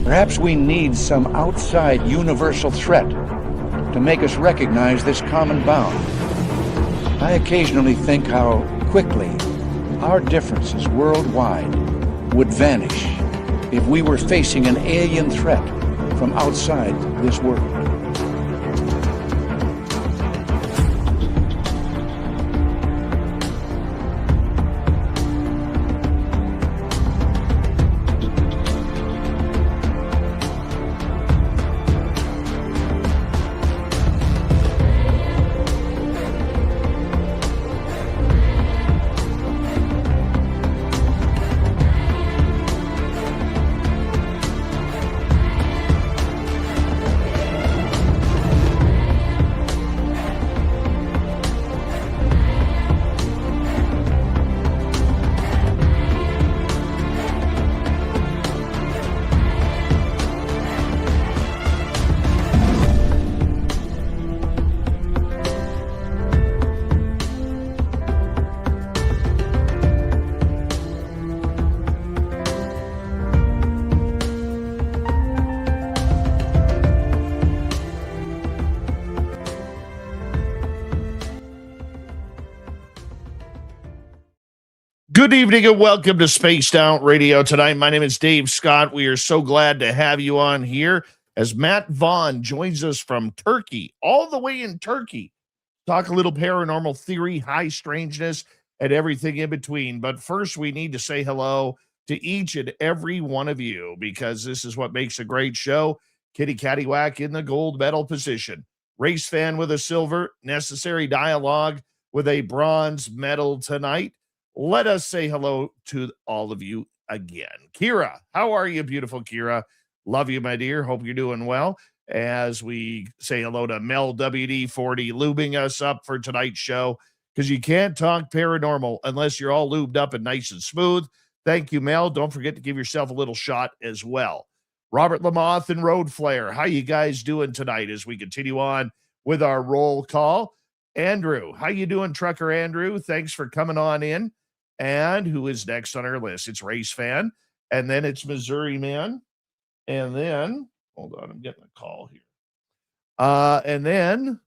Perhaps we need some outside universal threat to make us recognize this common bound. I occasionally think how quickly our differences worldwide would vanish if we were facing an alien threat from outside this world. Good evening and welcome to Spaced Out Radio tonight. My name is Dave Scott. We are so glad to have you on here as Matt Vaughn joins us from Turkey, all the way in Turkey. Talk a little paranormal theory, high strangeness, and everything in between. But first, we need to say hello to each and every one of you because this is what makes a great show. Kitty Cattywhack in the gold medal position. Race fan with a silver. Necessary dialogue with a bronze medal tonight. Let us say hello to all of you again. Kira, how are you, beautiful Kira? Love you, my dear. Hope you're doing well. As we say hello to Mel WD-40, lubing us up for tonight's show, because you can't talk paranormal unless you're all lubed up and nice and smooth. Thank you, Mel. Don't forget to give yourself a little shot as well. Robert Lamoth and Road Flare, how you guys doing tonight as we continue on with our roll call? Andrew, how you doing, Trucker Andrew? Thanks for coming on in. And who is next on our list? It's Race Fan, and then it's Missouri Man, and then, hold on, I'm getting a call here. And then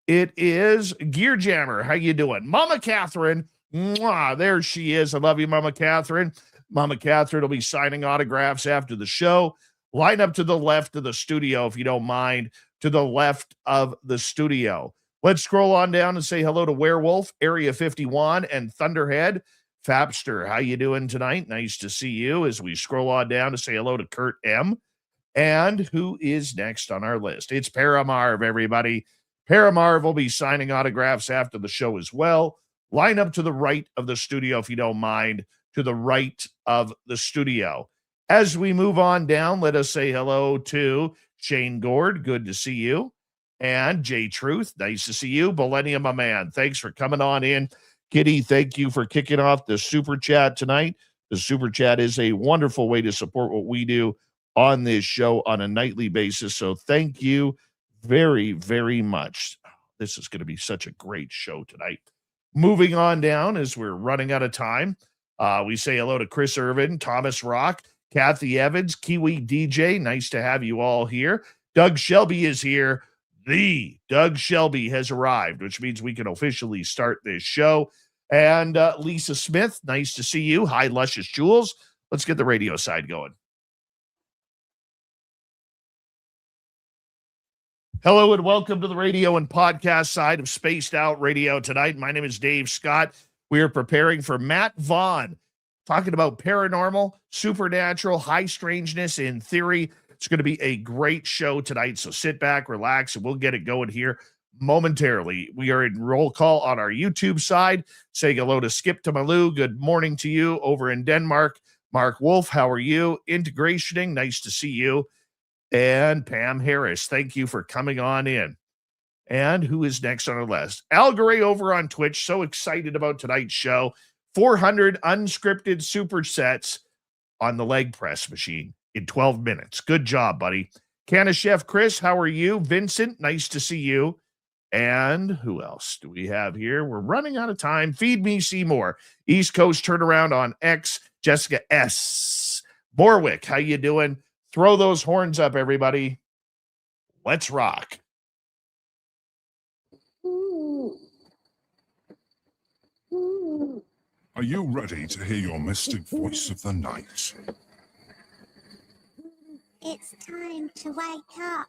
it is Gear Jammer. How you doing? Mama Catherine, mwah, there she is. I love you, Mama Catherine. Mama Catherine will be signing autographs after the show. Line up to the left of the studio, if you don't mind, to the left of the studio. Let's scroll on down and say hello to Werewolf, Area 51, and Thunderhead. Fapster, how you doing tonight? Nice to see you as we scroll on down to say hello to Kurt M. And who is next on our list? It's Paramarv, everybody. Paramarv will be signing autographs after the show as well. Line up to the right of the studio, if you don't mind, to the right of the studio. As we move on down, let us say hello to Shane Gord. Good to see you. And Jay Truth, nice to see you. Millennium, my man, thanks for coming on in. Kitty, thank you for kicking off the Super Chat tonight. The Super Chat is a wonderful way to support what we do on this show on a nightly basis. So thank you very, very much. This is going to be such a great show tonight. Moving on down as we're running out of time. We say hello to Chris Irvin, Thomas Rock, Kathy Evans, Kiwi DJ. Nice to have you all here. Doug Shelby is here. The Doug Shelby has arrived, which means we can officially start this show. And Lisa Smith, nice to see you. Hi, Luscious Jewels. Let's get the radio side going. Hello and welcome to the radio and podcast side of Spaced Out Radio tonight. My name is Dave Scott. We are preparing for Matt Vaughn, talking about paranormal, supernatural, high strangeness in theory. It's going to be a great show tonight, so sit back, relax, and we'll get it going here momentarily. We are in roll call on our YouTube side. Saying hello to Skip to Malou. Good morning to you over in Denmark. Mark Wolf, how are you? Integrationing, nice to see you. And Pam Harris, thank you for coming on in. And who is next on our list? Al Gray over on Twitch. So excited about tonight's show. 400 unscripted supersets on the leg press machine in 12 minutes. Good job, buddy. Canna Chef Chris, how are you? Vincent, nice to see you. And who else do we have here? We're running out of time. Feed Me Seymour. East Coast Turnaround on X. Jessica S. Borwick, how you doing? Throw those horns up, everybody. Let's rock. Are you ready to hear your mystic voice of the night? It's time to wake up.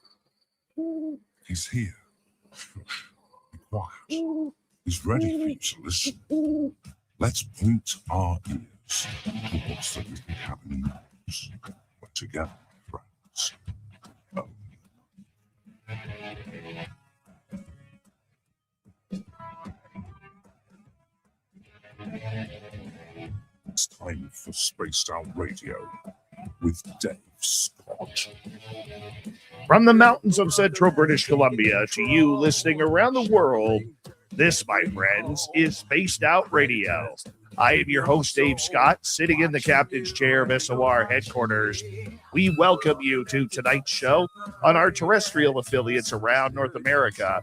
He's here. Shush. Be quiet. He's ready for you to listen. Let's point our ears towards the little cabin knows. We're together, friends. Oh. It's time for Spaced Out Radio with Dave Scott. From the mountains of central British Columbia to you listening around the world, this, my friends, is Spaced Out Radio. I am your host, Dave Scott, sitting in the captain's chair of SOR headquarters. We welcome you to tonight's show on our terrestrial affiliates around North America,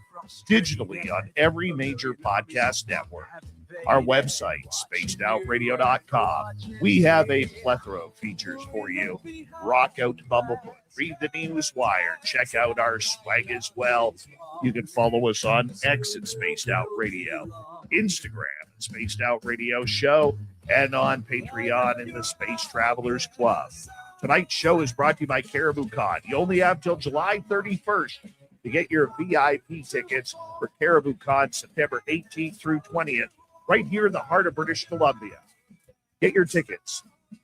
digitally on every major podcast network. Our website, spacedoutradio.com. We have a plethora of features for you. Rock out Bumblefoot, read the news wire, check out our swag as well. You can follow us on X at Spaced Out Radio, Instagram at Spaced Out Radio Show, and on Patreon in the Space Travelers Club. Tonight's show is brought to you by Caribou Con. You only have till July 31st to get your VIP tickets for Caribou Con September 18th through 20th. Right here in the heart of British Columbia. Get your tickets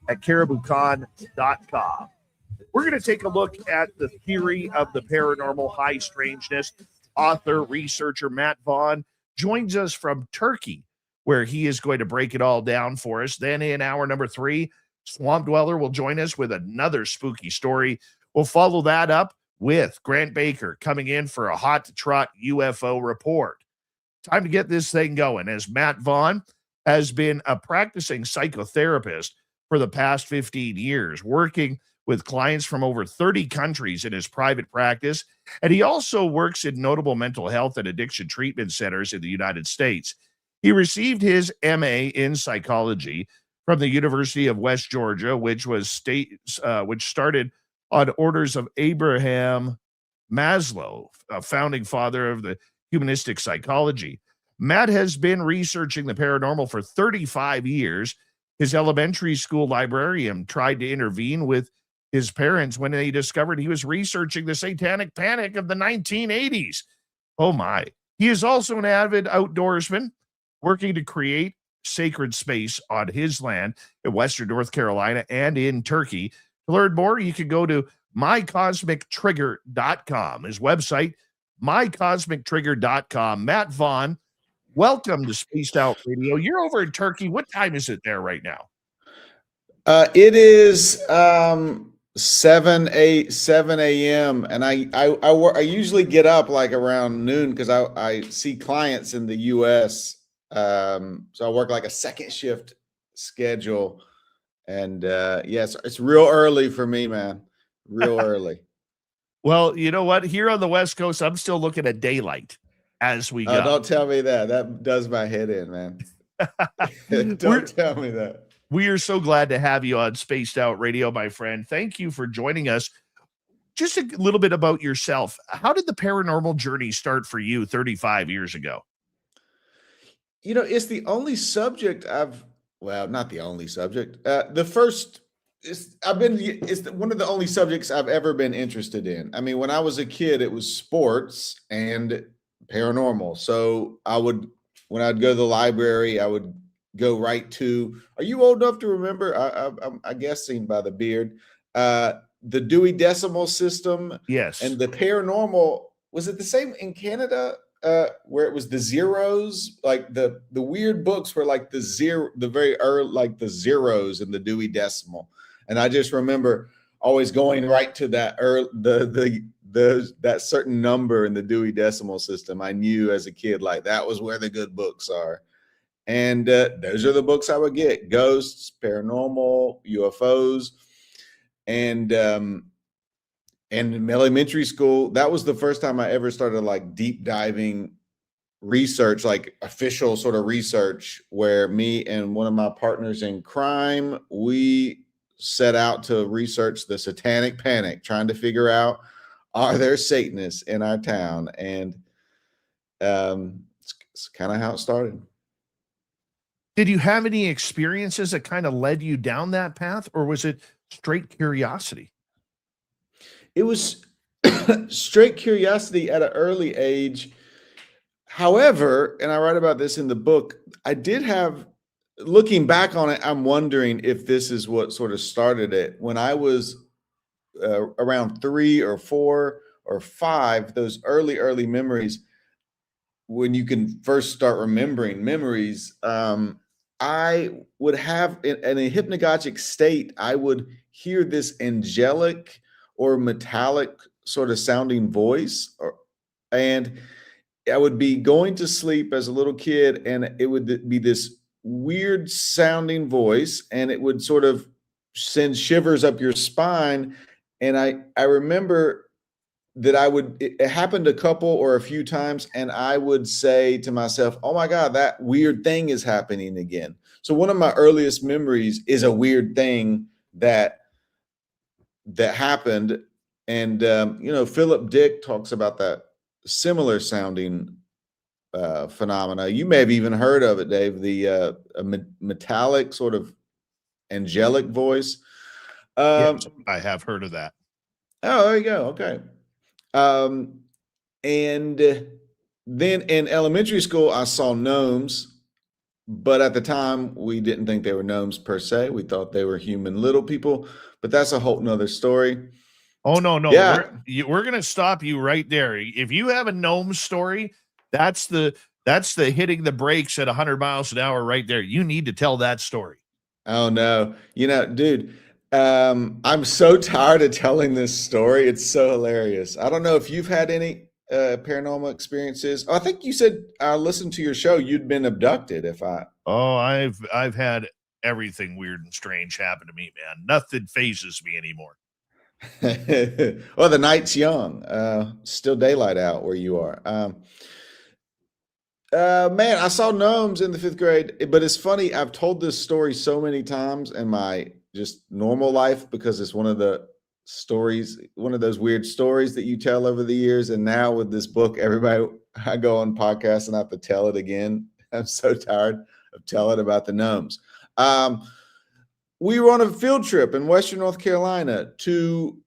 at cariboucon.com. We're going to take a look at the theory of the paranormal high strangeness. Author, researcher Matt Vaughn joins us from Turkey, where he is going to break it all down for us. Then in hour number 3, Swamp Dweller will join us with another spooky story. We'll follow that up with Grant Baker coming in for a hot to trot UFO report. Time to get this thing going, as Matt Vaughn has been a practicing psychotherapist for the past 15 years, working with clients from over 30 countries in his private practice. And he also works in notable mental health and addiction treatment centers in the United States. He received his MA in psychology from the University of West Georgia, which started on orders of Abraham Maslow, a founding father of the Humanistic Psychology. Matt has been researching the paranormal for 35 years. His elementary school librarian tried to intervene with his parents when they discovered he was researching the Satanic Panic of the 1980s. Oh my. He is also an avid outdoorsman, working to create sacred space on his land in Western North Carolina and in Turkey. To learn more, you can go to mycosmictrigger.com, his website, mycosmictrigger.com. Matt Vaughn, welcome to Spaced Out Radio. You're over in Turkey. What time is it there right now? It is 7 a.m. and I usually get up like around noon because I see clients in the U.S. So I work like a second shift schedule, and yes, it's real early for me, man. Real early. Well, you know what? Here on the West Coast, I'm still looking at daylight as we go. Don't tell me that. That does my head in, man. Don't tell me that. We are so glad to have you on Spaced Out Radio, my friend. Thank you for joining us. Just a little bit about yourself. How did the paranormal journey start for you 35 years ago? You know, it's the only subject not the only subject. It's one of the only subjects I've ever been interested in. I mean, when I was a kid, it was sports and paranormal. So when I'd go to the library, I would go right to, are you old enough to remember? I'm guessing by the beard, the Dewey Decimal System. Yes. And the paranormal, was it the same in Canada? Where it was the zeros, like the weird books were like the very early, like the zeros in the Dewey Decimal. And I just remember always going right to that that certain number in the Dewey Decimal System. I knew as a kid, like that was where the good books are. And those are the books I would get: ghosts, paranormal, UFOs. And in elementary school, that was the first time I ever started like deep diving research, like official sort of research, where me and one of my partners in crime, we set out to research the Satanic Panic, trying to figure out, are there Satanists in our town? And it's kind of how it started. Did you have any experiences that kind of led you down that path, or was it straight curiosity? It was straight curiosity at an early age. However, and I write about this in the book, I did have, looking back on it, I'm wondering if this is what sort of started it. When I was around 3 or 4 or 5, those early memories, when you can first start remembering memories, I would have, in a hypnagogic state, I would hear this angelic or metallic sort of sounding voice, and I would be going to sleep as a little kid, and it would be this weird sounding voice, and it would sort of send shivers up your spine. And I remember that it happened a couple or a few times, and I would say to myself, oh my God, that weird thing is happening again. So one of my earliest memories is a weird thing that happened. And, Philip Dick talks about that similar sounding phenomena. You may have even heard of it, Dave, the metallic sort of angelic voice. Yes, I have heard of that. Oh, there you go. Okay. And then in elementary school, I saw gnomes, but at the time we didn't think they were gnomes per se. We thought they were human little people, but that's a whole nother story. Oh, no. Yeah. We're going to stop you right there. If you have a gnome story, that's the hitting the brakes at 100 miles an hour right there. You need to tell that story. Oh no. Dude, I'm so tired of telling this story. It's so hilarious. I don't know if you've had any paranormal experiences. Oh, I think you said I listened to your show, you'd been abducted. I've had everything weird and strange happen to me, man. Nothing phases me anymore. Well, the night's young. Still daylight out where you are. Man, I saw gnomes in the 5th grade, but it's funny. I've told this story so many times in my just normal life because it's one of the stories, one of those weird stories that you tell over the years. And now with this book, I go on podcasts and I have to tell it again. I'm so tired of telling about the gnomes. We were on a field trip in Western North Carolina to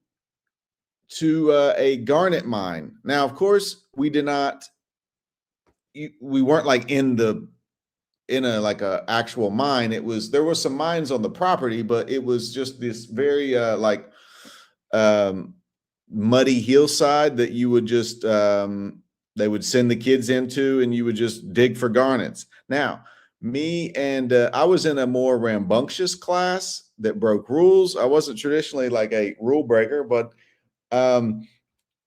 a garnet mine. Now, of course, we weren't like in a like a actual mine. There were some mines on the property, but it was just this very muddy hillside that you would just they would send the kids into, and you would just dig for garnets. Now, I was in a more rambunctious class that broke rules. I wasn't traditionally like a rule breaker, but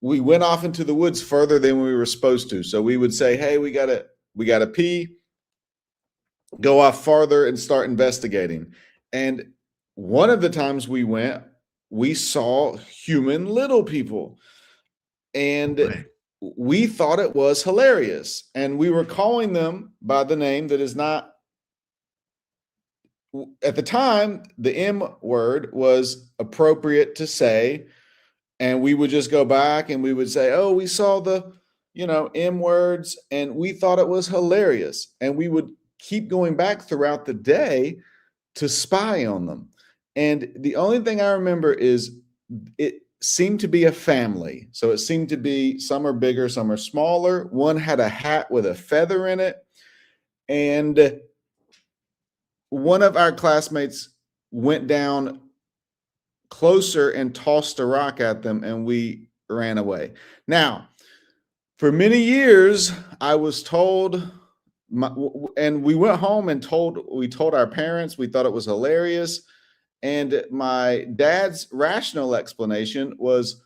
we went off into the woods further than we were supposed to. So we would say, hey, we gotta pee, go off farther and start investigating. And one of the times we went, we saw human little people, and we thought it was hilarious. And we were calling them by the name that is not, at the time, the M word was appropriate to say. And we would just go back and we would say, oh, we saw the, M words, and we thought it was hilarious. And we would keep going back throughout the day to spy on them. And the only thing I remember is it seemed to be a family. So it seemed to be, some are bigger, some are smaller. One had a hat with a feather in it. And one of our classmates went down closer and tossed a rock at them, and we ran away. Now, for many years, I was told, and we went home and we told our parents. We thought it was hilarious. And my dad's rational explanation was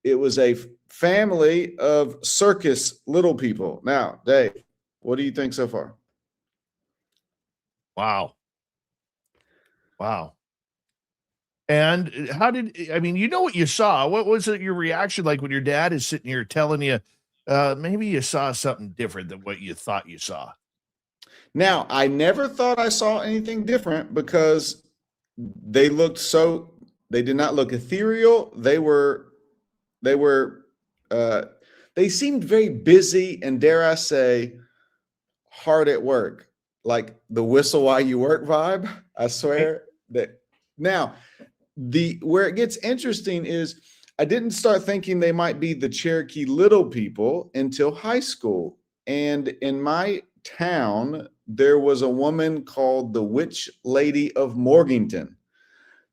it was a family of circus little people. Now, Dave, what do you think so far? Wow. And what you saw. What was your reaction like when your dad is sitting here telling you, maybe you saw something different than what you thought you saw? Now, I never thought I saw anything different because they did not look ethereal. They seemed very busy and, dare I say, hard at work, like the whistle while you work vibe. I swear that. Now, where it gets interesting is I didn't start thinking they might be the Cherokee Little People until high school. And in my town, there was a woman called the Witch Lady of Morganton.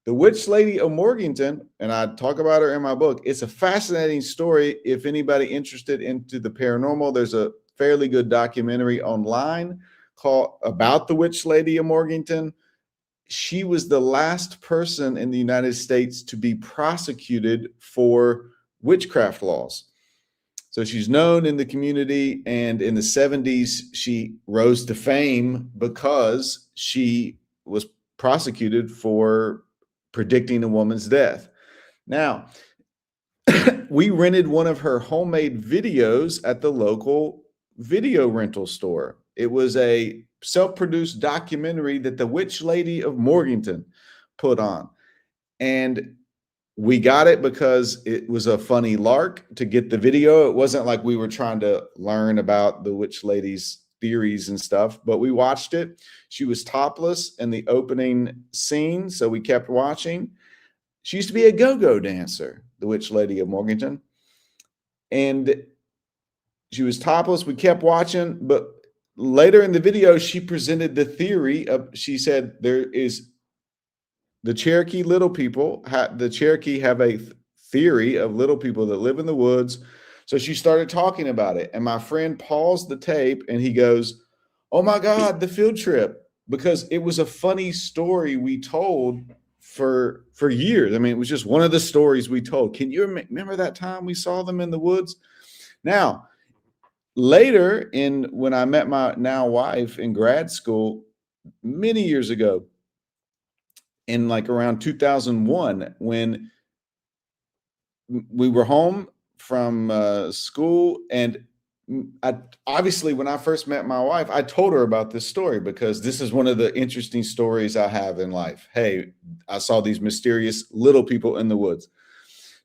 The Witch Lady of Morganton, and I talk about her in my book. It's a fascinating story. If anybody interested into the paranormal, there's a fairly good documentary online called about the Witch Lady of Morganton. She was the last person in the United States to be prosecuted for witchcraft laws. So she's known in the community, and in the 70s, she rose to fame because she was prosecuted for predicting a woman's death. Now, we rented one of her homemade videos at the local video rental store. It was a self-produced documentary that the Witch Lady of Morganton put on. And we got it because it was a funny lark to get the video. It wasn't like we were trying to learn about the Witch Lady's theories and stuff, but we watched it. She was topless in the opening scene, so we kept watching. She used to be a go-go dancer, the Witch Lady of Morganton. And she was topless. We kept watching, but later in the video, she presented the theory of, she said, there is the Cherokee Little People, the Cherokee have a theory of little people that live in the woods. So she started talking about it. And my friend paused the tape and he goes, "Oh my God, the field trip." Because it was a funny story we told for years. I mean, it was just one of the stories we told. Can you remember that time we saw them in the woods? Now, later when I met my now wife in grad school many years ago, in like around 2001, when we were home from school, and obviously when I first met my wife, I told her about this story because this is one of the interesting stories I have in life. Hey, I saw these mysterious little people in the woods.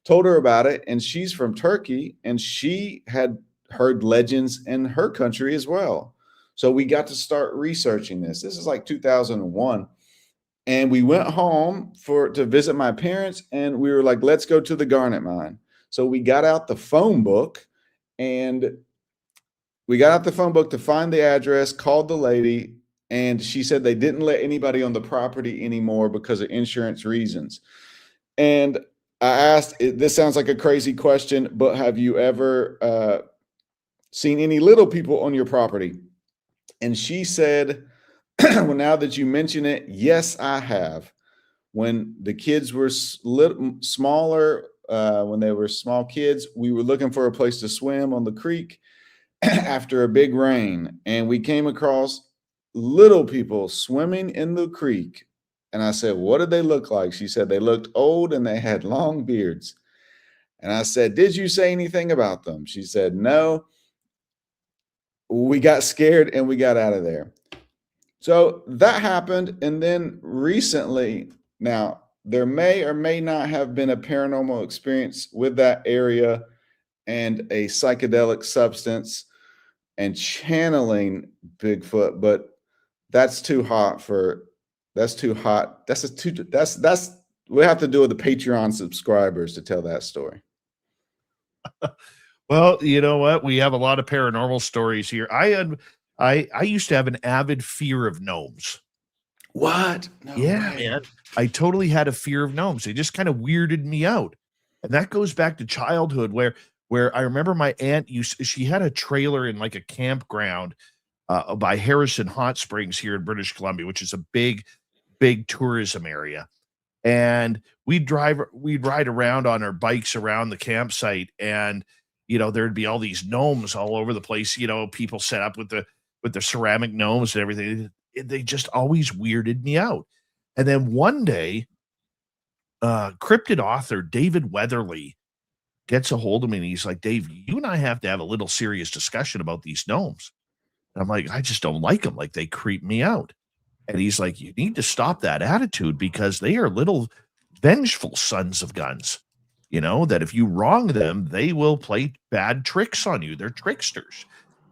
Told her about it, and she's from Turkey, and she had heard legends in her country as well. So we got to start researching this. This is like 2001. And we went home to visit my parents, and we were like, let's go to the Garnet Mine. So we got out the phone book, and we got out the phone book to find the address, called the lady, and she said they didn't let anybody on the property anymore because of insurance reasons. And I asked, this sounds like a crazy question, but have you ever seen any little people on your property? And she said, well, now that you mention it, yes, I have. When the kids were smaller, when they were small kids, we were looking for a place to swim on the creek after a big rain, and we came across little people swimming in the creek. And I said, what did they look like? She said, they looked old and they had long beards. And I said, did you say anything about them? She said, no. We got scared and we got out of there. So that happened. And then recently, now there may or may not have been a paranormal experience with that area and a psychedelic substance and channeling Bigfoot, but that's too hot. We have to do with the Patreon subscribers to tell that story. Well, you know what? We have a lot of paranormal stories here. I used to have an avid fear of gnomes. What? No Yeah, way. man. I totally had a fear of gnomes. They just kind of weirded me out. And that goes back to childhood where I remember my aunt she had a trailer in like a campground by Harrison Hot Springs here in British Columbia, which is a big tourism area. And we'd ride around on our bikes around the campsite, and there'd be all these gnomes all over the place. People set up with the ceramic gnomes and everything. They just always weirded me out. And then one day, cryptid author David Weatherly gets a hold of me, and he's like, Dave, you and I have to have a little serious discussion about these gnomes. And I'm like, I just don't like them. Like, they creep me out. And he's like, you need to stop that attitude because they are little vengeful sons of guns. You know, that if you wrong them, they will play bad tricks on you. They're tricksters.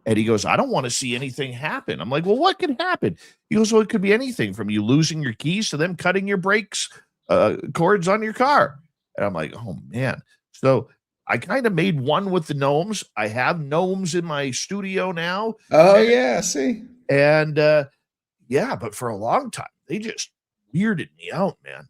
And he goes, I don't want to see anything happen. I'm like, well, what could happen? He goes, well, it could be anything from you losing your keys to them cutting your brakes cords on your car. And I'm like, oh, man. So I kind of made one with the gnomes. I have gnomes in my studio now. Oh, yeah. See? And yeah, but for a long time, they just weirded me out, man.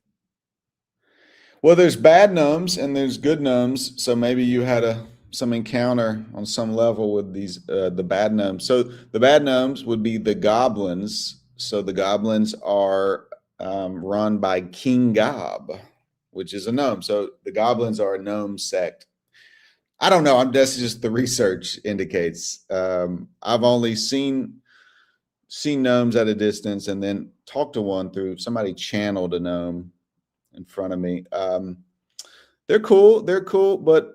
Well, there's bad gnomes and there's good gnomes. So maybe you had some encounter on some level with these the bad gnomes. So the bad gnomes would be the goblins. So the goblins are run by King Gob, which is a gnome. So the goblins are a gnome sect. I don't know. That's just the research indicates. I've only seen gnomes at a distance and then talked to one through somebody channeled a gnome in front of me. They're cool. But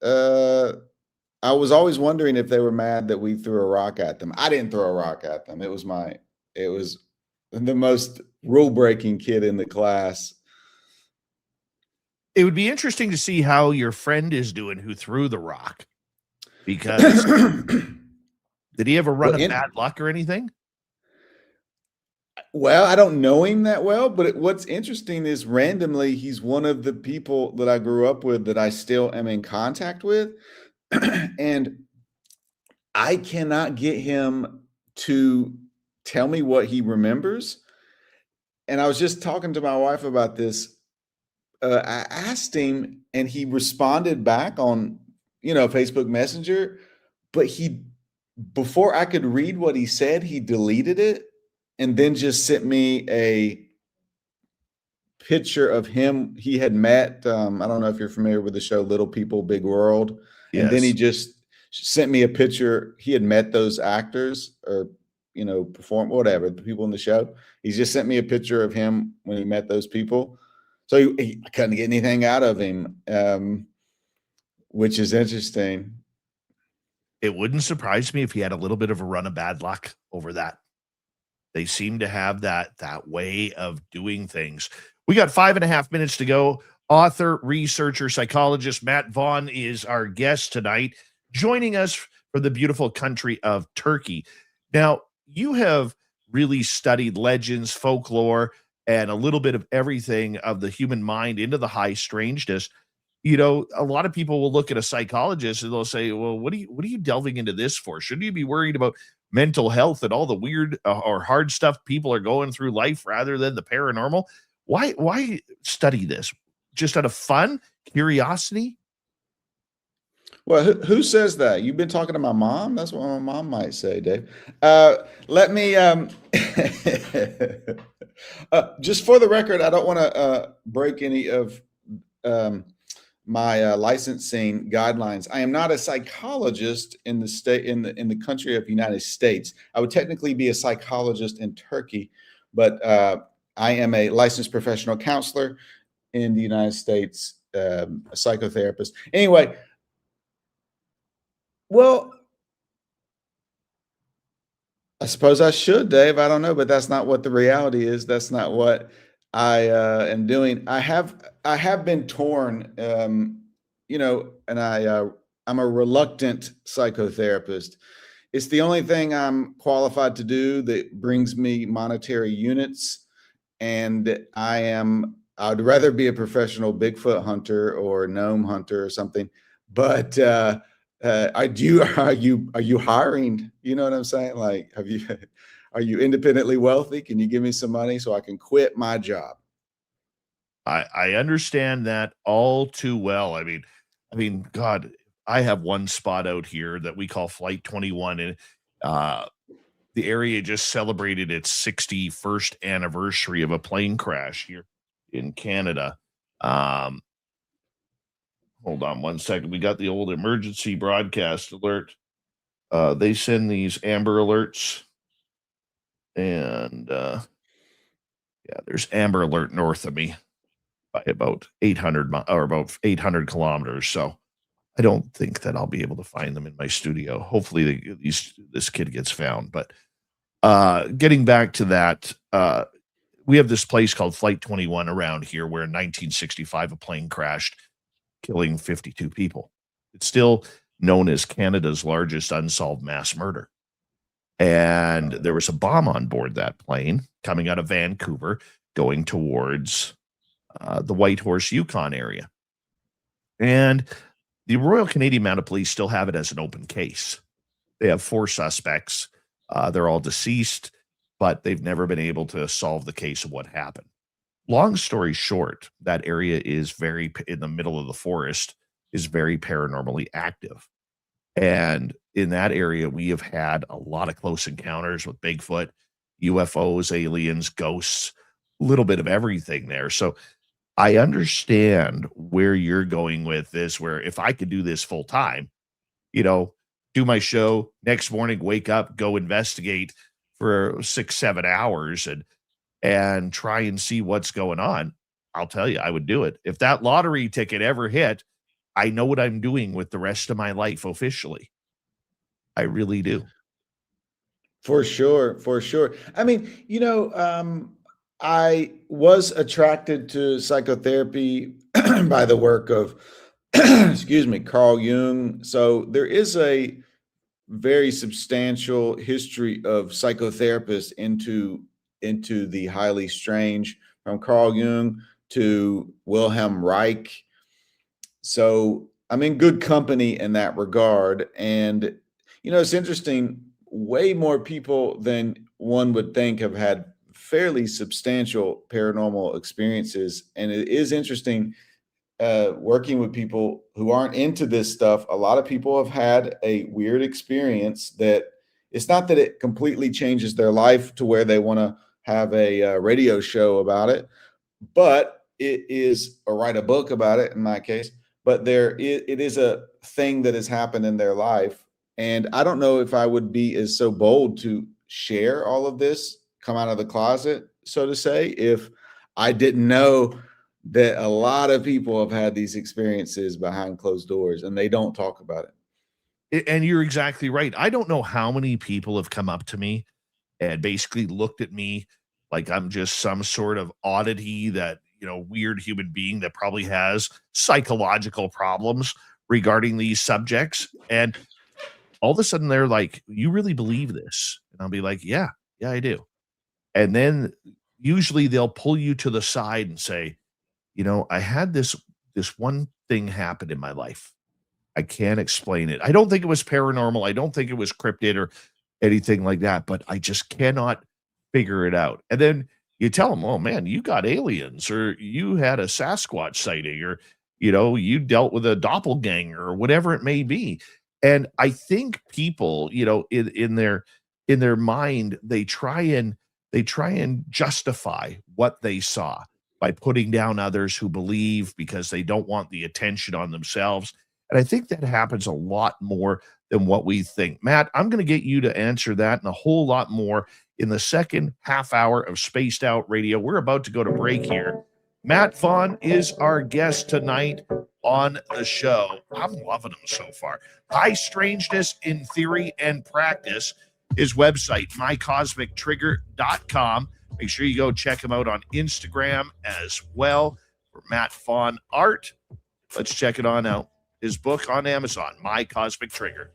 I was always wondering if they were mad that we threw a rock at them. I didn't throw a rock at them. It was the most rule-breaking kid in the class. It would be interesting to see how your friend is doing who threw the rock. Because did he ever run bad luck or anything? Well, I don't know him that well, but what's interesting is randomly he's one of the people that I grew up with that I still am in contact with. And I cannot get him to tell me what he remembers. And I was just talking to my wife about this. I asked him and he responded back on, Facebook Messenger, but before I could read what he said, he deleted it and then just sent me a picture of him he had met. I don't know if you're familiar with the show Little People, Big World. Yes. And then he just sent me a picture. He had met those actors or, perform, whatever, the people in the show. He just sent me a picture of him when he met those people. So I couldn't get anything out of him, which is interesting. It wouldn't surprise me if he had a little bit of a run of bad luck over that. They seem to have that way of doing things. We got 5.5 minutes to go. Author, researcher, psychologist Matt Vaughn is our guest tonight, joining us from the beautiful country of Turkey. Now, you have really studied legends, folklore, and a little bit of everything of the human mind into the high strangeness. A lot of people will look at a psychologist and they'll say, well, what are you delving into this for? Shouldn't you be worried about mental health and all the weird or hard stuff people are going through life rather than the paranormal? Why study this? Just out of fun, curiosity? Well, who says that? You've been talking to my mom? That's what my mom might say, Dave. Let me, just for the record, I don't want to break any of my licensing guidelines. I am not a psychologist in the state, in the country of the United States. I would technically be a psychologist in Turkey, but I am a licensed professional counselor in the United States, a psychotherapist. Anyway, well, I suppose I should, Dave. I don't know, but that's not what the reality is. That's not what I am doing. I have been torn, and I'm a reluctant psychotherapist. It's the only thing I'm qualified to do that brings me monetary units, and I'd rather be a professional Bigfoot hunter or gnome hunter or something. But are you hiring? You know what I'm saying? Like, are you independently wealthy? Can you give me some money so I can quit my job? I understand that all too well. I mean, God, I have one spot out here that we call Flight 21, and the area just celebrated its 61st anniversary of a plane crash here in Canada. Hold on one second. We got the old emergency broadcast alert. They send these Amber Alerts, and there's Amber Alert north of me by about 800 or about 800 kilometers. So I don't think that I'll be able to find them in my studio. Hopefully this kid gets found. But Getting back to that, we have this place called Flight 21 around here where in 1965 a plane crashed, killing 52 people. It's still known as Canada's largest unsolved mass murder. And there was a bomb on board that plane coming out of Vancouver going towards the Whitehorse, Yukon area. And the Royal Canadian Mounted Police still have it as an open case. They have 4 suspects. They're all deceased, but they've never been able to solve the case of what happened. Long story short, that area is very, in the middle of the forest, is very paranormally active. And in that area, we have had a lot of close encounters with Bigfoot, UFOs, aliens, ghosts, a little bit of everything there. So I understand where you're going with this, where if I could do this full time, do my show next morning, wake up, go investigate for 6-7 hours and try and see what's going on, I'll tell you, I would do it. If that lottery ticket ever hit, I know what I'm doing with the rest of my life officially. I really do. For sure, for sure. I mean, I was attracted to psychotherapy by the work of, excuse me, Carl Jung. So there is a very substantial history of psychotherapists into the highly strange, from Carl Jung to Wilhelm Reich. So I'm in good company in that regard. And, it's interesting, way more people than one would think have had fairly substantial paranormal experiences. And it is interesting working with people who aren't into this stuff. A lot of people have had a weird experience that it's not that it completely changes their life to where they want to have a radio show about it, but it is, or write a book about it in my case, but it is a thing that has happened in their life. And I don't know if I would be as so bold to share all of this, come out of the closet, so to say, if I didn't know that a lot of people have had these experiences behind closed doors and they don't talk about it. And you're exactly right. I don't know how many people have come up to me and basically looked at me like I'm just some sort of oddity, that, weird human being that probably has psychological problems regarding these subjects. And all of a sudden they're like, "You really believe this?" And I'll be like, yeah, I do. And then usually they'll pull you to the side and say, I had this one thing happen in my life. I can't explain it. I don't think it was paranormal. I don't think it was cryptid or anything like that, but I just cannot figure it out. And then you tell them, "Oh man, you got aliens, or you had a Sasquatch sighting, or, you dealt with a doppelganger," or whatever it may be. And I think people, in their mind, they try and justify what they saw by putting down others who believe, because they don't want the attention on themselves. And I think that happens a lot more than what we think. Matt, I'm going to get you to answer that and a whole lot more in the second half hour of Spaced Out Radio. We're about to go to break here. Matt Vaughn is our guest tonight on the show. I'm loving him so far. High Strangeness in Theory and Practice. His website, mycosmictrigger.com. Make sure you go check him out on Instagram as well for Matt Vaughn art. Let's check it on out. His book on Amazon, My Cosmic Trigger.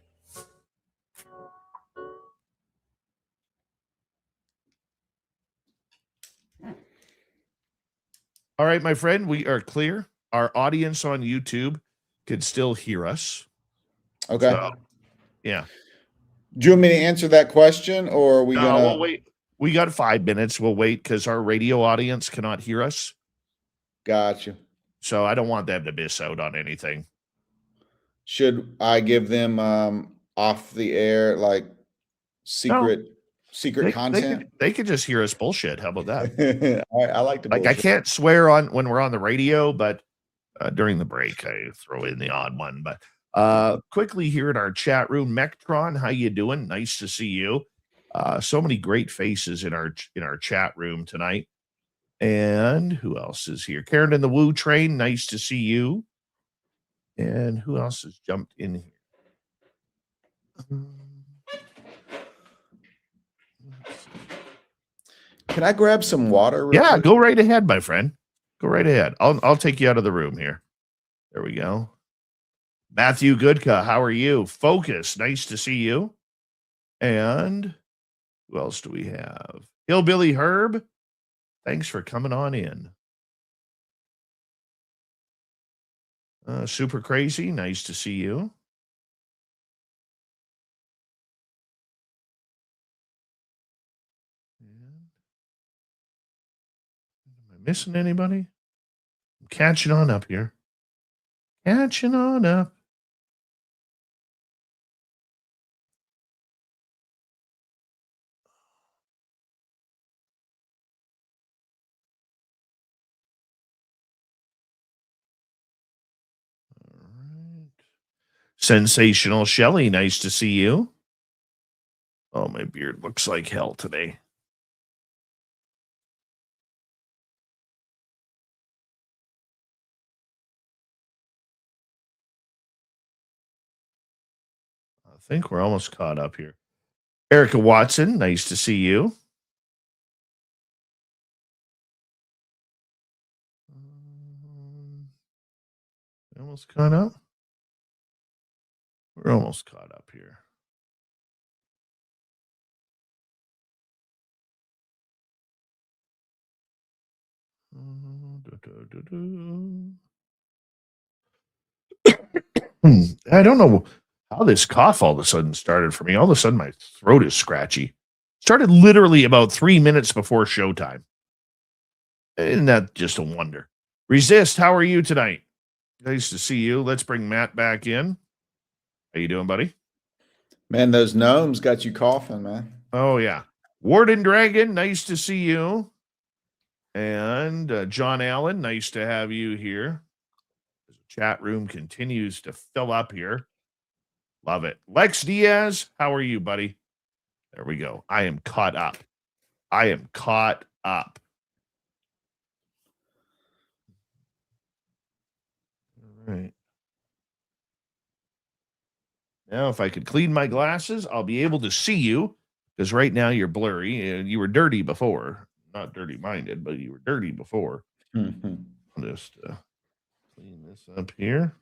All right, my friend, we are clear. Our audience on YouTube can still hear us. Okay. So, yeah. Do you want me to answer that question, or are we gonna? We'll wait. We got 5 minutes. We'll wait because our radio audience cannot hear us. Gotcha. So I don't want them to miss out on anything. Should I give them off the air, like secret content? They could just hear us bullshit. How about that? I like to I can't swear on when we're on the radio, but during the break I throw in the odd one. But quickly here in our chat room, Mectron, how you doing? Nice to see you. So many great faces in our chat room tonight. And who else is here? Karen in the Woo Train, nice to see you. And who else has jumped in here? Let's Can I grab some water? Real Yeah, quick? go right ahead, my friend. Go right ahead. I'll take you out of the room here. There we go. Matthew Goodka, how are you? Focus, nice to see you. And who else do we have? Hillbilly Herb, thanks for coming on in. Super Crazy, nice to see you. Am I missing anybody? I'm catching on up here. Catching on up. All right. Sensational Shelley, nice to see you. Oh, my beard looks like hell today. I think we're almost caught up here. Erica Watson, nice to see you. Almost caught up. We're almost caught up here. I don't know how this cough all of a sudden started for me. All of a sudden, my throat is scratchy. Started literally about 3 minutes before showtime. Isn't that just a wonder? Resist, how are you tonight? Nice to see you. Let's bring Matt back in. How you doing, buddy? Man, those gnomes got you coughing, man. Oh, yeah. Warden Dragon, nice to see you. And John Allen, nice to have you here. The chat room continues to fill up here. Love it. Lex Diaz, how are you, buddy? There we go. I am caught up. I am caught up. All right. Now, if I could clean my glasses, I'll be able to see you, because right now you're blurry and you were dirty before. Not dirty-minded, but you were dirty before. I'll just clean this up here.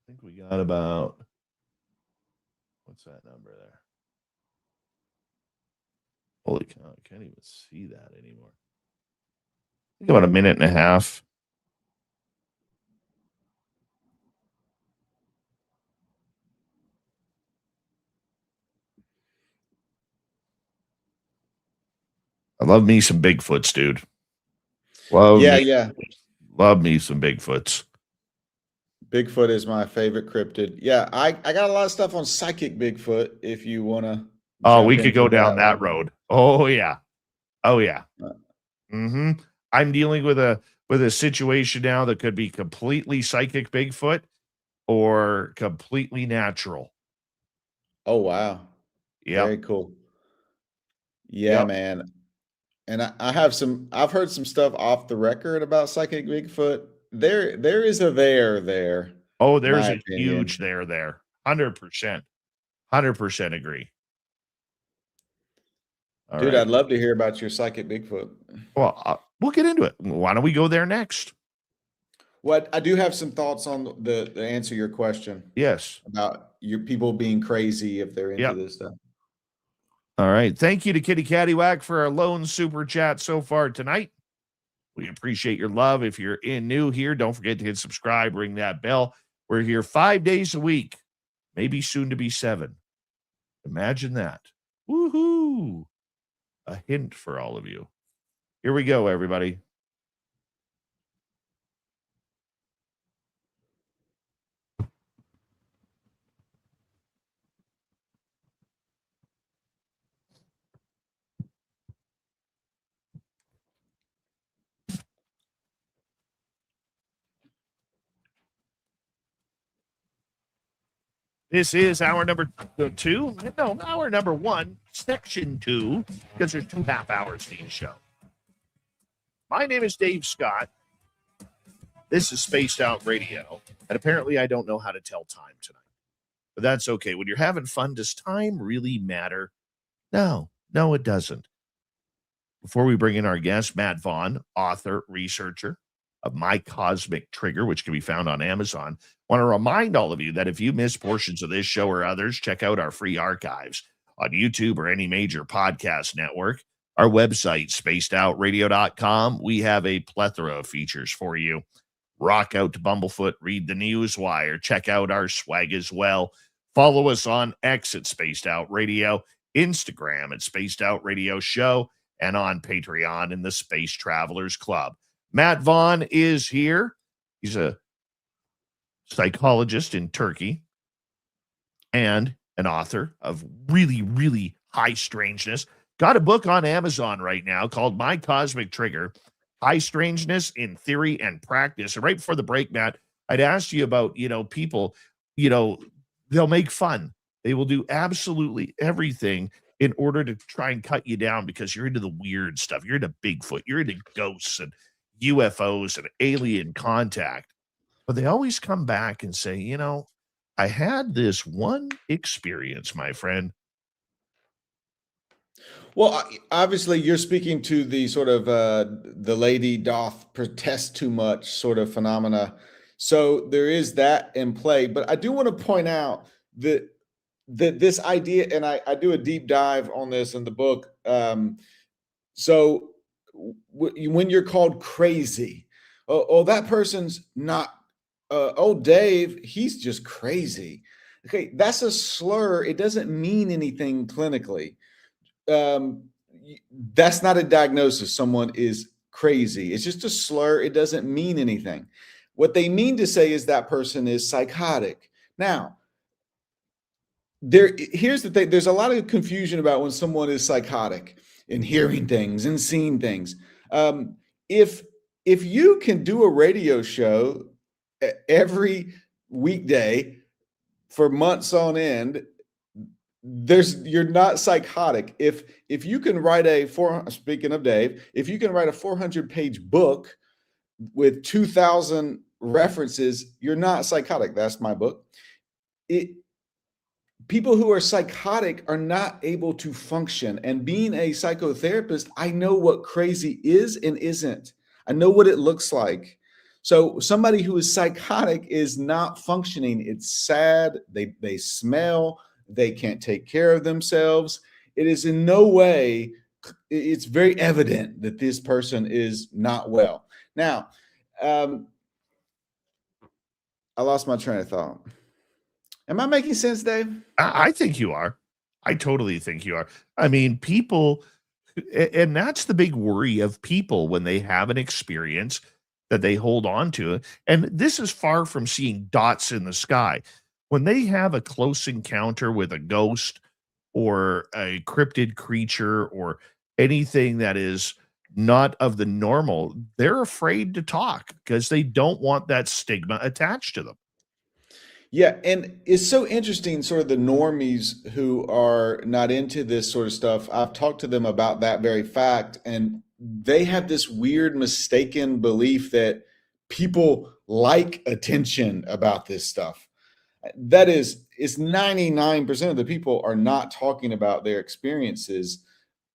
I think we got about, what's that number there? Holy cow, I can't even see that anymore. I think about a minute and a half. I love me some Bigfoots, dude. Love me some Bigfoots. Bigfoot is my favorite cryptid. Yeah, I got a lot of stuff on psychic Bigfoot if you want to. Oh, we could go down that road. Oh, yeah. Oh, yeah. Mm-hmm. I'm dealing with a situation now that could be completely psychic Bigfoot or completely natural. Oh, wow. Yeah. Very cool. Yeah, man. And I've heard some stuff off the record about psychic Bigfoot. There is a there. Oh, there's a huge there. 100%. 100% agree. All Dude, right. I'd love to hear about your psychic Bigfoot. Well, we'll get into it. Why don't we go there next? What I do have some thoughts on the answer your question. Yes. About your people being crazy if they're into this stuff. All right. Thank you to Kitty Caddywhack for our lone super chat so far tonight. We appreciate your love. If you're new here, don't forget to hit subscribe, ring that bell. We're here 5 days a week, maybe soon to be 7. Imagine that. Woohoo! A hint for all of you. Here we go, everybody. This is hour number 2. No, hour number 1, section 2, because there's 2.5 hours to each show. My name is Dave Scott. This is Spaced Out Radio, and apparently I don't know how to tell time tonight. But that's okay. When you're having fun, does time really matter? No, it doesn't. Before we bring in our guest, Matt Vaughn, author, researcher of My Cosmic Trigger, which can be found on Amazon, want to remind all of you that if you miss portions of this show or others, check out our free archives on YouTube or any major podcast network. Our website, spacedoutradio.com, we have a plethora of features for you. Rock out to Bumblefoot, read the Newswire, check out our swag as well. Follow us on X at Spaced Out Radio, Instagram at Spaced Out Radio Show, and on Patreon in the Space Travelers Club. Matt Vaughn is here. He's a psychologist in Turkey and an author of really, really high strangeness. Got a book on Amazon right now called My Cosmic Trigger, High Strangeness in Theory and Practice. And right before the break, Matt, I'd asked you about, people, they'll make fun. They will do absolutely everything in order to try and cut you down because you're into the weird stuff. You're into Bigfoot. You're into ghosts and UFOs and alien contact. But they always come back and say, I had this one experience, my friend. Well, obviously, you're speaking to the sort of the lady doth protest too much sort of phenomena. So there is that in play. But I do want to point out that this idea, and I do a deep dive on this in the book. So when you're called crazy, that person's not, Dave, he's just crazy. Okay, that's a slur. It doesn't mean anything clinically. That's not a diagnosis. Someone is crazy. It's just a slur. It doesn't mean anything. What they mean to say is that person is psychotic. Now, here's the thing. There's a lot of confusion about when someone is psychotic and hearing things and seeing things. If you can do a radio show every weekday for months on end, you're not psychotic. If you can write speaking of Dave, if you can write a 400-page book with 2,000 references, you're not psychotic. That's my book. People who are psychotic are not able to function. And being a psychotherapist, I know what crazy is and isn't. I know what it looks like. So somebody who is psychotic is not functioning. It's sad. They smell. They can't take care of themselves. It is in no way, it's very evident that this person is not well. Now, I lost my train of thought. Am I making sense, Dave? I think you are. I totally think you are. I mean, people, and that's the big worry of people when they have an experience that they hold on to. And this is far from seeing dots in the sky. When they have a close encounter with a ghost or a cryptid creature or anything that is not of the normal, they're afraid to talk because they don't want that stigma attached to them. Yeah, and it's so interesting, sort of the normies who are not into this sort of stuff. I've talked to them about that very fact, and they have this weird mistaken belief that people like attention about this stuff. That is, it's 99% of the people are not talking about their experiences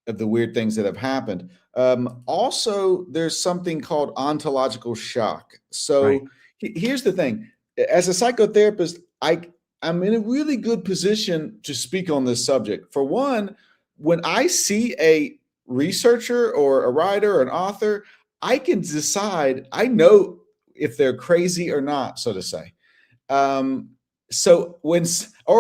of the weird things that have happened. Also, there's something called ontological shock. So Right. Here's the thing. As a psychotherapist, I'm in a really good position to speak on this subject. For one, when I see a researcher or a writer or an author, I can decide, I know if they're crazy or not, so to say. Or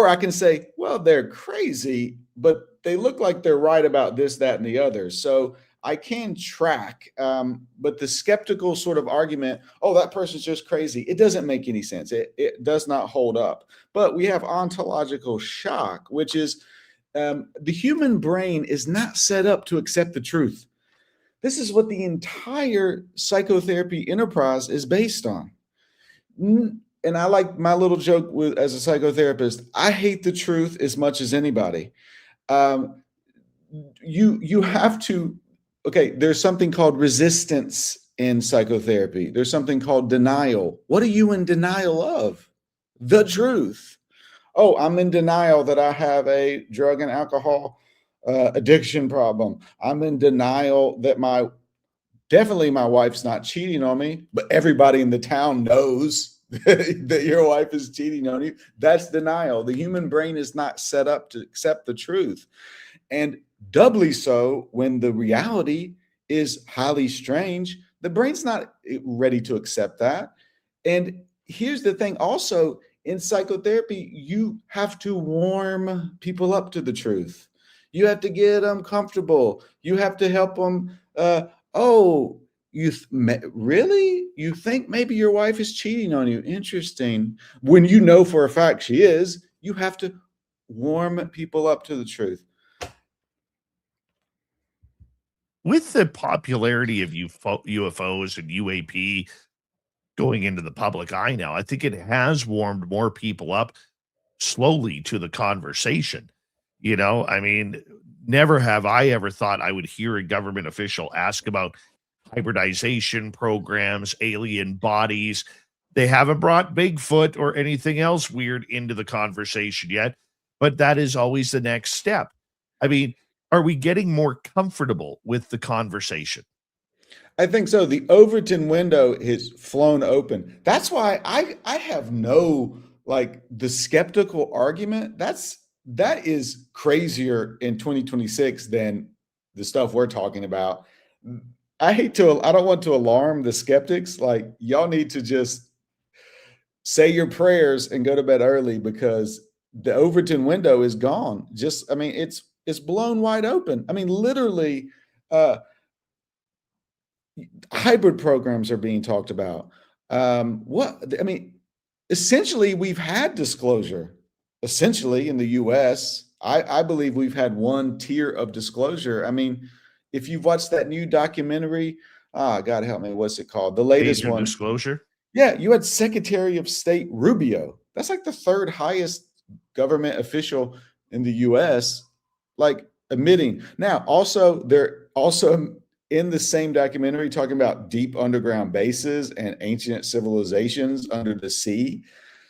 I can say, well, they're crazy, but they look like they're right about this, that, and the other. So I can track, but the skeptical sort of argument, oh, that person's just crazy, it doesn't make any sense. It does not hold up. But we have ontological shock, which is the human brain is not set up to accept the truth. This is what the entire psychotherapy enterprise is based on. And I like my little joke as a psychotherapist, I hate the truth as much as anybody. You have to, okay, there's something called resistance in psychotherapy. There's something called denial. What are you in denial of? The truth. Oh, I'm in denial that I have a drug and alcohol addiction problem. I'm in denial that definitely my wife's not cheating on me, but everybody in the town knows that your wife is cheating on you. That's denial. The human brain is not set up to accept the truth. And doubly so when the reality is highly strange, the brain's not ready to accept that. And here's the thing also, in psychotherapy, you have to warm people up to the truth. You have to get them comfortable. You have to help them. Oh, really? You think maybe your wife is cheating on you? Interesting. When you know for a fact she is, you have to warm people up to the truth. With the popularity of UFOs and UAP going into the public eye now, I think it has warmed more people up slowly to the conversation. You know, I mean, never have I ever thought I would hear a government official ask about hybridization programs, alien bodies. They haven't brought Bigfoot or anything else weird into the conversation yet, but that is always the next step. I mean, are we getting more comfortable with the conversation? I think so. The Overton window is flown open. That's why I have no, like, the skeptical argument. That is crazier in 2026 than the stuff we're talking about. I don't want to alarm the skeptics. Like, y'all need to just say your prayers and go to bed early, because the Overton window is gone. Just, I mean, it's blown wide open. I mean, literally, hybrid programs are being talked about. Essentially, we've had disclosure. Essentially, in the U.S., I believe we've had one tier of disclosure. I mean, if you've watched that new documentary, God help me, what's it called? The latest Major one. disclosure. Yeah, you had Secretary of State Rubio. That's like the third highest government official in the US, like, admitting. Now, also, they're also in the same documentary talking about deep underground bases and ancient civilizations under the sea.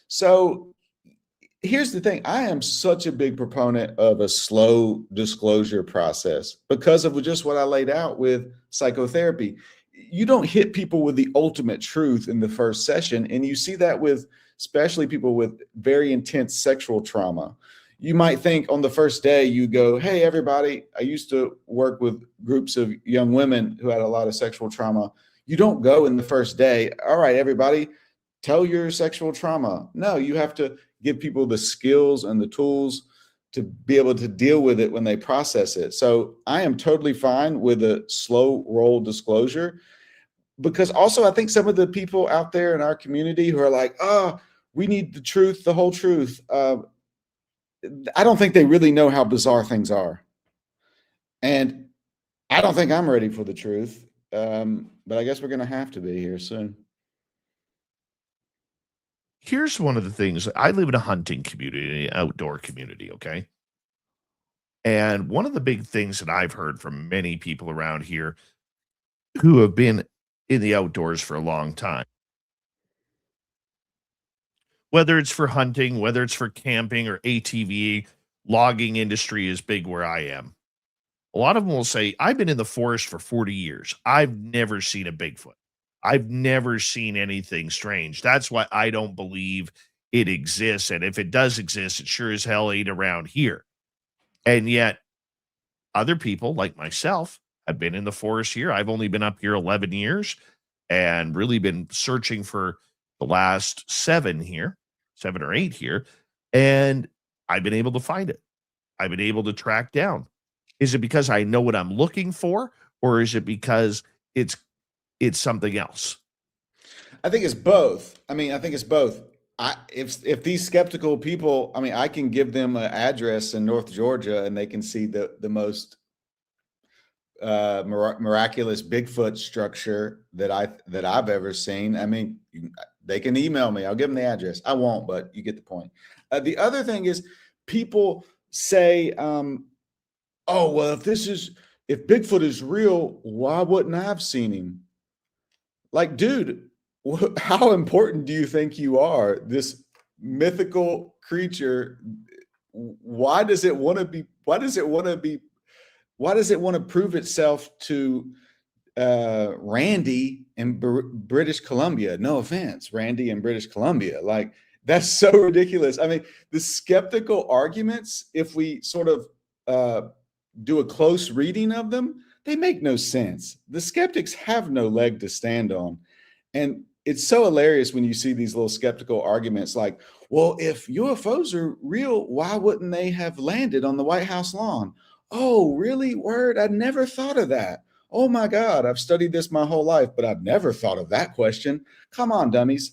So here's the thing. I am such a big proponent of a slow disclosure process because of just what I laid out with psychotherapy. You don't hit people with the ultimate truth in the first session. And you see that with especially people with very intense sexual trauma. You might think on the first day, you go, hey, everybody, I used to work with groups of young women who had a lot of sexual trauma. You don't go in the first day, all right, everybody, tell your sexual trauma. No, you have to give people the skills and the tools to be able to deal with it when they process it. So I am totally fine with a slow roll disclosure, because also I think some of the people out there in our community who are like, oh, we need the truth, the whole truth. I don't think they really know how bizarre things are. And I don't think I'm ready for the truth. But I guess we're going to have to be here soon. Here's one of the things. I live in a hunting community, outdoor community, okay? And one of the big things that I've heard from many people around here who have been in the outdoors for a long time, whether it's for hunting, whether it's for camping or ATV, logging industry is big where I am. A lot of them will say, I've been in the forest for 40 years. I've never seen a Bigfoot. I've never seen anything strange. That's why I don't believe it exists. And if it does exist, it sure as hell ain't around here. And yet other people like myself have been in the forest here. I've only been up here 11 years and really been searching for the last 7 or 8 here. And I've been able to find it. I've been able to track down. Is it because I know what I'm looking for, or is it because it's something else? I think it's both. I think it's both. If these skeptical people, I can give them an address in North Georgia and they can see the most miraculous Bigfoot structure that I've ever seen. They can email me. I'll give them the address. I won't, but you get the point. The other thing is, people say, oh, well, if Bigfoot is real, why wouldn't I have seen him? Like, dude, how important do you think you are? This mythical creature. Why does it want to be? Why does it want to be? Why does it want to prove itself to Randy in British Columbia? No offense, Randy in British Columbia. Like, that's so ridiculous. I mean, the skeptical arguments, if we sort of do a close reading of them, they make no sense. The skeptics have no leg to stand on. And it's so hilarious when you see these little skeptical arguments like, well, if UFOs are real, why wouldn't they have landed on the White House lawn? Oh, really? Word? I never thought of that. Oh my God, I've studied this my whole life, but I've never thought of that question. Come on, dummies.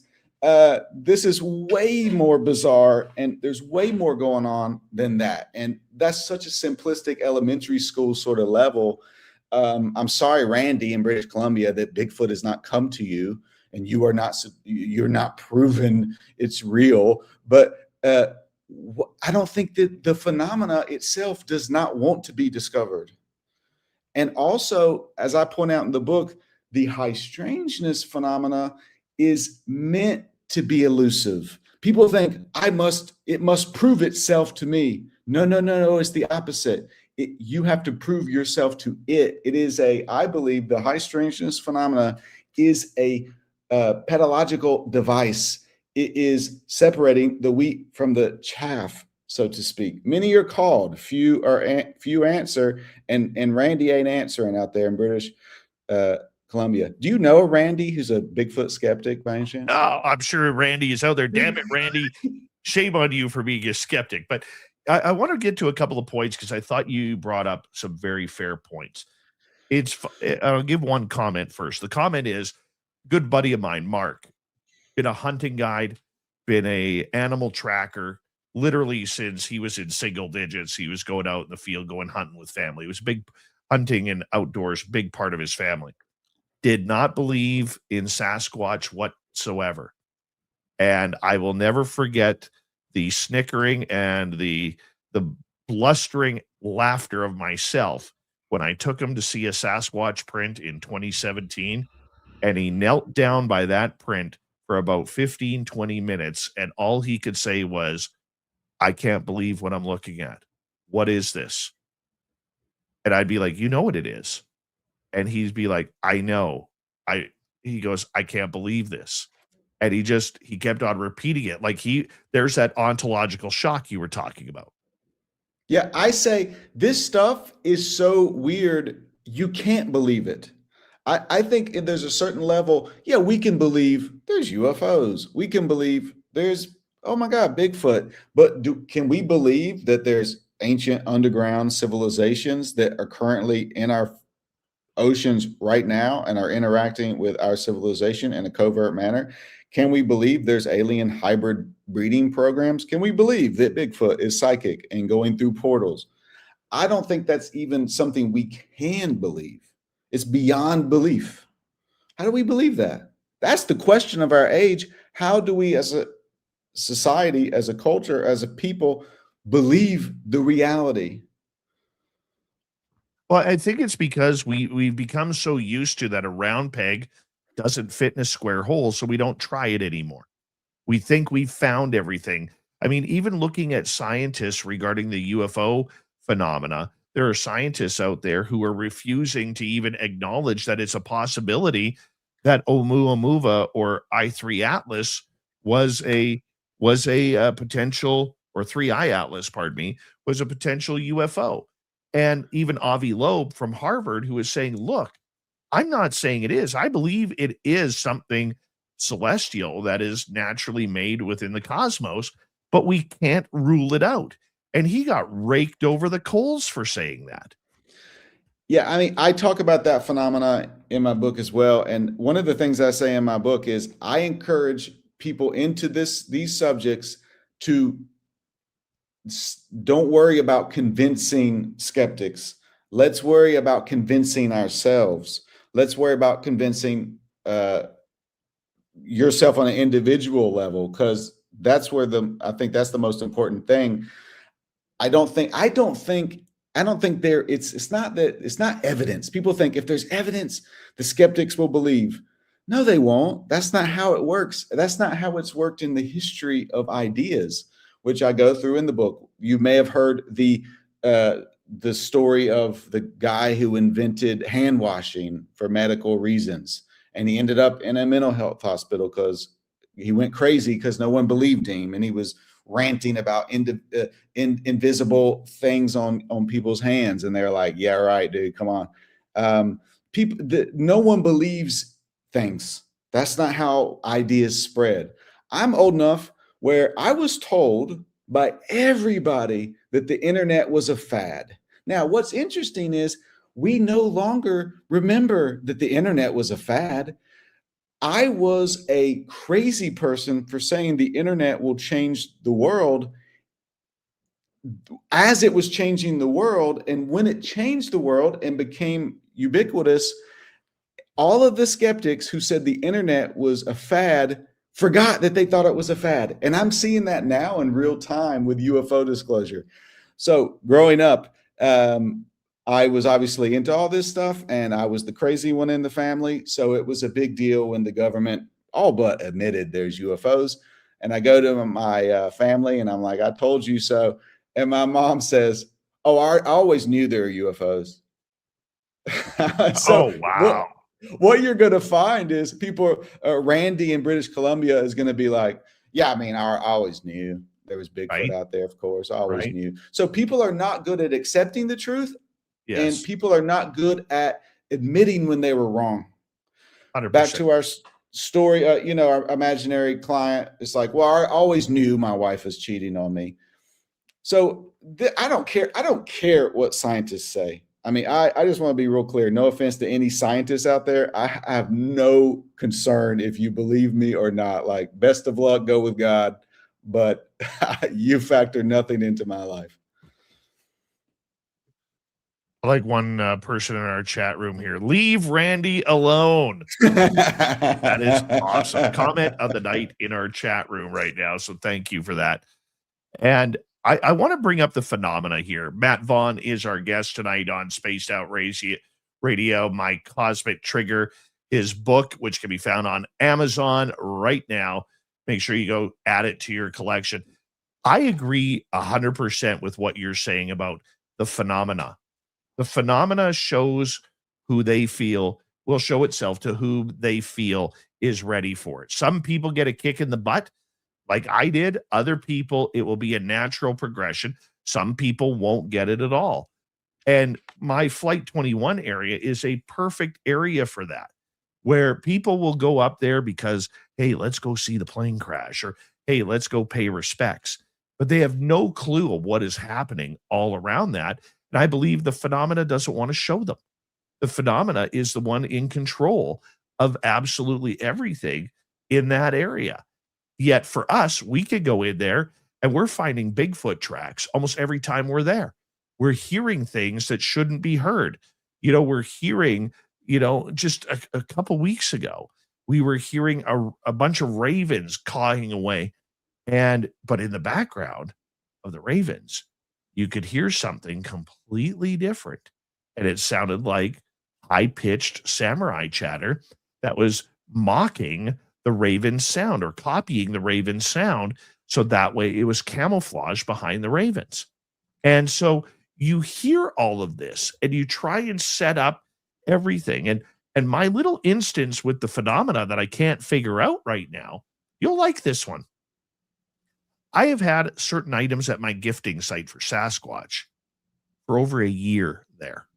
This is way more bizarre, and there's way more going on than that. And that's such a simplistic elementary school sort of level. I'm sorry, Randy in British Columbia, that Bigfoot has not come to you, and you're not proven it's real. But I don't think that the phenomena itself does not want to be discovered. And also, as I point out in the book, the high strangeness phenomena is meant to be elusive. People think it must prove itself to me. No, it's the opposite. You have to prove yourself to it. It is I believe the high strangeness phenomena is a pedagogical device. It is separating the wheat from the chaff, so to speak. Many are called, few answer, and Randy ain't answering out there in British Columbia. Do you know Randy who's a Bigfoot skeptic by any chance? Oh, I'm sure Randy is out there. Damn it, Randy. Shame on you for being a skeptic. But I want to get to a couple of points because I thought you brought up some very fair points. I'll give one comment first. The comment is, good buddy of mine, Mark, been a hunting guide, been a animal tracker, literally since he was in single digits. He was going out in the field, going hunting with family. It was big hunting and outdoors, big part of his family. Did not believe in Sasquatch whatsoever. And I will never forget the snickering and the blustering laughter of myself when I took him to see a Sasquatch print in 2017. And he knelt down by that print for about 15, 20 minutes. And all he could say was, I can't believe what I'm looking at. What is this? And I'd be like, you know what it is. And he'd be like, I know. He goes, I can't believe this. And he kept on repeating it. Like there's that ontological shock you were talking about. Yeah, I say this stuff is so weird, you can't believe it. I think there's a certain level, yeah, we can believe there's UFOs. We can believe there's, oh my God, Bigfoot. But can we believe that there's ancient underground civilizations that are currently in our oceans right now and are interacting with our civilization in a covert manner? Can we believe there's alien hybrid breeding programs? Can we believe that Bigfoot is psychic and going through portals? I don't think that's even something we can believe. It's beyond belief. How do we believe that? That's the question of our age. How do we as a society, as a culture, as a people, believe the reality? Well, I think it's because we've become so used to that a round peg doesn't fit in a square hole, so we don't try it anymore. We think we've found everything. I mean, even looking at scientists regarding the UFO phenomena, there are scientists out there who are refusing to even acknowledge that it's a possibility that Oumuamua or I3 Atlas was a potential, or 3I Atlas, pardon me, was a potential UFO. And even Avi Loeb from Harvard, who is saying, look, I'm not saying it is. I believe it is something celestial that is naturally made within the cosmos, but we can't rule it out. And he got raked over the coals for saying that. Yeah, I mean, I talk about that phenomena in my book as well. And one of the things I say in my book is I encourage people into these subjects to don't worry about convincing skeptics. Let's worry about convincing ourselves. Let's worry about convincing yourself on an individual level, because that's where I think that's the most important thing. I don't think it's not evidence. People think if there's evidence, the skeptics will believe. No, they won't. That's not how it works. That's not how it's worked in the history of ideas, which I go through in the book. You may have heard the story of the guy who invented hand washing for medical reasons, and he ended up in a mental health hospital because he went crazy because no one believed him, and he was ranting about invisible things on people's hands, and they're like, "Yeah, right, dude, come on." No one believes things. That's not how ideas spread. I'm old enough where I was told by everybody that the internet was a fad. Now, what's interesting is we no longer remember that the internet was a fad. I was a crazy person for saying the internet will change the world as it was changing the world. And when it changed the world and became ubiquitous, all of the skeptics who said the internet was a fad forgot that they thought it was a fad. And I'm seeing that now in real time with UFO disclosure. So growing up, I was obviously into all this stuff, and I was the crazy one in the family. So it was a big deal when the government all but admitted there's UFOs. And I go to my family and I'm like, I told you so. And my mom says, "Oh, I always knew there were UFOs." So Oh, wow. what you're going to find is people, Randy in British Columbia is going to be like, "Yeah, I mean, I always knew there was Bigfoot Right. out there. Of course, I always Right. knew." So people are not good at accepting the truth, and Yes. people are not good at admitting when they were wrong. Back 100%. to our story, our imaginary client is like, "Well, I always knew my wife was cheating on me." So I don't care. I don't care what scientists say. I mean, I just want to be real clear. No offense to any scientists out there. I have no concern if you believe me or not. Like, best of luck, go with God. But you factor nothing into my life. I like one person in our chat room here. Leave Randy alone. That is awesome. Comment of the night in our chat room right now. So thank you for that. And I want to bring up the phenomena here. Matt Vaughn is our guest tonight on Spaced Out Radio, My Cosmic Trigger, his book, which can be found on Amazon right now. Make sure you go add it to your collection. I agree 100% with what you're saying about the phenomena. The phenomena shows who they feel will show itself to who they feel is ready for it. Some people get a kick in the butt, like I did. Other people, it will be a natural progression. Some people won't get it at all. And my Flight 21 area is a perfect area for that, where people will go up there because, hey, let's go see the plane crash, or hey, let's go pay respects. But they have no clue of what is happening all around that. And I believe the phenomena doesn't want to show them. The phenomena is the one in control of absolutely everything in that area. Yet for us, we could go in there and we're finding Bigfoot tracks almost every time we're there. We're hearing things that shouldn't be heard. We're hearing, just a couple weeks ago, we were hearing a bunch of ravens cawing away. But in the background of the ravens, you could hear something completely different. And it sounded like high-pitched samurai chatter that was mocking the raven sound or copying the raven sound. So that way it was camouflaged behind the ravens. And so you hear all of this and you try and set up everything. And my little instance with the phenomena that I can't figure out right now, you'll like this one. I have had certain items at my gifting site for Sasquatch for over a year there.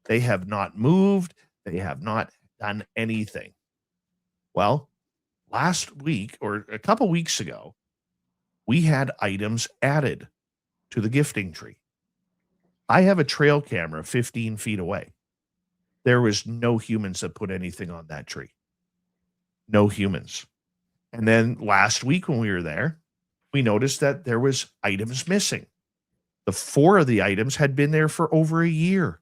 They have not moved. They have not done anything. Well, last week or a couple weeks ago, we had items added to the gifting tree. I have a trail camera 15 feet away. There was no humans that put anything on that tree. No humans. And then last week when we were there, we noticed that there was items missing. The 4 of the items had been there for over a year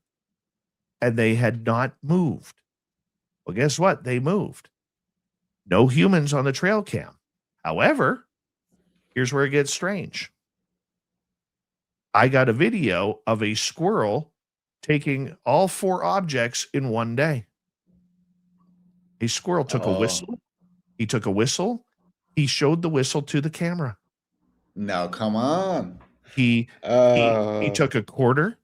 and they had not moved. Well, guess what? They moved. No humans on the trail cam. However, here's where it gets strange. I got a video of a squirrel taking all 4 objects in one day. A squirrel took a Oh, whistle. He took a whistle. He showed the whistle to the camera. no, come on. He took a quarter,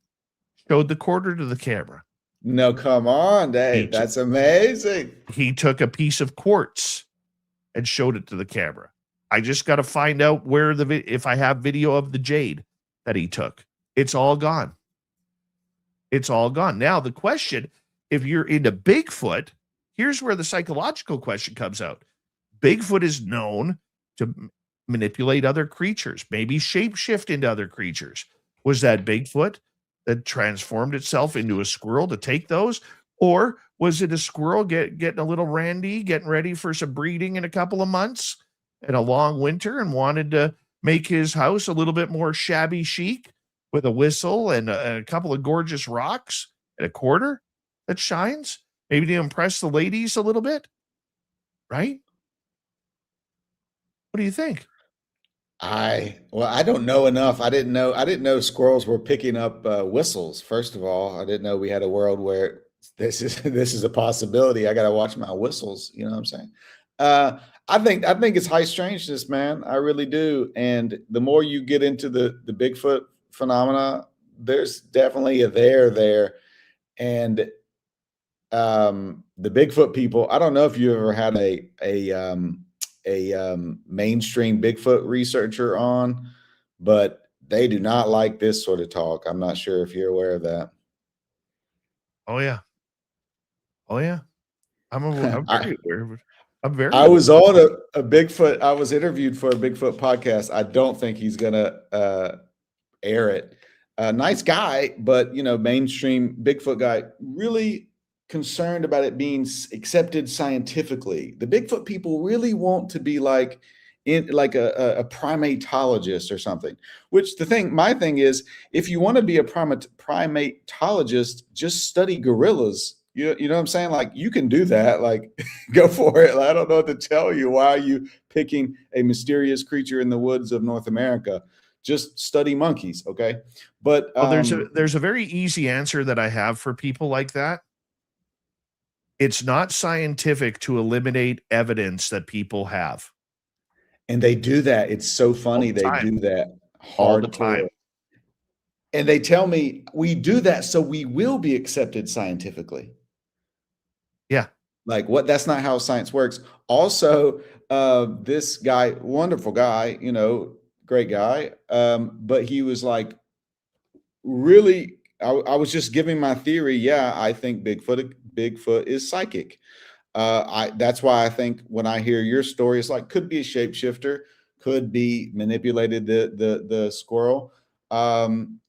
showed the quarter to the camera. No, come on, He Dave. That's amazing. he took a piece of quartz and showed it to the camera. I just got to find out where if I have video of the jade that he took. It's all gone. It's all gone. Now the question, if you're into Bigfoot, here's where the psychological question comes out. Bigfoot is known to manipulate other creatures, maybe shapeshift into other creatures. Was that Bigfoot that transformed itself into a squirrel to take those? Or was it a squirrel getting a little randy, getting ready for some breeding in a couple of months and a long winter and wanted to make his house a little bit more shabby chic with a whistle and a couple of gorgeous rocks and a quarter that shines? Maybe to impress the ladies a little bit, right? What do you think? I don't know enough. I didn't know squirrels were picking up whistles. First of all, I didn't know we had a world where this is a possibility. I got to watch my whistles. You know what I'm saying? I think it's high strangeness, man. I really do. And the more you get into the Bigfoot phenomena, there's definitely a there. And the Bigfoot people, I don't know if you ever had a mainstream Bigfoot researcher on, but they do not like this sort of talk. I'm not sure if you're aware of that. Oh yeah. Oh yeah. I'm I, very aware of it. I'm very I aware. was on a Bigfoot. I was interviewed for a Bigfoot podcast. I don't think he's gonna air it. Nice guy, but mainstream Bigfoot guy, really concerned about it being accepted scientifically. The Bigfoot people really want to be like a primatologist or something. Which my thing is, if you want to be a primatologist, just study gorillas. You know what I'm saying? Like, you can do that. Like, go for it. Like, I don't know what to tell you. Why are you picking a mysterious creature in the woods of North America? Just study monkeys, okay? But Well, there's a very easy answer that I have for people like that. It's not scientific to eliminate evidence that people have. and they do that. It's so funny. the They time. do that All the time. hardcore. And they tell me we do that so we will be accepted scientifically. Yeah. Like, what? That's not how science works. Also, this guy, wonderful guy, great guy. But he was like, really, I was just giving my theory. Yeah, I think Bigfoot is psychic. That's why I think when I hear your story, it's like, could be a shapeshifter, could be manipulated the squirrel. The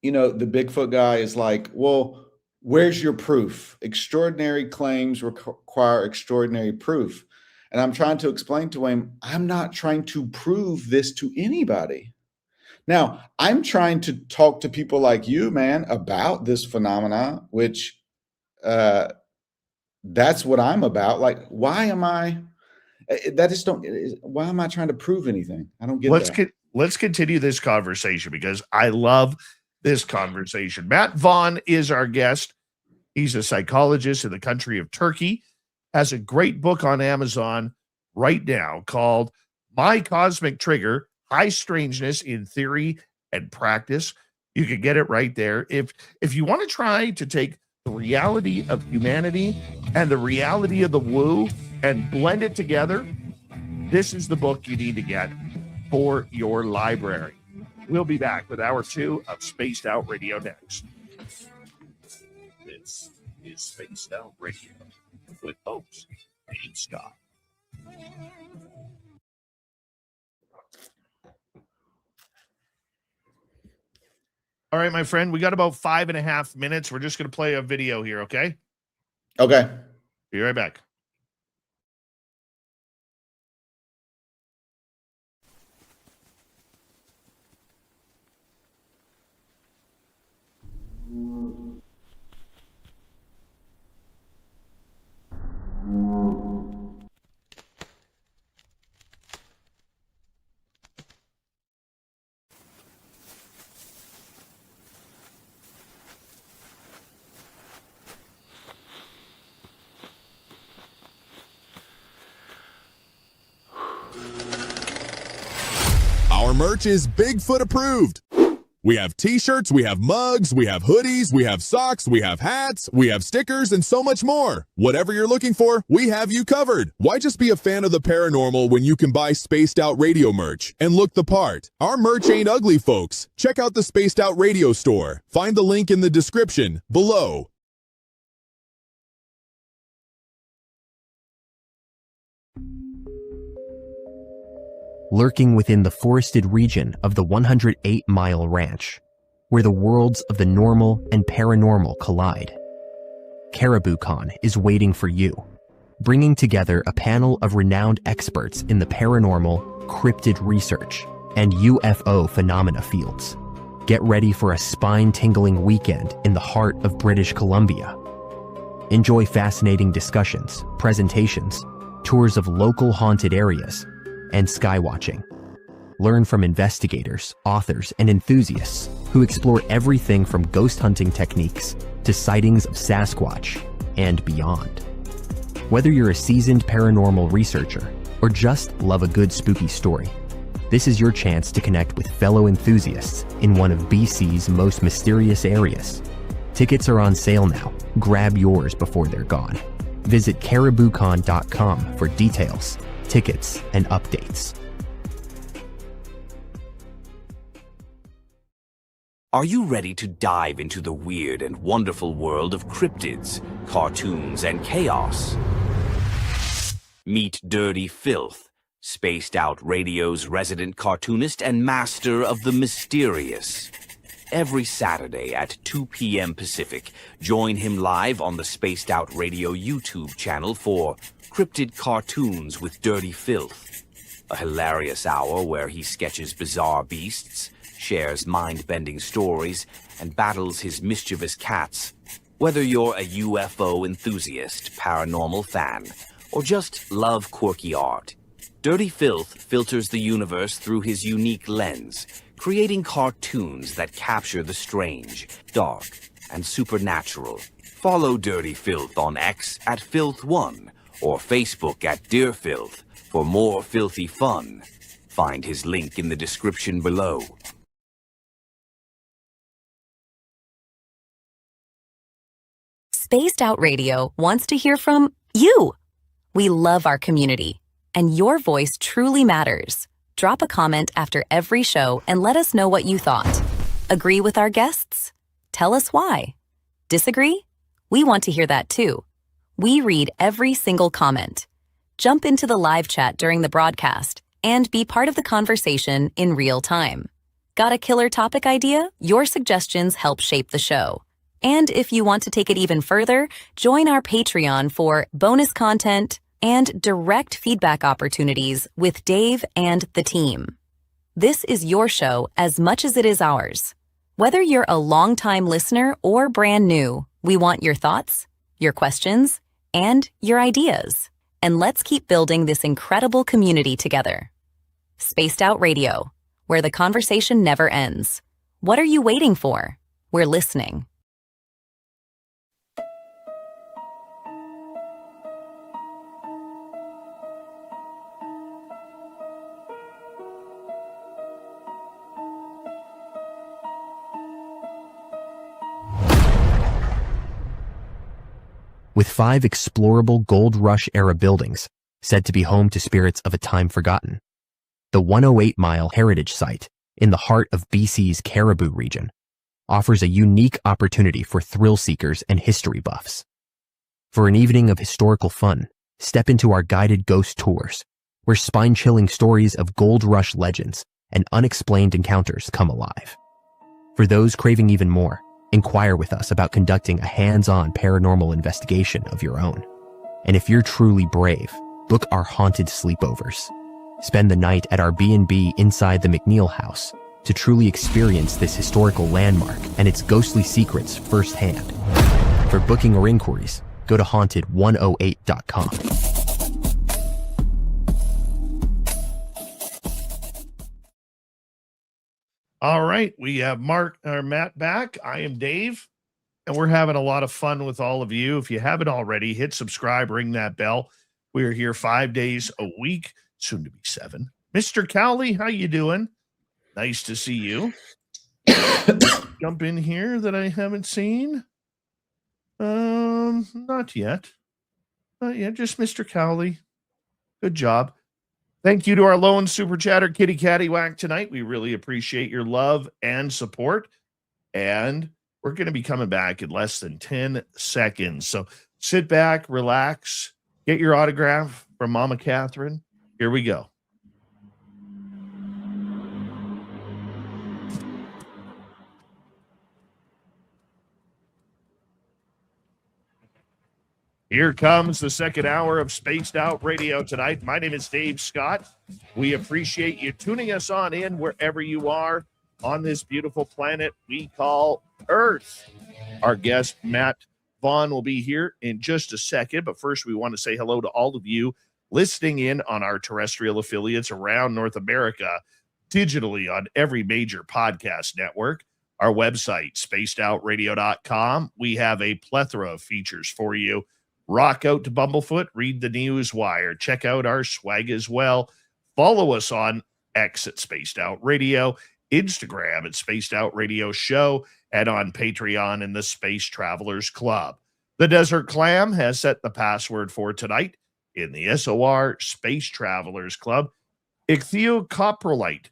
Bigfoot guy is like, well, where's your proof? Extraordinary claims require extraordinary proof. And I'm trying to explain to him, I'm not trying to prove this to anybody. Now, I'm trying to talk to people like you, man, about this phenomena, which that's what I'm about. Like, why am I trying to prove anything? I don't get that. Let's continue this conversation because I love this conversation. Matt Vaughn is our guest. He's a psychologist in the country of Turkey, has a great book on Amazon right now called My Cosmic Trigger: High Strangeness in Theory and Practice. You can get it right there. If you want to try to take the reality of humanity and the reality of the woo and blend it together, this is the book you need to get for your library. We'll be back with hour 2 of Spaced Out Radio next. This is Spaced Out Radio with host Dave Scott. All right, my friend, we got about 5.5 minutes. We're just going to play a video here, okay? Okay. Be right back. merch is Bigfoot approved. We have t-shirts, we have mugs, we have hoodies, we have socks, we have hats, we have stickers, and so much more. Whatever you're looking for, we have you covered. Why just be a fan of the paranormal when you can buy Spaced Out Radio merch and look the part? Our merch ain't ugly, folks. Check out the Spaced Out Radio store. Find the link in the description below. Lurking within the forested region of the 108-mile ranch, where the worlds of the normal and paranormal collide. CaribouCon is waiting for you, bringing together a panel of renowned experts in the paranormal, cryptid research, and UFO phenomena fields. Get ready for a spine-tingling weekend in the heart of British Columbia. Enjoy fascinating discussions, presentations, tours of local haunted areas, and skywatching. Learn from investigators, authors, and enthusiasts who explore everything from ghost hunting techniques to sightings of Sasquatch and beyond. Whether you're a seasoned paranormal researcher or just love a good spooky story, this is your chance to connect with fellow enthusiasts in one of BC's most mysterious areas. Tickets are on sale now. Grab yours before they're gone. Visit cariboucon.com for details, tickets, and updates. Are you ready to dive into the weird and wonderful world of cryptids, cartoons, and chaos? Meet Dirty Filth, Spaced Out Radio's resident cartoonist and master of the mysterious. Every Saturday at 2 p.m. Pacific, join him live on the Spaced Out Radio YouTube channel for Cryptid Cartoons with Dirty Filth, a hilarious hour where he sketches bizarre beasts, shares mind-bending stories, and battles his mischievous cats. Whether you're a UFO enthusiast, paranormal fan, or just love quirky art, Dirty Filth filters the universe through his unique lens, creating cartoons that capture the strange, dark, and supernatural. Follow Dirty Filth on X at Filth1 or Facebook at Dear Filth for more filthy fun. Find his link in the description below. Spaced Out Radio wants to hear from you. We love our community, and your voice truly matters. Drop a comment after every show and let us know what you thought. Agree with our guests? Tell us why. Disagree? We want to hear that too. We read every single comment. Jump into the live chat during the broadcast and be part of the conversation in real time. Got a killer topic idea? Your suggestions help shape the show. And if you want to take it even further, join our Patreon for bonus content and direct feedback opportunities with Dave and the team. This is your show as much as it is ours. Whether you're a longtime listener or brand new, we want your thoughts, your questions, and your ideas. And let's keep building this incredible community together. Spaced Out Radio, where the conversation never ends. What are you waiting for? We're listening. With 5 explorable Gold Rush-era buildings said to be home to spirits of a time forgotten. The 108-mile heritage site in the heart of BC's Caribou region offers a unique opportunity for thrill seekers and history buffs. For an evening of historical fun, step into our guided ghost tours, where spine-chilling stories of Gold Rush legends and unexplained encounters come alive. For those craving even more, inquire with us about conducting a hands-on paranormal investigation of your own. And if you're truly brave, book our haunted sleepovers. Spend the night at our B&B inside the McNeil House to truly experience this historical landmark and its ghostly secrets firsthand. For booking or inquiries, go to haunted108.com. All right, we have Matt back. I am Dave, and we're having a lot of fun with all of you. If you haven't already, hit subscribe, ring that bell. We are here 5 days a week, soon to be 7. Mr. Cowley, how you doing? Nice to see you. Jump in here that I haven't seen. Not yet. Not yet. Just Mr. Cowley. Good job. Thank you to our lone super chatter, Kitty Cattywhack, tonight. We really appreciate your love and support. And we're going to be coming back in less than 10 seconds. So sit back, relax, get your autograph from Mama Catherine. Here we go. Here comes the second hour of Spaced Out Radio tonight. My name is Dave Scott. We appreciate you tuning us on in wherever you are on this beautiful planet we call Earth. Our guest, Matt Vaughn, will be here in just a second. But first, we want to say hello to all of you listening in on our terrestrial affiliates around North America, digitally on every major podcast network. Our website, spacedoutradio.com. We have a plethora of features for you. Rock out to Bumblefoot, read the news wire, check out our swag as well. Follow us on X at Spaced Out Radio, Instagram at Spaced Out Radio Show, and on Patreon in the Space Travelers Club. The Desert Clam has set the password for tonight in the SOR Space Travelers Club. Ichthyocoprolite.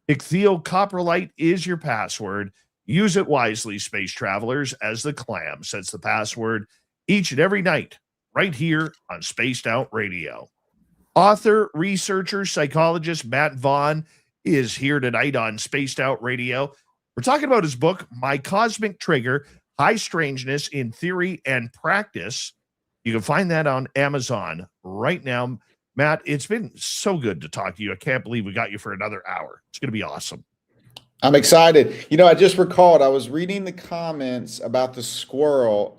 Ichthyocoprolite is your password. Use it wisely, Space Travelers, as the Clam sets the password each and every night right here on Spaced Out Radio. Author, researcher, psychologist Matt Vaughn is here tonight on Spaced Out Radio. We're talking about his book, My Cosmic Trigger, High Strangeness in Theory and Practice. You can find that on Amazon right now. Matt, it's been so good to talk to you. I can't believe we got you for another hour. It's going to be awesome. I'm excited. You know, I just recalled I was reading the comments about the squirrel.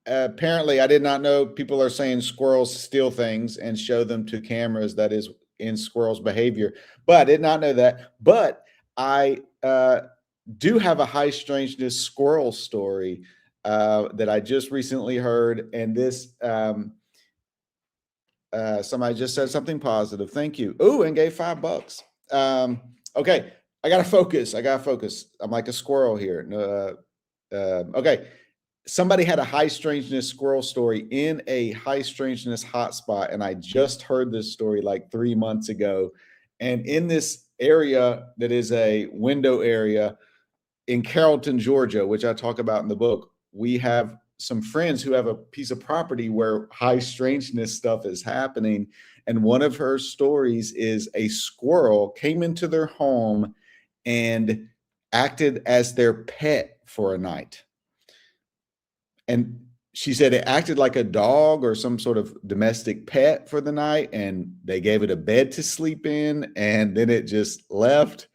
Apparently, I did not know people are saying squirrels steal things and show them to cameras. That is in squirrels' behavior. But I did not know that. But I do have a high strangeness squirrel story that I just recently heard. And this, somebody just said something positive. Thank you. Ooh, and gave $5. Okay. I got to focus. I'm like a squirrel here. Okay. Somebody had a high strangeness squirrel story in a high strangeness hotspot. And I just heard this story like 3 months ago. And in this area that is a window area in Carrollton, Georgia, which I talk about in the book, we have some friends who have a piece of property where high strangeness stuff is happening. And one of her stories is a squirrel came into their home and acted as their pet for a night. And she said it acted like a dog or some sort of domestic pet for the night. And they gave it a bed to sleep in. And then it just left.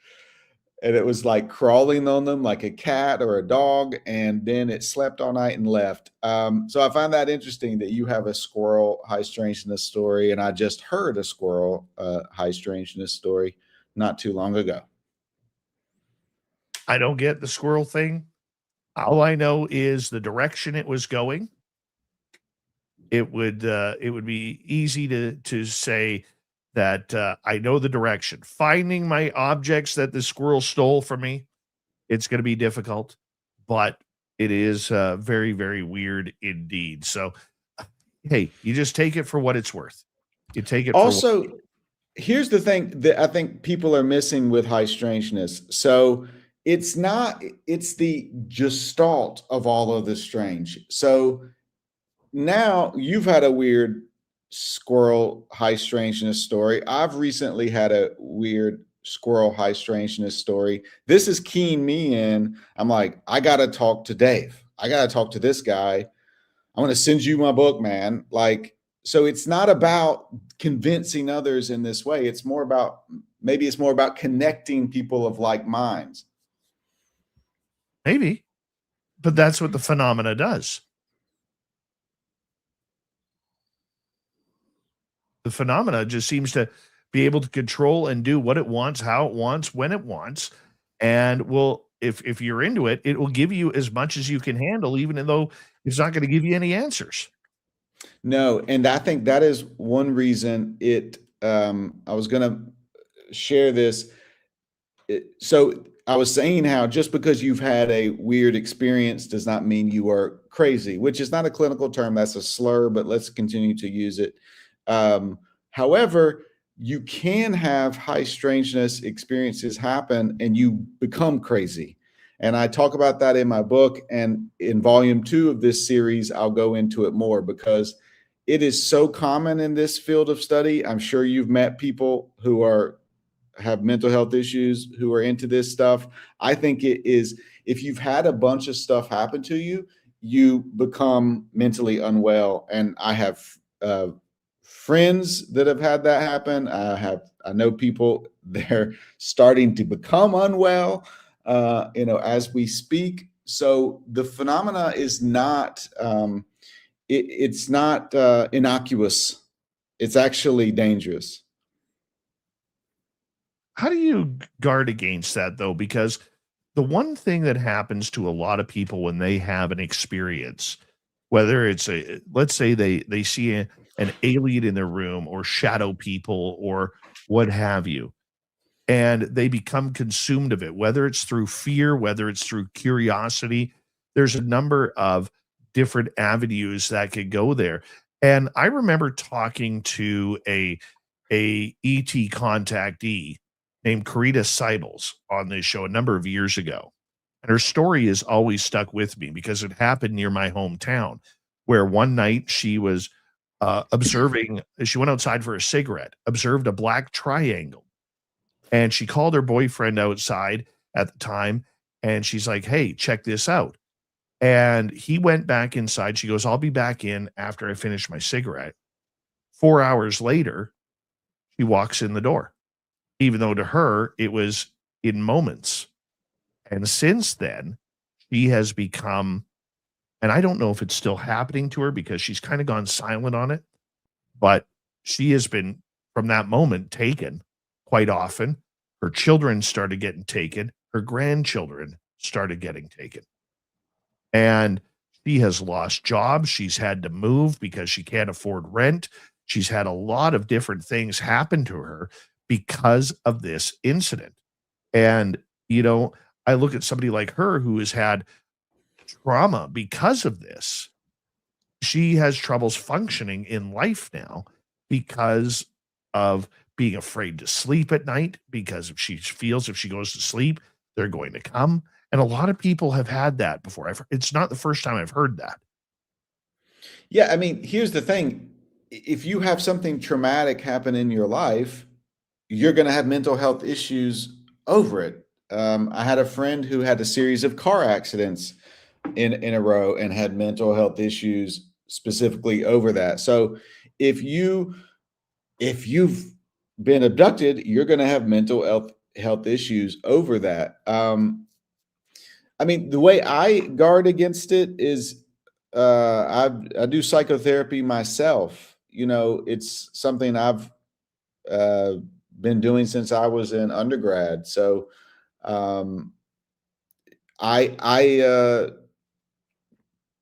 And it was like crawling on them like a cat or a dog. And then it slept all night and left. So I find that interesting that you have a squirrel high strangeness story. And I just heard a squirrel high strangeness story not too long ago. I don't get the squirrel thing. All I know is the direction it was going. It would be easy to say that I know the direction. Finding my objects that the squirrel stole from me, it's going to be difficult, but it is very, very weird indeed. So, hey, you just take it for what it's worth. You take it. Also, here's the thing that I think people are missing with high strangeness. So it's the gestalt of all of the strange. So now you've had a weird squirrel high strangeness story. I've recently had a weird squirrel high strangeness story. This is keying me in. I'm like, I got to talk to Dave. I got to talk to this guy. I'm going to send you my book, man. Like, so it's not about convincing others in this way. It's more about connecting people of like minds. Maybe, but that's what the phenomena does. The phenomena just seems to be able to control and do what it wants, how it wants, when it wants. And if you're into it, it will give you as much as you can handle, even though it's not going to give you any answers. No. And I think that is one reason I was going to share this. So I was saying how just because you've had a weird experience does not mean you are crazy, which is not a clinical term. That's a slur, but let's continue to use it. However, you can have high strangeness experiences happen and you become crazy. And I talk about that in my book. And in volume 2 of this series, I'll go into it more because it is so common in this field of study. I'm sure you've met people who have mental health issues who are into this stuff. I think it is, if you've had a bunch of stuff happen to you, you become mentally unwell. And I have friends that have had that happen. I know people, they're starting to become unwell, as we speak. So the phenomena is not, it's not innocuous. It's actually dangerous. How do you guard against that though? Because the one thing that happens to a lot of people when they have an experience, whether it's let's say they see an alien in their room or shadow people or what have you, and they become consumed of it, whether it's through fear, whether it's through curiosity, there's a number of different avenues that could go there. And I remember talking to a ET contactee named Karita Seibels on this show a number of years ago. And her story has always stuck with me because it happened near my hometown, where one night she was observing, she went outside for a cigarette, observed a black triangle. And she called her boyfriend outside at the time. And she's like, hey, check this out. And he went back inside. She goes, I'll be back in after I finish my cigarette. 4 hours later, she walks in the door, even though to her it was in moments. And since then, she has become, and I don't know if it's still happening to her because she's kind of gone silent on it, but she has been, from that moment, taken quite often. Her children started getting taken. Her grandchildren started getting taken. And she has lost jobs. She's had to move because she can't afford rent. She's had a lot of different things happen to her because of this incident. And, I look at somebody like her who has had trauma because of this. She has troubles functioning in life now because of being afraid to sleep at night, because if she feels if she goes to sleep, they're going to come. And a lot of people have had that before. It's not the first time I've heard that. Yeah, I mean, here's the thing. If you have something traumatic happen in your life, you're going to have mental health issues over it. I had a friend who had a series of car accidents in a row and had mental health issues specifically over that. So if you've been abducted, you're going to have mental health issues over that. I mean, the way I guard against it is I do psychotherapy myself. It's something I've been doing since I was in undergrad. So I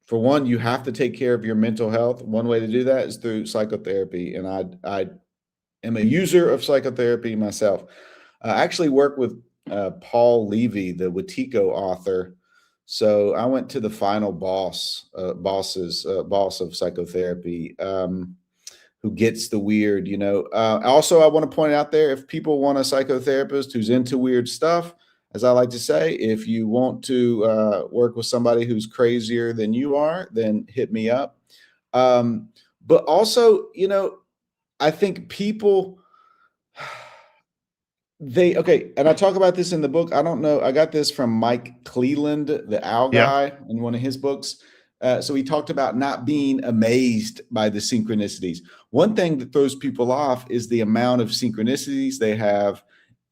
for one, you have to take care of your mental health. One way to do that is through psychotherapy. And I am a user of psychotherapy myself. I actually work with Paul Levy, the Wetiko author. So I went to the final boss of psychotherapy, who gets the weird, Also, I want to point out there, if people want a psychotherapist who's into weird stuff, as I like to say, if you want to work with somebody who's crazier than you are, then hit me up. But also, I think people, and I talk about this in the book. I don't know. I got this from Mike Cleland, the owl guy, in one of his books. So he talked about not being amazed by the synchronicities. One thing that throws people off is the amount of synchronicities they have,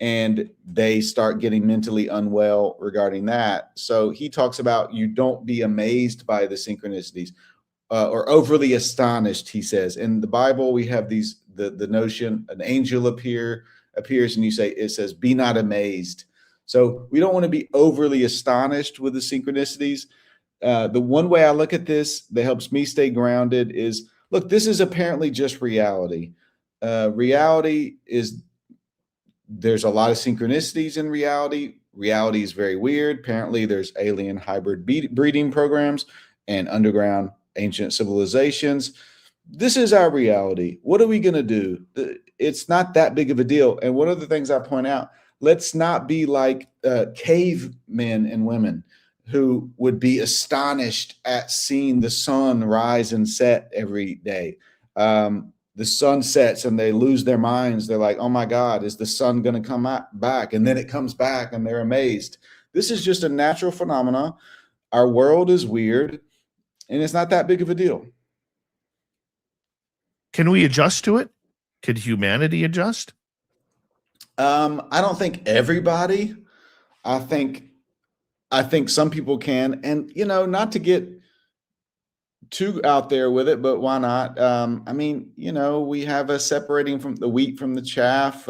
and they start getting mentally unwell regarding that. So he talks about you don't be amazed by the synchronicities or overly astonished, he says. In the Bible, we have the notion an angel appears and it says, be not amazed. So we don't want to be overly astonished with the synchronicities. The one way I look at this that helps me stay grounded is, look, this is apparently just reality. Reality is There's a lot of synchronicities in reality. Reality is very weird. Apparently, there's alien hybrid breeding programs and underground ancient civilizations. This is our reality. What are we going to do? It's not that big of a deal. And one of the things I point out, let's not be like cavemen and women who would be astonished at seeing the sun rise and set every day. The sun sets and they lose their minds. They're like, oh my God, is the sun going to come back? And then it comes back and they're amazed. This is just a natural phenomena. Our world is weird and it's not that big of a deal. Can we adjust to it? Could humanity adjust? I don't think everybody. I think some people can, and not to get too out there with it, but why not? I mean, we have a separating from the wheat from the chaff.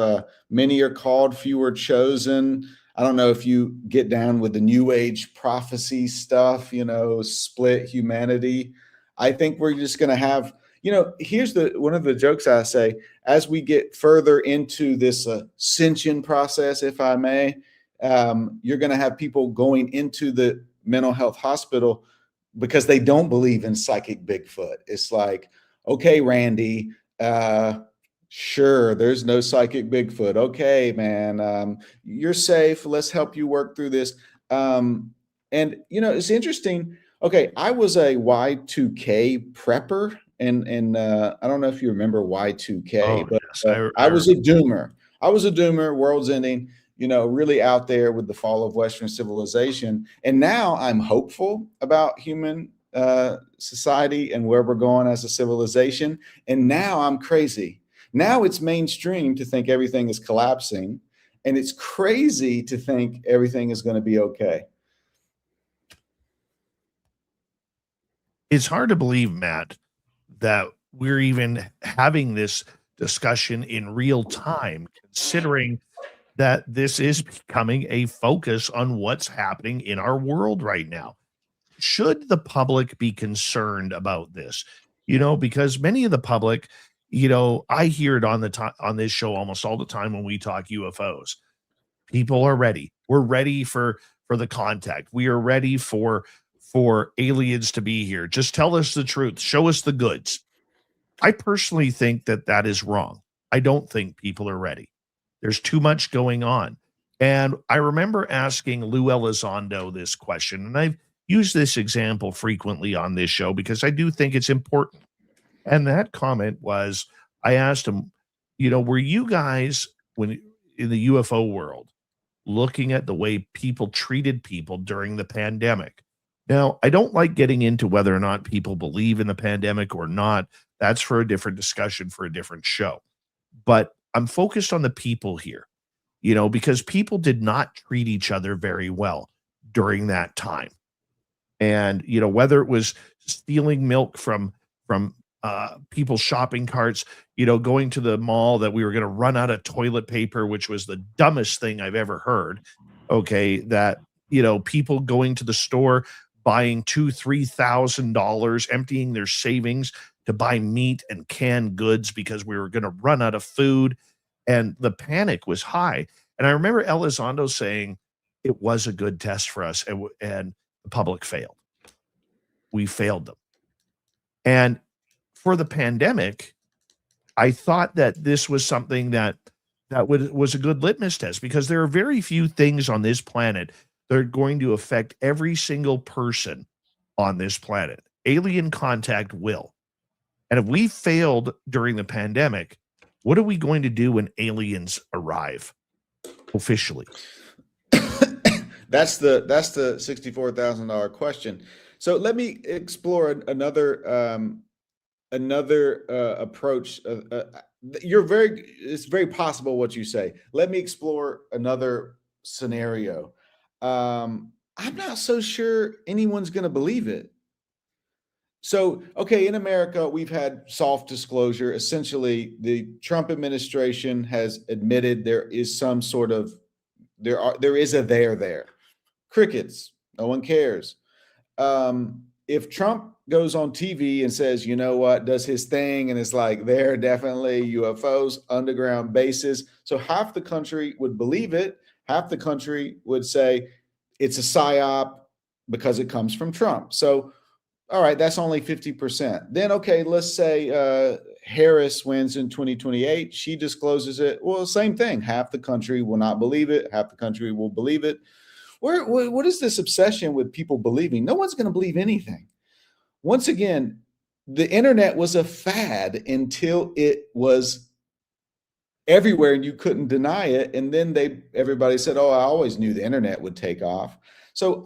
Many are called, few are chosen. I don't know if you get down with the New Age prophecy stuff, split humanity. I think we're just going to have, here's one of the jokes I say, as we get further into this ascension process, if I may, you're going to have people going into the mental health hospital because they don't believe in psychic Bigfoot. It's like, okay, Randy, sure, there's no psychic Bigfoot. Okay, man, you're safe. Let's help you work through this. And, it's interesting. Okay, I was a Y2K prepper, and I don't know if you remember Y2K, but yes, I was a doomer. I was a doomer, world's ending. Really out there with the fall of Western civilization. And now I'm hopeful about human society and where we're going as a civilization. And now I'm crazy. Now it's mainstream to think everything is collapsing. And it's crazy to think everything is going to be okay. It's hard to believe, Matt, that we're even having this discussion in real time, considering that this is becoming a focus on what's happening in our world right now. Should the public be concerned about this? Because many of the public, I hear it on this show almost all the time when we talk UFOs. People are ready. We're ready for the contact. We are ready for aliens to be here. Just tell us the truth. Show us the goods. I personally think that is wrong. I don't think people are ready. There's too much going on. And I remember asking Lou Elizondo this question, and I've used this example frequently on this show because I do think it's important. And that comment was, I asked him, were you guys, when in the UFO world, looking at the way people treated people during the pandemic? Now, I don't like getting into whether or not people believe in the pandemic or not. That's for a different discussion for a different show. But I'm focused on the people here, because people did not treat each other very well during that time. And, whether it was stealing milk from people's shopping carts, going to the mall that we were going to run out of toilet paper, which was the dumbest thing I've ever heard. Okay. That, people going to the store, buying $2,000-$3,000, emptying their savings to buy meat and canned goods because we were going to run out of food. And the panic was high. And I remember Elizondo saying it was a good test for us, and the public failed. We failed them. And for the pandemic, I thought that this was something that was a good litmus test, because there are very few things on this planet that are going to affect every single person on this planet. Alien contact will. And if we failed during the pandemic, what are we going to do when aliens arrive officially? That's the $64,000 question. So let me explore another approach. It's very possible what you say. Let me explore another scenario. I'm not so sure anyone's going to believe it. So, okay, in America, we've had soft disclosure. Essentially, the Trump administration has admitted there is some sort of, there is a there. Crickets. No one cares. if Trump goes on TV and says, you know what, does his thing, and it's like, there are definitely UFOs, underground bases. So half the country would believe it. Half the country would say it's a psyop because it comes from Trump. So, all right, that's only 50%. Then, okay, let's say Harris wins in 2028. She discloses it. Well, same thing. Half the country will not believe it. Half the country will believe it. What is this obsession with people believing? No one's going to believe anything. Once again, the internet was a fad until it was everywhere and you couldn't deny it. And then everybody said, oh, I always knew the internet would take off. So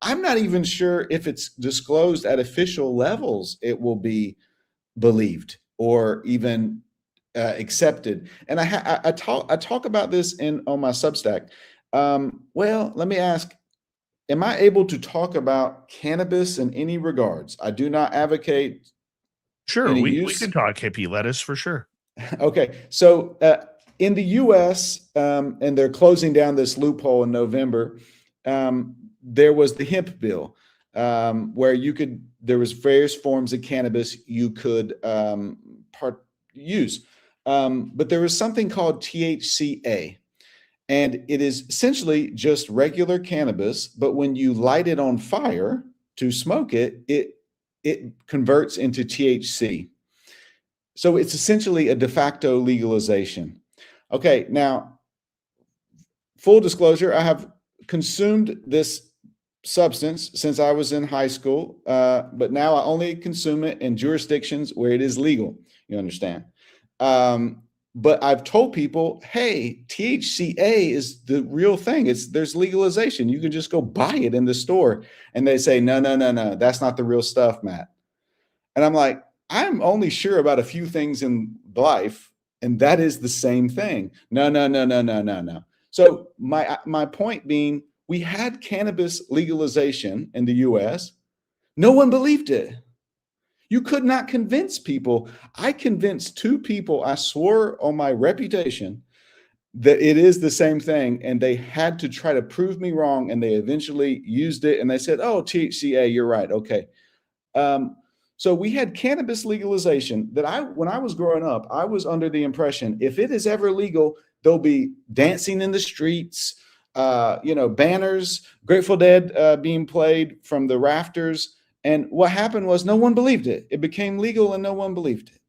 I'm not even sure if it's disclosed at official levels, it will be believed or even accepted. And I talk about this on my Substack. Well, let me ask, am I able to talk about cannabis in any regards? I do not advocate. Sure, we can talk hippie lettuce for sure. Okay, so in the U.S., and they're closing down this loophole in November, there was the hemp bill, where there was various forms of cannabis you could use. But there was something called THCA. And it is essentially just regular cannabis, but when you light it on fire to smoke it, it converts into THC. So it's essentially a de facto legalization. Okay, now, full disclosure, I have consumed this substance since I was in high school, but now I only consume it in jurisdictions where it is legal, you understand. But I've told people, hey, THCA is the real thing. There's legalization. You can just go buy it in the store. And they say, no, that's not the real stuff, Matt. And I'm like, I'm only sure about a few things in life, and that is the same thing. No. So my point being, we had cannabis legalization in the US. No one believed it. You could not convince people. I convinced 2 people, I swore on my reputation that it is the same thing, and they had to try to prove me wrong, and they eventually used it, and they said, oh, THCA, you're right, okay. So we had cannabis legalization that when I was growing up, I was under the impression if it is ever legal, there'll be dancing in the streets, banners, Grateful Dead being played from the rafters. And what happened was no one believed it. It became legal and no one believed it.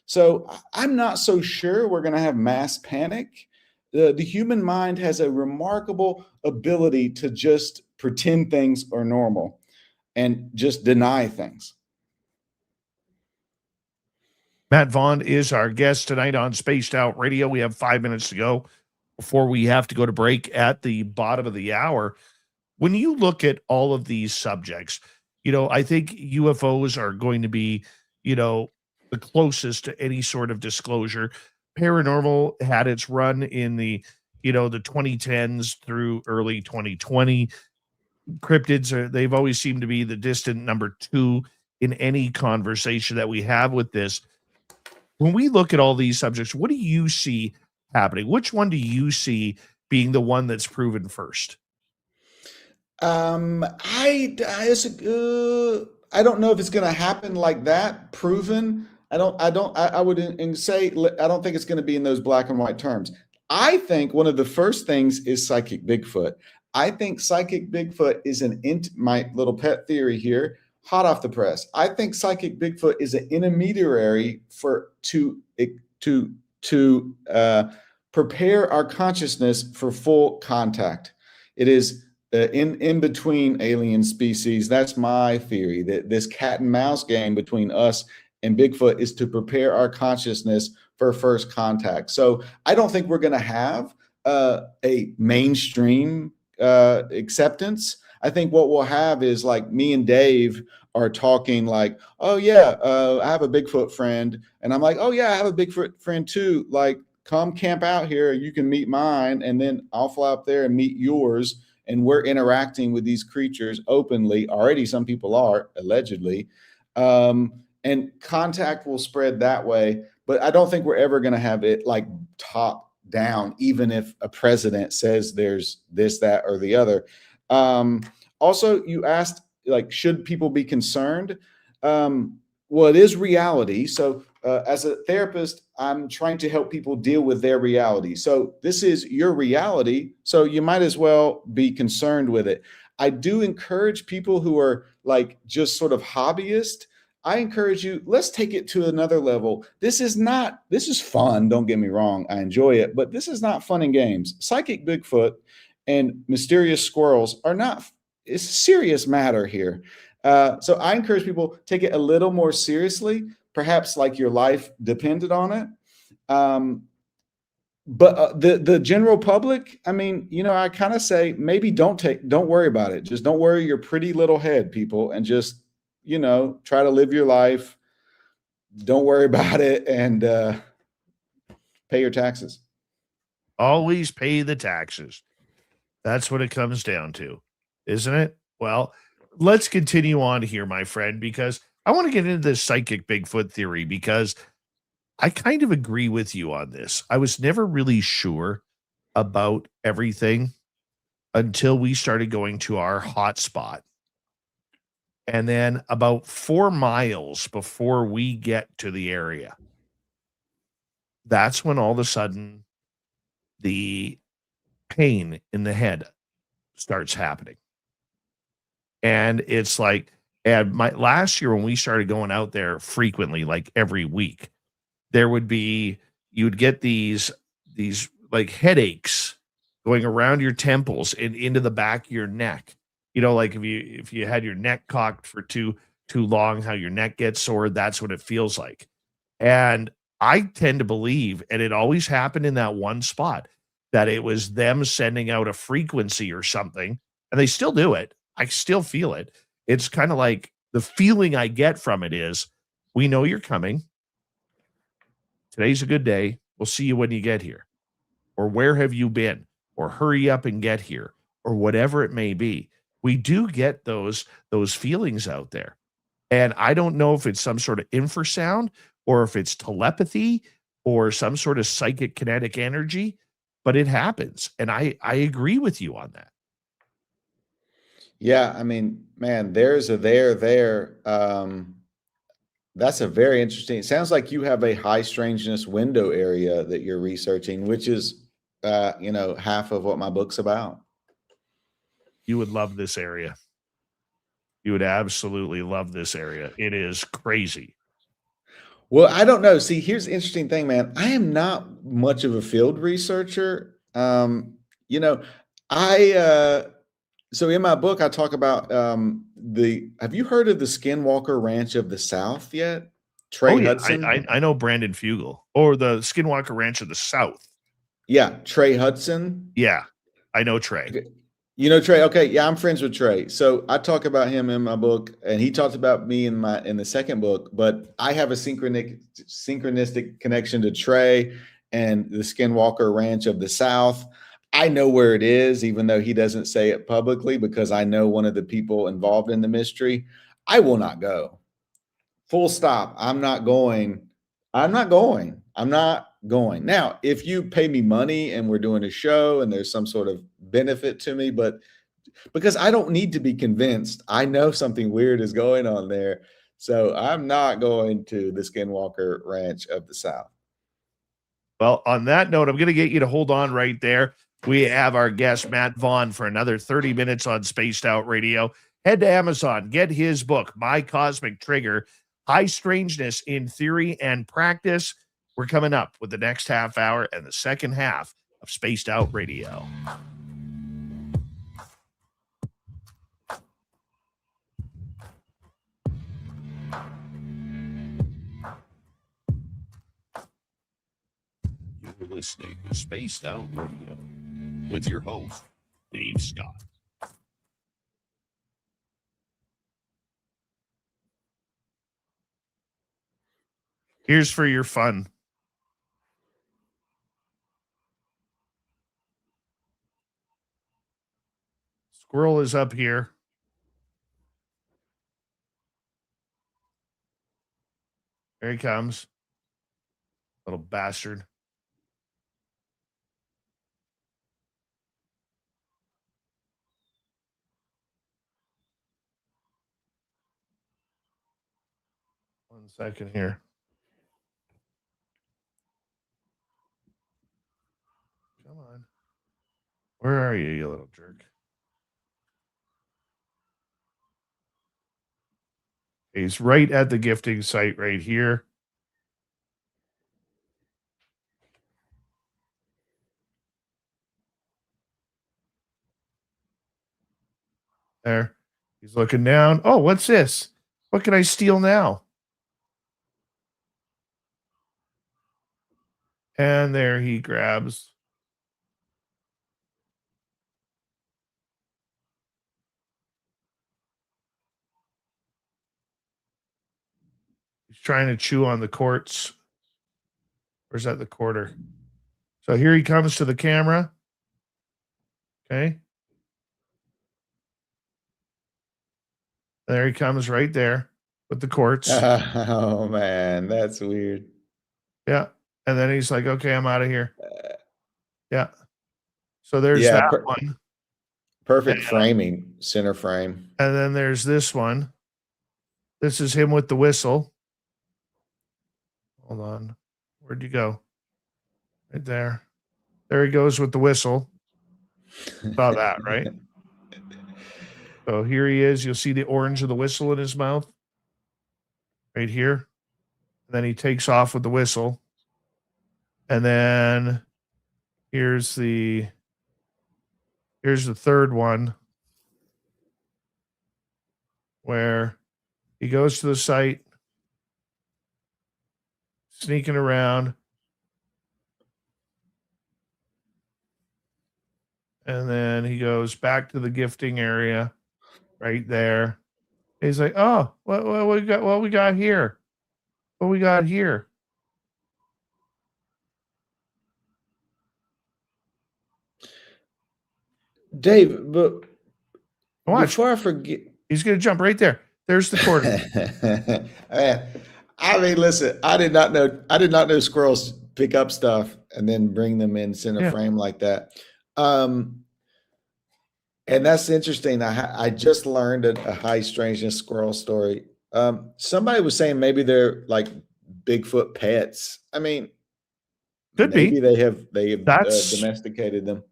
So I'm not so sure we're going to have mass panic. The human mind has a remarkable ability to just pretend things are normal and just deny things. Matt Vaughn is our guest tonight on Spaced Out Radio. We have 5 minutes to go before we have to go to break at the bottom of the hour. When you look at all of these subjects, I think UFOs are going to be, the closest to any sort of disclosure. Paranormal had its run in the 2010s through early 2020. Cryptids they've always seemed to be the distant number 2 in any conversation that we have with this. When we look at all these subjects, what do you see happening? Which one do you see being the one that's proven first? I don't know if it's going to happen like that, proven. I would say, I don't think it's going to be in those black and white terms. I think one of the first things is psychic Bigfoot. I think psychic Bigfoot is my little pet theory here, hot off the press. I think psychic Bigfoot is an intermediary to prepare our consciousness for full contact. It is in between alien species. That's my theory, that this cat and mouse game between us and Bigfoot is to prepare our consciousness for first contact. So I don't think we're going to have a mainstream acceptance. I think what we'll have is like me and Dave are talking like, oh yeah, I have a Bigfoot friend. And I'm like, oh yeah, I have a Bigfoot friend too. Like, come camp out here. You can meet mine. And then I'll fly up there and meet yours. And we're interacting with these creatures openly. Already some people are, allegedly. And contact will spread that way. But I don't think we're ever going to have it like top down, even if a president says there's this, that, or the other. Also, you asked like, should people be concerned? Well, it is reality. So as a therapist, I'm trying to help people deal with their reality. So this is your reality. So you might as well be concerned with it. I do encourage people who are like just sort of hobbyist. I encourage you, let's take it to another level. This is fun. Don't get me wrong. I enjoy it, but this is not fun and games. Psychic Bigfoot and mysterious squirrels are not, it's a serious matter here. So I encourage people take it a little more seriously, perhaps like your life depended on it. But the general public, I mean, I kind of say maybe don't worry about it. Just don't worry your pretty little head, people, and just try to live your life. Don't worry about it, and pay your taxes. Always pay the taxes. That's what it comes down to, isn't it? Well, let's continue on here, my friend, because I want to get into this psychic Bigfoot theory because I kind of agree with you on this. I was never really sure about everything until we started going to our hotspot. And then about 4 miles before we get to the area, that's when all of a sudden the pain in the head starts happening. And it's like, and my last year when we started going out there frequently, like every week, there would be, you'd get these like headaches going around your temples and into the back of your neck. Like if you had your neck cocked for too long, how your neck gets sore, that's what it feels like. And I tend to believe, and it always happened in that one spot, that it was them sending out a frequency or something, and they still do it. I still feel it. It's kind of like the feeling I get from it is, we know you're coming. Today's a good day. We'll see you when you get here. Or where have you been? Or hurry up and get here. Or whatever it may be. We do get those feelings out there. And I don't know if it's some sort of infrasound or if it's telepathy or some sort of psychic kinetic energy, but it happens. And I agree with you on that. Yeah, I mean, man, there's a there. That's a very interesting. It sounds like you have a high strangeness window area that you're researching, which is, half of what my book's about. You would love this area. You would absolutely love this area. It is crazy. Well, I don't know. See, here's the interesting thing, man. I am not much of a field researcher. You know, I so in my book I talk about have you heard of the Skinwalker Ranch of the South yet? Oh Trey yeah, Hudson? I know Brandon Fugel or the Skinwalker Ranch of the South. Yeah, Trey Hudson. Yeah, I know Trey. Okay. You know Trey? Okay, yeah, I'm friends with Trey. So I talk about him in my book, and he talked about me in the second book. But I have a synchronistic connection to Trey and the Skinwalker Ranch of the South. I know where it is, even though he doesn't say it publicly, because I know one of the people involved in the mystery. I will not go. Full stop. I'm not going. I'm not going. I'm not going. Now, if you pay me money and we're doing a show and there's some sort of benefit to me, but because I don't need to be convinced, I know something weird is going on there. So I'm not going to the Skinwalker Ranch of the South. Well, on that note, I'm going to get you to hold on right there. We have our guest, Matt Vaughn, for another 30 minutes on Spaced Out Radio. Head to Amazon, get his book, My Cosmic Trigger, High Strangeness in Theory and Practice. We're coming up with the next half hour and the second half of Spaced Out Radio. You're listening to Spaced Out Radio with your host, Dave Scott. Here's for your fun. Squirrel is up here. There he comes. Little bastard. 1 second here. Come on. Where are you, you little jerk? He's right at the gifting site right here. There. He's looking down. Oh, what's this? What can I steal now? And there he grabs. He's trying to chew on the quartz. Or is that the quarter? So here he comes to the camera. Okay. There he comes right there with the quartz. Oh man, that's weird. Yeah. And then he's like, okay, I'm out of here. Yeah. So there's that one. Perfect framing, center frame. And then there's this one. This is him with the whistle. Hold on. Where'd you go? Right there. There he goes with the whistle. Saw that, right? So here he is. You'll see the orange of the whistle in his mouth. Right here. And then he takes off with the whistle. And then here's the third one where he goes to the site, sneaking around. And then he goes back to the gifting area right there. He's like, oh, what we got here? What we got here? Dave, but Watch. before I forget, he's going to jump right there. There's the quarter. I mean, listen, I did not know squirrels pick up stuff and then bring them in center frame like that. And that's interesting. I just learned a high strangeness squirrel story. Somebody was saying maybe they're like Bigfoot pets. I mean, maybe they have domesticated them.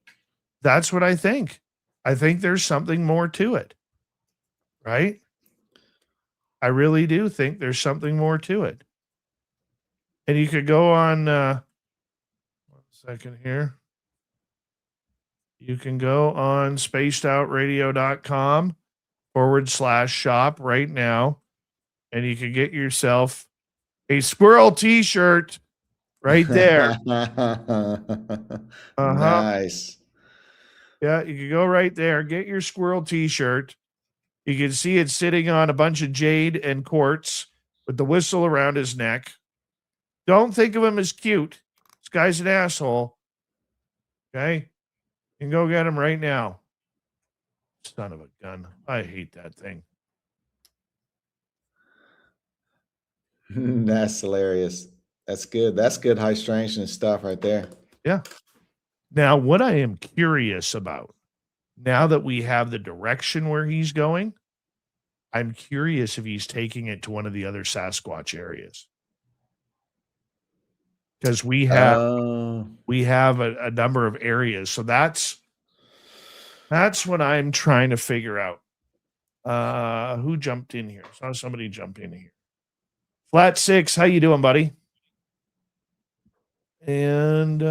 That's what I think. I think there's something more to it. Right? I really do think there's something more to it. And you could go on 1 second here. You can go on spacedoutradio.com/shop right now. And you can get yourself a squirrel t-shirt right there. Nice. Yeah, you can go right there, get your squirrel t-shirt. You can see it sitting on a bunch of jade and quartz with the whistle around his neck. Don't think of him as cute. This guy's an asshole. Okay? You can go get him right now. Son of a gun. I hate that thing. That's hilarious. That's good. That's good high strangeness stuff right there. Yeah. Now, what I am curious about, now that we have the direction where he's going, I'm curious if he's taking it to one of the other Sasquatch areas. Because we have a number of areas. So that's what I'm trying to figure out. Who jumped in here? Saw somebody jump in here. Flat 6, how you doing, buddy? And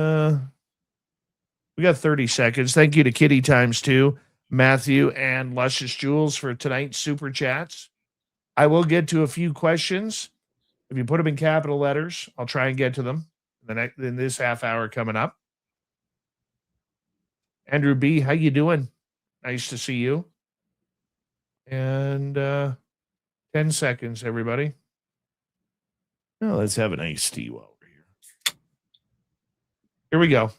we got 30 seconds. Thank you to Kitty Times2, Matthew, and Luscious Jules for tonight's super chats. I will get to a few questions. If you put them in capital letters, I'll try and get to them in this half hour coming up. Andrew B., how you doing? Nice to see you. And 10 seconds, everybody. Now let's have an iced tea while we're here. Here we go.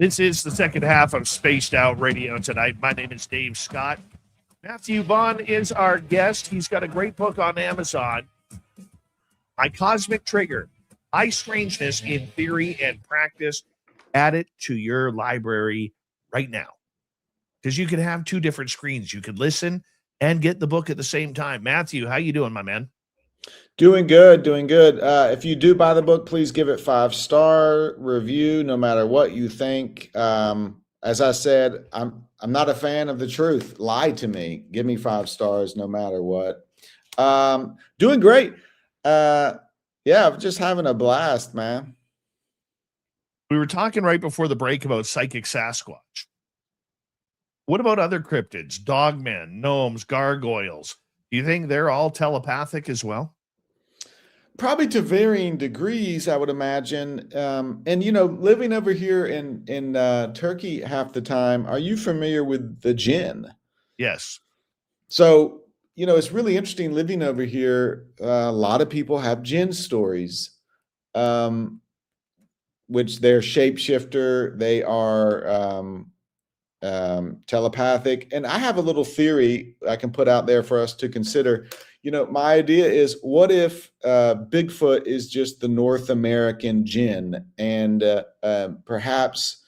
This is the second half of Spaced Out Radio tonight. My name is Dave Scott. Matthew Vaughn is our guest. He's got a great book on Amazon, My Cosmic Trigger, High Strangeness in Theory and Practice. Add it to your library right now, because you can have two different screens. You could listen and get the book at the same time. Matthew, how you doing, my man? Doing good, doing good. If you do buy the book, please give it 5-star review, no matter what you think. As I said, I'm not a fan of the truth. Lie to me. Give me 5 stars, no matter what. Doing great. Yeah, I'm just having a blast, man. We were talking right before the break about psychic Sasquatch. What about other cryptids, dogmen, gnomes, gargoyles? Do you think they're all telepathic as well? Probably to varying degrees, I would imagine. And living over here in Turkey half the time, are you familiar with the jinn? Yes. So, it's really interesting living over here. A lot of people have jinn stories, which they're shapeshifter. They are telepathic. And I have a little theory I can put out there for us to consider. My idea is, what if Bigfoot is just the North American jinn, and perhaps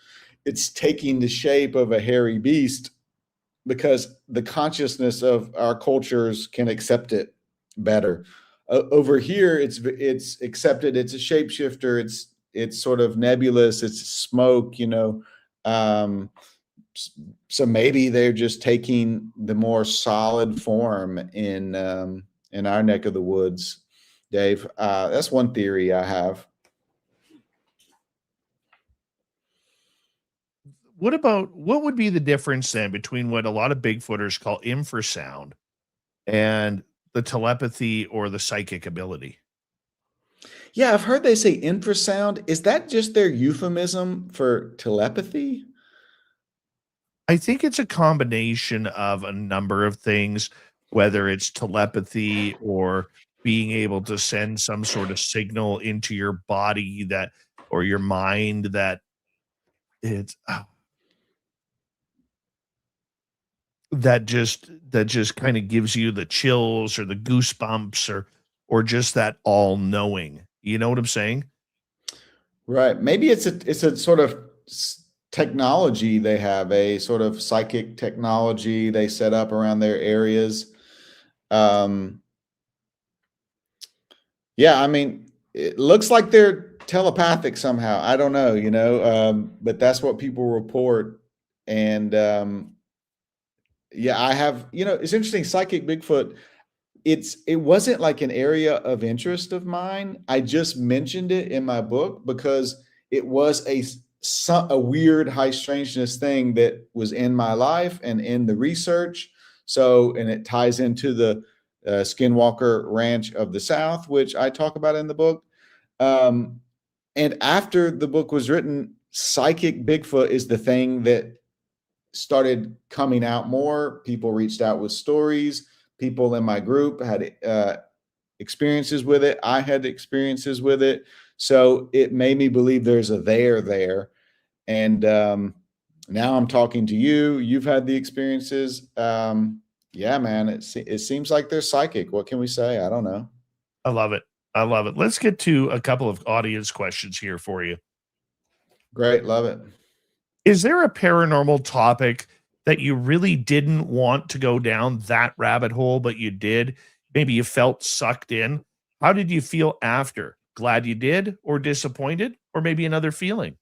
it's taking the shape of a hairy beast because the consciousness of our cultures can accept it better. Over here, it's accepted. It's a shapeshifter. It's sort of nebulous. It's smoke, so maybe they're just taking the more solid form in our neck of the woods, Dave. That's one theory I have. What would be the difference then between what a lot of Bigfooters call infrasound and the telepathy or the psychic ability? Yeah, I've heard they say infrasound. Is that just their euphemism for telepathy? I think it's a combination of a number of things, whether it's telepathy or being able to send some sort of signal into your body or your mind that just kind of gives you the chills or the goosebumps or just that all knowing. You know what I'm saying? Right. Maybe it's a sort of technology. They have a sort of psychic technology they set up around their areas. Yeah, I mean, it looks like they're telepathic somehow. I don't know, but that's what people report. And yeah, I have, it's interesting. Psychic Bigfoot, it wasn't like an area of interest of mine. I just mentioned it in my book because it was a weird high strangeness thing that was in my life and in the research. So, and it ties into the Skinwalker Ranch of the South, which I talk about in the book. And after the book was written, Psychic Bigfoot is the thing that started coming out more. People reached out with stories. People in my group had experiences with it. I had experiences with it. So it made me believe there's a there. And now I'm talking to you. You've had the experiences. Yeah, man, it seems like they're psychic. What can we say? I don't know. I love it. Let's get to a couple of audience questions here for you. Great. Love it. Is there a paranormal topic that you really didn't want to go down that rabbit hole, but you did? Maybe you felt sucked in. How did you feel after? Glad you did, or disappointed, or maybe another feeling?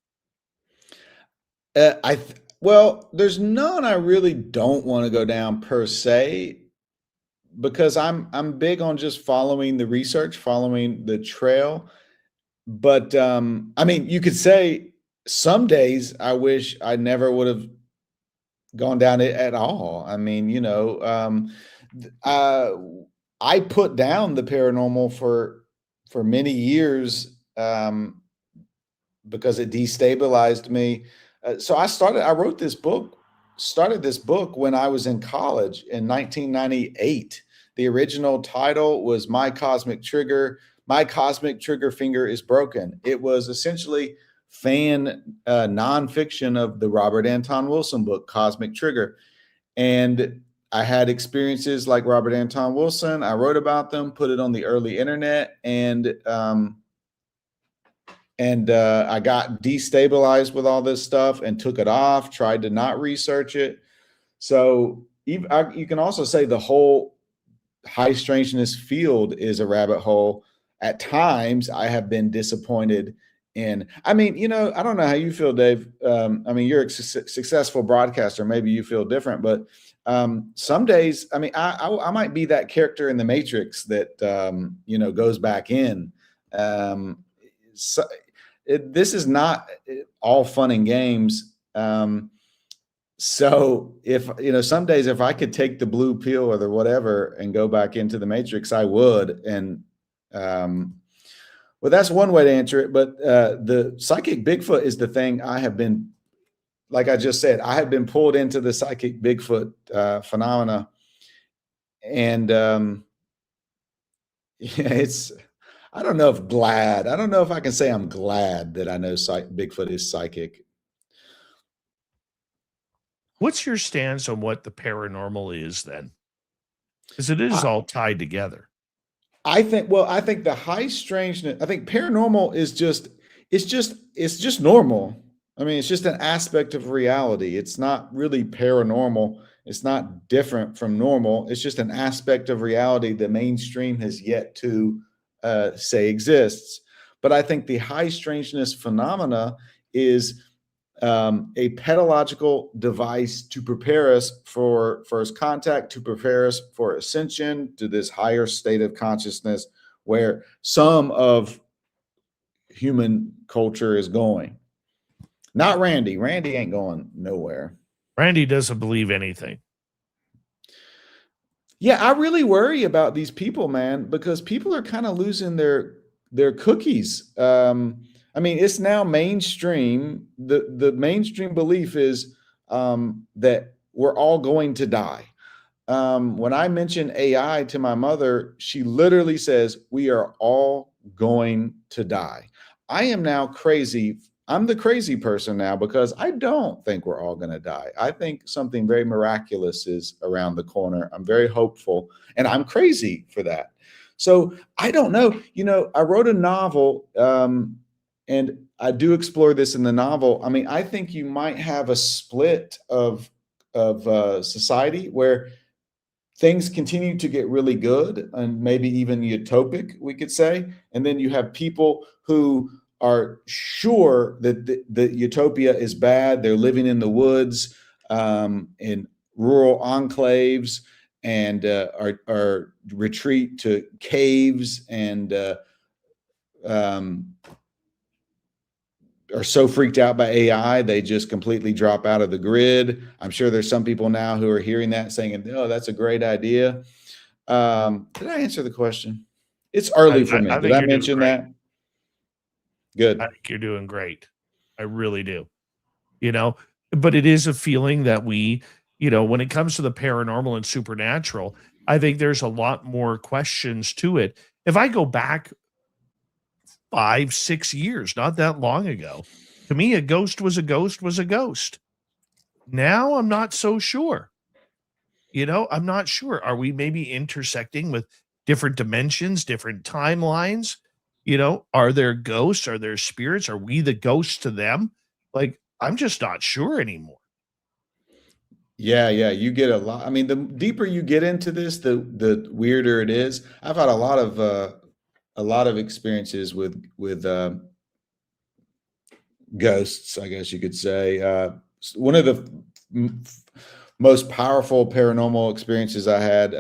Well, there's none I really don't want to go down per se, because I'm big on just following the research, following the trail. But I mean, you could say some days I wish I never would have gone down it at all. I mean, I put down the paranormal for many years because it destabilized me. So I started this book when I was in college in 1998. The original title was My Cosmic Trigger. My Cosmic Trigger Finger is Broken. It was essentially fan nonfiction of the Robert Anton Wilson book, Cosmic Trigger. And I had experiences like Robert Anton Wilson. I wrote about them, put it on the early internet, and I got destabilized with all this stuff and took it off, tried to not research it. So you can also say the whole high strangeness field is a rabbit hole. At times, I have been disappointed in. I mean, I don't know how you feel, Dave. I mean, you're a successful broadcaster. Maybe you feel different, but some days, I mean, I might be that character in the Matrix that goes back in. This is not all fun and games. So if, some days if I could take the blue pill or the whatever and go back into the Matrix, I would. And, well, that's one way to answer it. But the psychic Bigfoot is the thing I have been, like I just said, I have been pulled into the psychic Bigfoot phenomena. And I don't know if I can say I'm glad that I know Bigfoot is psychic. What's your stance on what the paranormal is then? Because it is all tied together. I think the high strangeness, I think paranormal is it's just normal. I mean, it's just an aspect of reality. It's not really paranormal. It's not different from normal. It's just an aspect of reality the mainstream has yet to say exists. But I think the high strangeness phenomena is a pedagogical device to prepare us for first contact, to prepare us for ascension to this higher state of consciousness where some of human culture is going. Not Randy. Randy ain't going nowhere. Randy doesn't believe anything. Yeah, I really worry about these people, man, because people are kind of losing their cookies. I mean, it's now mainstream. The mainstream belief is that we're all going to die. When I mention AI to my mother, she literally says, we are all going to die. I am now crazy. I'm the crazy person now because I don't think we're all going to die. I think something very miraculous is around the corner. I'm very hopeful, and I'm crazy for that. So I don't know. I wrote a novel, and I do explore this in the novel. I mean, I think you might have a split of society where things continue to get really good and maybe even utopic, we could say. And then you have people who are sure that the utopia is bad. They're living in the woods, in rural enclaves, and are retreat to caves and are so freaked out by AI, they just completely drop out of the grid. I'm sure there's some people now who are hearing that saying, oh, that's a great idea. Did I answer the question? It's early for me. Did I mention that? Good. I think you're doing great. I really do. But it is a feeling that we, when it comes to the paranormal and supernatural, I think there's a lot more questions to it. If I go back 5-6 years, not that long ago, to me, a ghost was a ghost was a ghost. Now I'm not so sure. I'm not sure. Are we maybe intersecting with different dimensions, different timelines? Are there ghosts? Are there spirits? Are we the ghosts to them? Like, I'm just not sure anymore. Yeah, you get a lot. I mean, the deeper you get into this, the weirder it is. I've had a lot of experiences with ghosts, I guess you could say. One of the most powerful paranormal experiences I had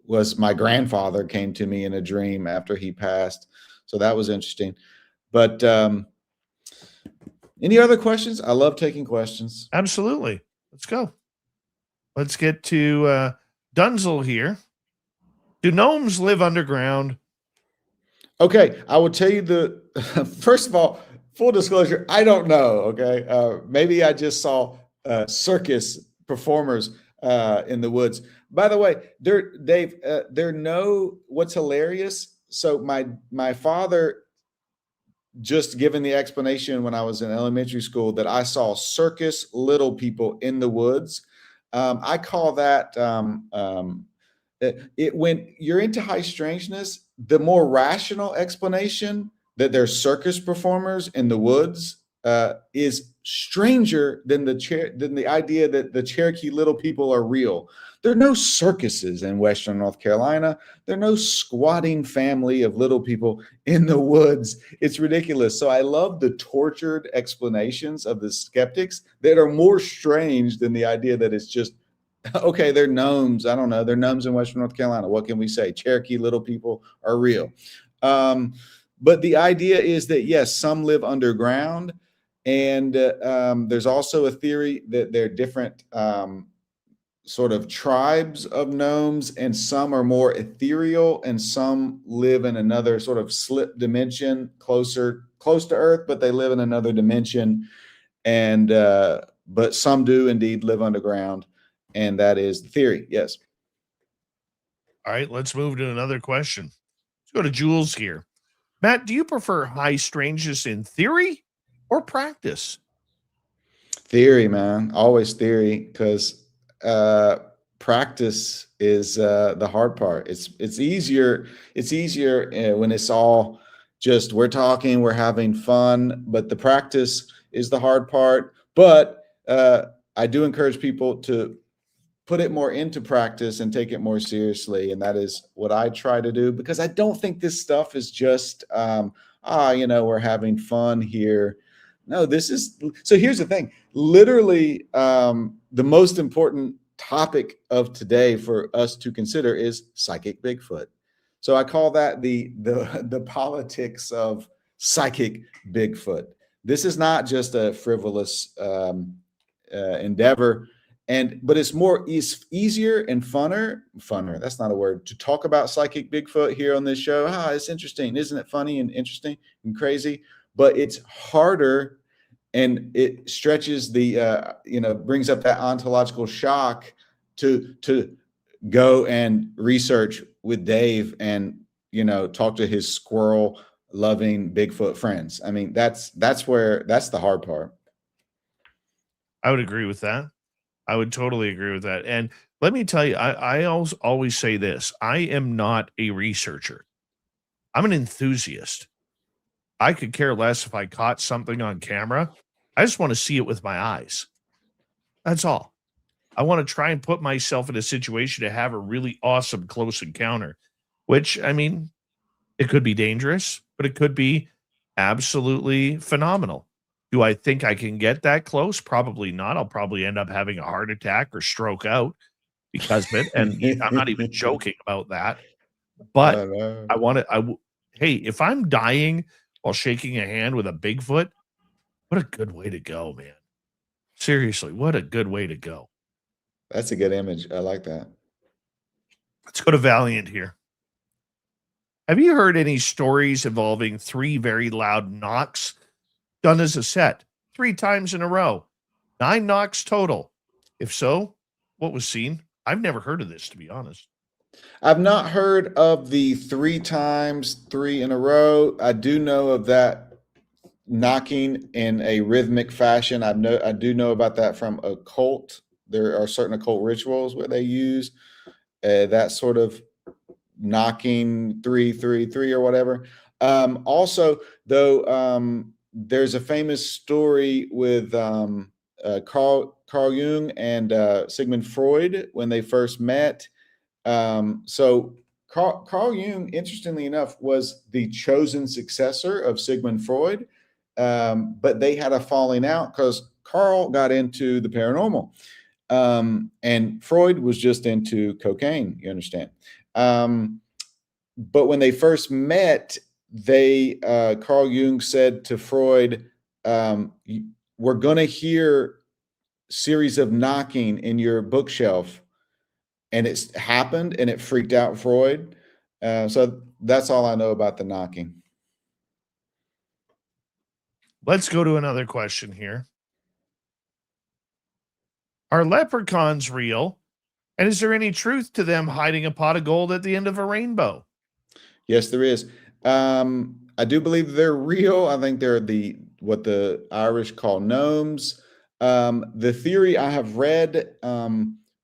was my grandfather came to me in a dream after he passed. So that was interesting. But any other questions? I love taking questions. Absolutely. Let's go. Let's get to Dunzel here. Do gnomes live underground? Okay, I will tell you first of all, full disclosure, I don't know. Okay, maybe I just saw circus performers in the woods. By the way, what's hilarious. So my father just given the explanation when I was in elementary school that I saw circus little people in the woods. I call that when you're into high strangeness, the more rational explanation that they're circus performers in the woods is stranger than the idea that the Cherokee little people are real. There are no circuses in Western North Carolina. There are no squatting family of little people in the woods. It's ridiculous. So I love the tortured explanations of the skeptics that are more strange than the idea that it's just, okay, they're gnomes. I don't know. They're gnomes in Western North Carolina. What can we say? Cherokee little people are real. But the idea is that, yes, some live underground. And there's also a theory that there are different sort of tribes of gnomes, and some are more ethereal and some live in another sort of slip dimension close to Earth, but they live in another dimension. And but some do indeed live underground. And that is the theory. Yes. All right, let's move to another question. Let's go to Jules here. Matt, do you prefer high strangeness in theory or practice? Theory, man. Always theory, because practice is the hard part. It's easier. It's easier when it's all just we're talking, we're having fun, but the practice is the hard part. But I do encourage people to put it more into practice and take it more seriously. And that is what I try to do, because I don't think this stuff is just, we're having fun here. No, this is, so here's the thing, literally the most important topic of today for us to consider is psychic Bigfoot. So I call that the politics of psychic Bigfoot. This is not just a frivolous endeavor. But it's easier and funner. That's not a word, to talk about psychic Bigfoot here on this show. It's interesting. Isn't it funny and interesting and crazy? But it's harder, and it stretches the, brings up that ontological shock to go and research with Dave and, talk to his squirrel loving Bigfoot friends. I mean, that's the hard part. I would agree with that. I would totally agree with that. And let me tell you, I always say this. I am not a researcher. I'm an enthusiast. I could care less if I caught something on camera. I just want to see it with my eyes. That's all. I want to try and put myself in a situation to have a really awesome close encounter, which, I mean, it could be dangerous, but it could be absolutely phenomenal. Do I think I can get that close? Probably not. I'll probably end up having a heart attack or stroke out because of it. And I'm not even joking about that. But hey, if I'm dying while shaking a hand with a Bigfoot, what a good way to go, man. Seriously, what a good way to go. That's a good image. I like that. Let's go to Valiant here. Have you heard any stories involving 3 very loud knocks done as a set 3 times in a row? 9 knocks total. If so, what was seen? I've never heard of this, to be honest. I've not heard of the 3 times, 3 in a row. I do know of that knocking in a rhythmic fashion. I do know about that from a cult. There are certain occult rituals where they use that sort of knocking 3, 3, 3 or whatever. Also, though, there's a famous story with Carl Jung and Sigmund Freud when they first met. So Carl Jung, interestingly enough, was the chosen successor of Sigmund Freud, but they had a falling out because Carl got into the paranormal, and Freud was just into cocaine, you understand. But when they first met, Carl Jung said to Freud, we're going to hear series of knocking in your bookshelf. And it's happened, and it freaked out Freud. So that's all I know about the knocking. Let's go to another question here. Are leprechauns real? And is there any truth to them hiding a pot of gold at the end of a rainbow? Yes, there is. I do believe they're real. I think they're what the Irish call gnomes. The theory I have read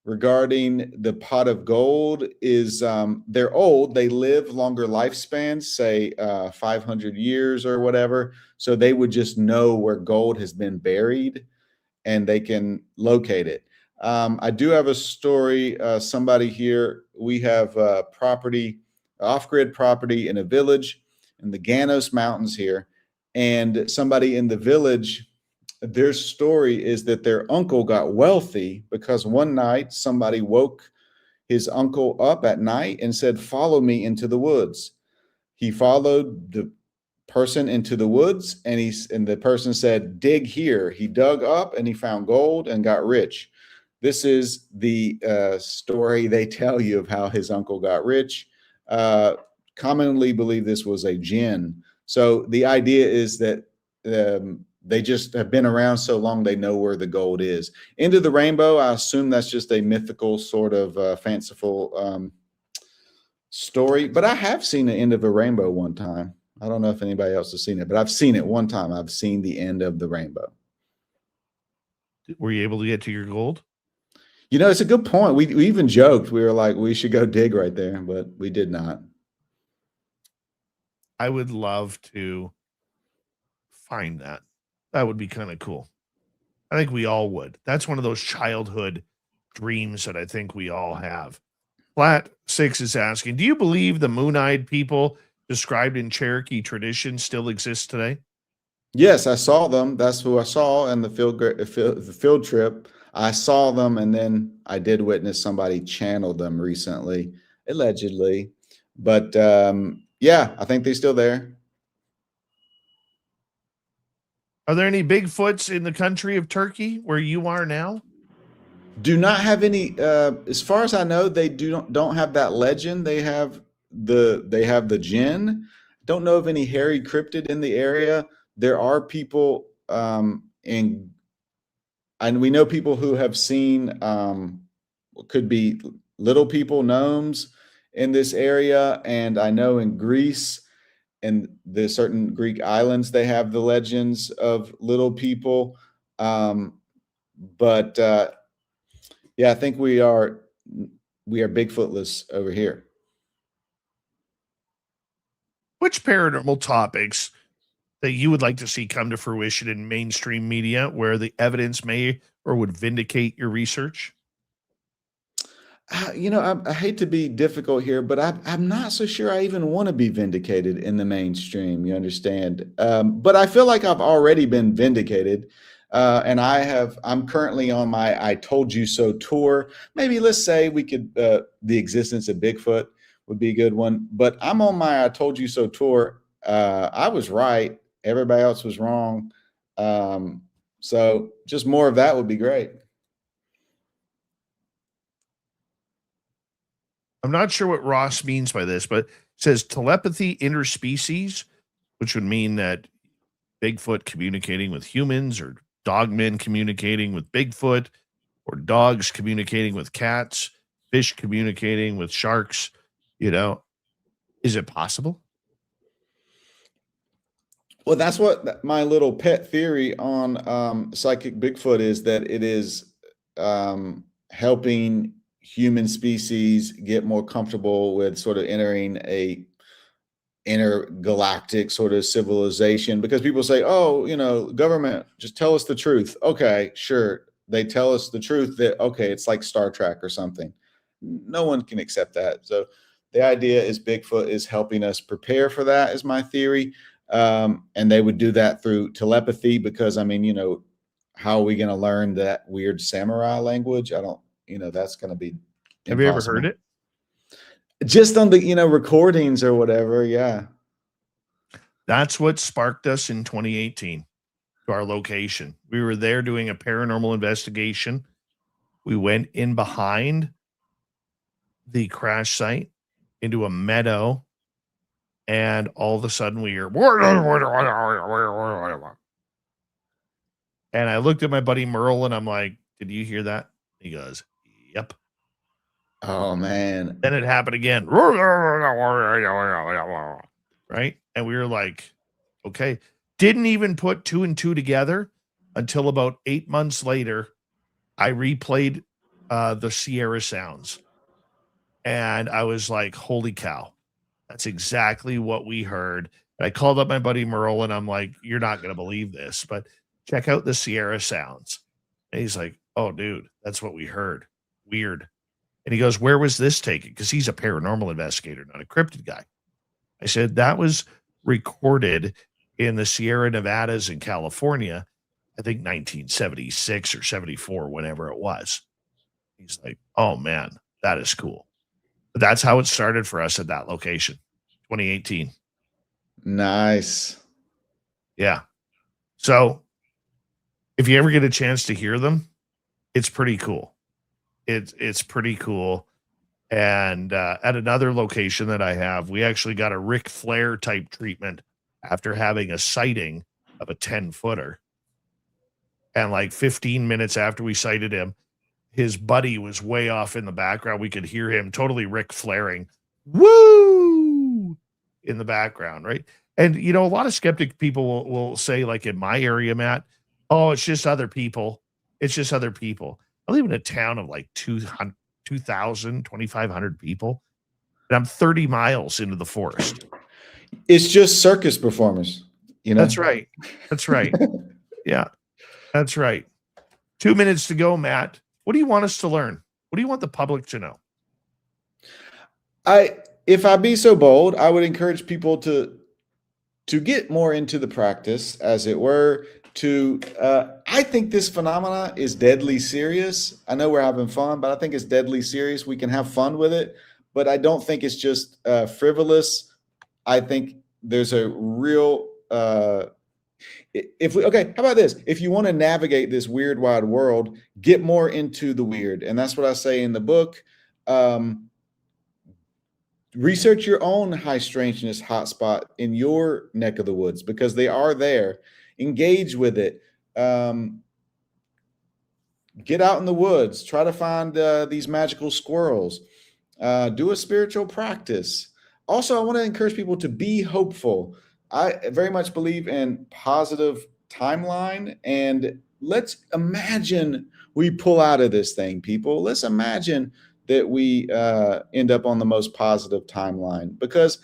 regarding the pot of gold is they're old. They live longer lifespans, say 500 years or whatever. So they would just know where gold has been buried and they can locate it. I do have a story. Somebody here, we have property, off-grid property in a village in the Ganos Mountains here. And somebody in the village, their story is that their uncle got wealthy because one night somebody woke his uncle up at night and said, "Follow me into the woods." He followed the person into the woods, and the person said, "Dig here." He dug up and he found gold and got rich. This is the story they tell you of how his uncle got rich. Commonly believe this was a jinn. So the idea is that they just have been around so long they know where the gold is. Into the Rainbow, I assume that's just a mythical sort of fanciful story, but I have seen the end of a rainbow one time. I don't know if anybody else has seen it, but I've seen it one time. I've seen the end of the rainbow. Were you able to get to your gold? You know, it's a good point. We even joked. We were like, we should go dig right there, but we did not. I would love to find that. That would be kind of cool. I think we all would. That's one of those childhood dreams that I think we all have. Flat 6 is asking, do you believe the moon-eyed people described in Cherokee tradition still exist today? Yes, I saw them. That's who I saw in the field trip. I saw them, and then I did witness somebody channel them recently, allegedly. But yeah, I think they're still there. Are there any Bigfoots in the country of Turkey where you are now? Do not have any. As far as I know, they don't have that legend. They have the jinn. Don't know of any hairy cryptid in the area. There are people and we know people who have seen could be little people, gnomes in this area. And I know in Greece and the certain Greek islands, they have the legends of little people. But yeah, I think we are Bigfootless over here. Which paranormal topics that you would like to see come to fruition in mainstream media where the evidence may or would vindicate your research? You know, I hate to be difficult here, but I'm not so sure I even want to be vindicated in the mainstream. You understand? But I feel like I've already been vindicated. And I'm currently on my I Told You So tour. Maybe let's say we could, the existence of Bigfoot would be a good one. But I'm on my I Told You So tour. I was right. Everybody else was wrong. So just more of that would be great. I'm not sure what Ross means by this, but it says telepathy interspecies, which would mean that Bigfoot communicating with humans or dogmen communicating with Bigfoot or dogs communicating with cats, fish communicating with sharks. You know, is it possible? Well, that's what my little pet theory on psychic Bigfoot is, that it is helping human species get more comfortable with sort of entering a intergalactic sort of civilization, because people say, oh, you know, government, just tell us the truth. Okay, sure. They tell us the truth that, okay, it's like Star Trek or something. No one can accept that. So the idea is Bigfoot is helping us prepare for that, is my theory. And they would do that through telepathy, because I mean, you know, how are we going to learn that weird samurai language? I don't, you know, that's going to be impossible. Have you ever heard it? Just on the, you know, recordings or whatever. Yeah. That's what sparked us in 2018 to our location. We were there doing a paranormal investigation. We went in behind the crash site into a meadow, and all of a sudden we hear, and I looked at my buddy Merle and I'm like, did you hear that? He goes, yep. Oh man. Then it happened again. Right. And we were like, okay. Didn't even put 2 and 2 together until about 8 months later. I replayed the Sierra sounds. And I was like, holy cow, that's exactly what we heard. And I called up my buddy Merle and I'm like, you're not going to believe this, but check out the Sierra sounds. And he's like, oh, dude, that's what we heard. Weird. And he goes, where was this taken? Because he's a paranormal investigator, not a cryptid guy. I said, that was recorded in the Sierra Nevadas in California, I think 1976 or 74, whenever it was. He's like, oh, man, that is cool. But that's how it started for us at that location, 2018. Nice. Yeah. So if you ever get a chance to hear them, it's pretty cool. It's pretty cool. And at another location that I have, we actually got a Ric Flair type treatment after having a sighting of a 10-footer. And like 15 minutes after we sighted him, his buddy was way off in the background. We could hear him totally Ric Flairing, woo, in the background, right? And, you know, a lot of skeptic people will say, like in my area, Matt, oh, it's just other people. It's just other people. I live in a town of like 2,000, 2,500 people, and I'm 30 miles into the forest. It's just circus performers, you know? That's right. That's right. Yeah, that's right. 2 minutes to go, Matt. What do you want us to learn? What do you want the public to know? If I be so bold, I would encourage people to get more into the practice, as it were. I think this phenomena is deadly serious. I know we're having fun, but I think it's deadly serious. We can have fun with it, but I don't think it's just frivolous. I think there's a real how about this? If you want to navigate this weird wide world, get more into the weird. And that's what I say in the book. Research your own high strangeness hotspot in your neck of the woods, because they are there. Engage with it. Get out in the woods. Try to find these magical squirrels. Do a spiritual practice. Also, I want to encourage people to be hopeful. I very much believe in positive timeline, and let's imagine we pull out of this thing, people. Let's imagine that we end up on the most positive timeline, because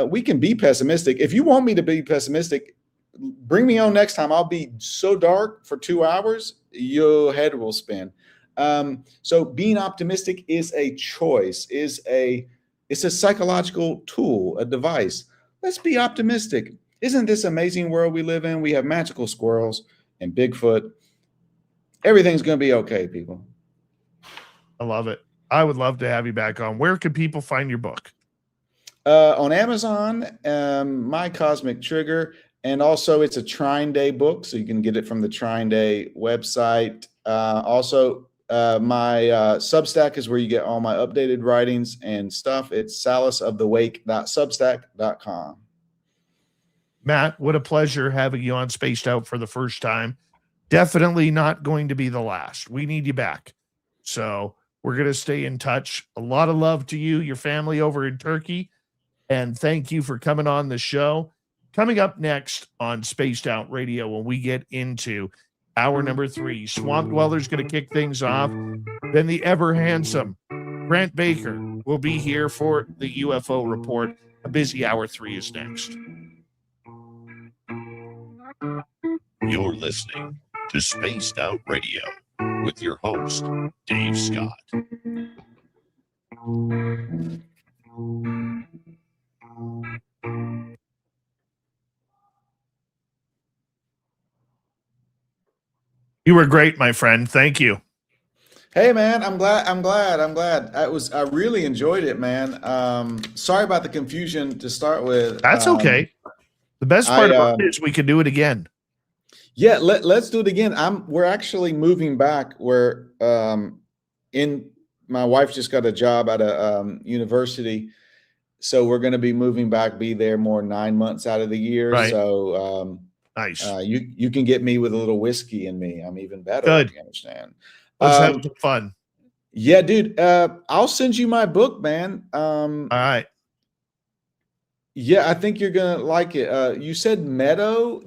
we can be pessimistic. If you want me to be pessimistic, bring me on next time. I'll be so dark for 2 hours, your head will spin. So being optimistic is a choice, it's a psychological tool, a device. Let's be optimistic. Isn't this amazing world we live in? We have magical squirrels and Bigfoot. Everything's going to be okay, people. I love it. I would love to have you back on. Where can people find your book? On Amazon, My Cosmic Trigger. And also it's a Trine Day book, so you can get it from the Trine Day website. Also, my Substack is where you get all my updated writings and stuff. It's saliceofthewake.substack.com. Matt, what a pleasure having you on Spaced Out for the first time. Definitely not going to be the last. We need you back. So we're going to stay in touch. A lot of love to you, your family over in Turkey. And thank you for coming on the show. Coming up next on Spaced Out Radio, when we get into hour number 3, Swamp Dweller's going to kick things off. Then the ever handsome Grant Baker will be here for the UFO report. A busy hour 3 is next. You're listening to Spaced Out Radio with your host, Dave Scott. You were great, my friend. Thank you. Hey man, I'm glad. I really enjoyed it, man. Sorry about the confusion to start with. That's okay. The best part about it is we can do it again. Yeah, let's do it again. We're actually moving back. My wife just got a job at a university, so we're going to be moving back. Be there more 9 months out of the year. Right. So nice. You can get me with a little whiskey in me. I'm even better. Good. You understand? Let's have some fun. Yeah, dude. I'll send you my book, man. All right. Yeah, I think you're gonna like it. You said Meadow.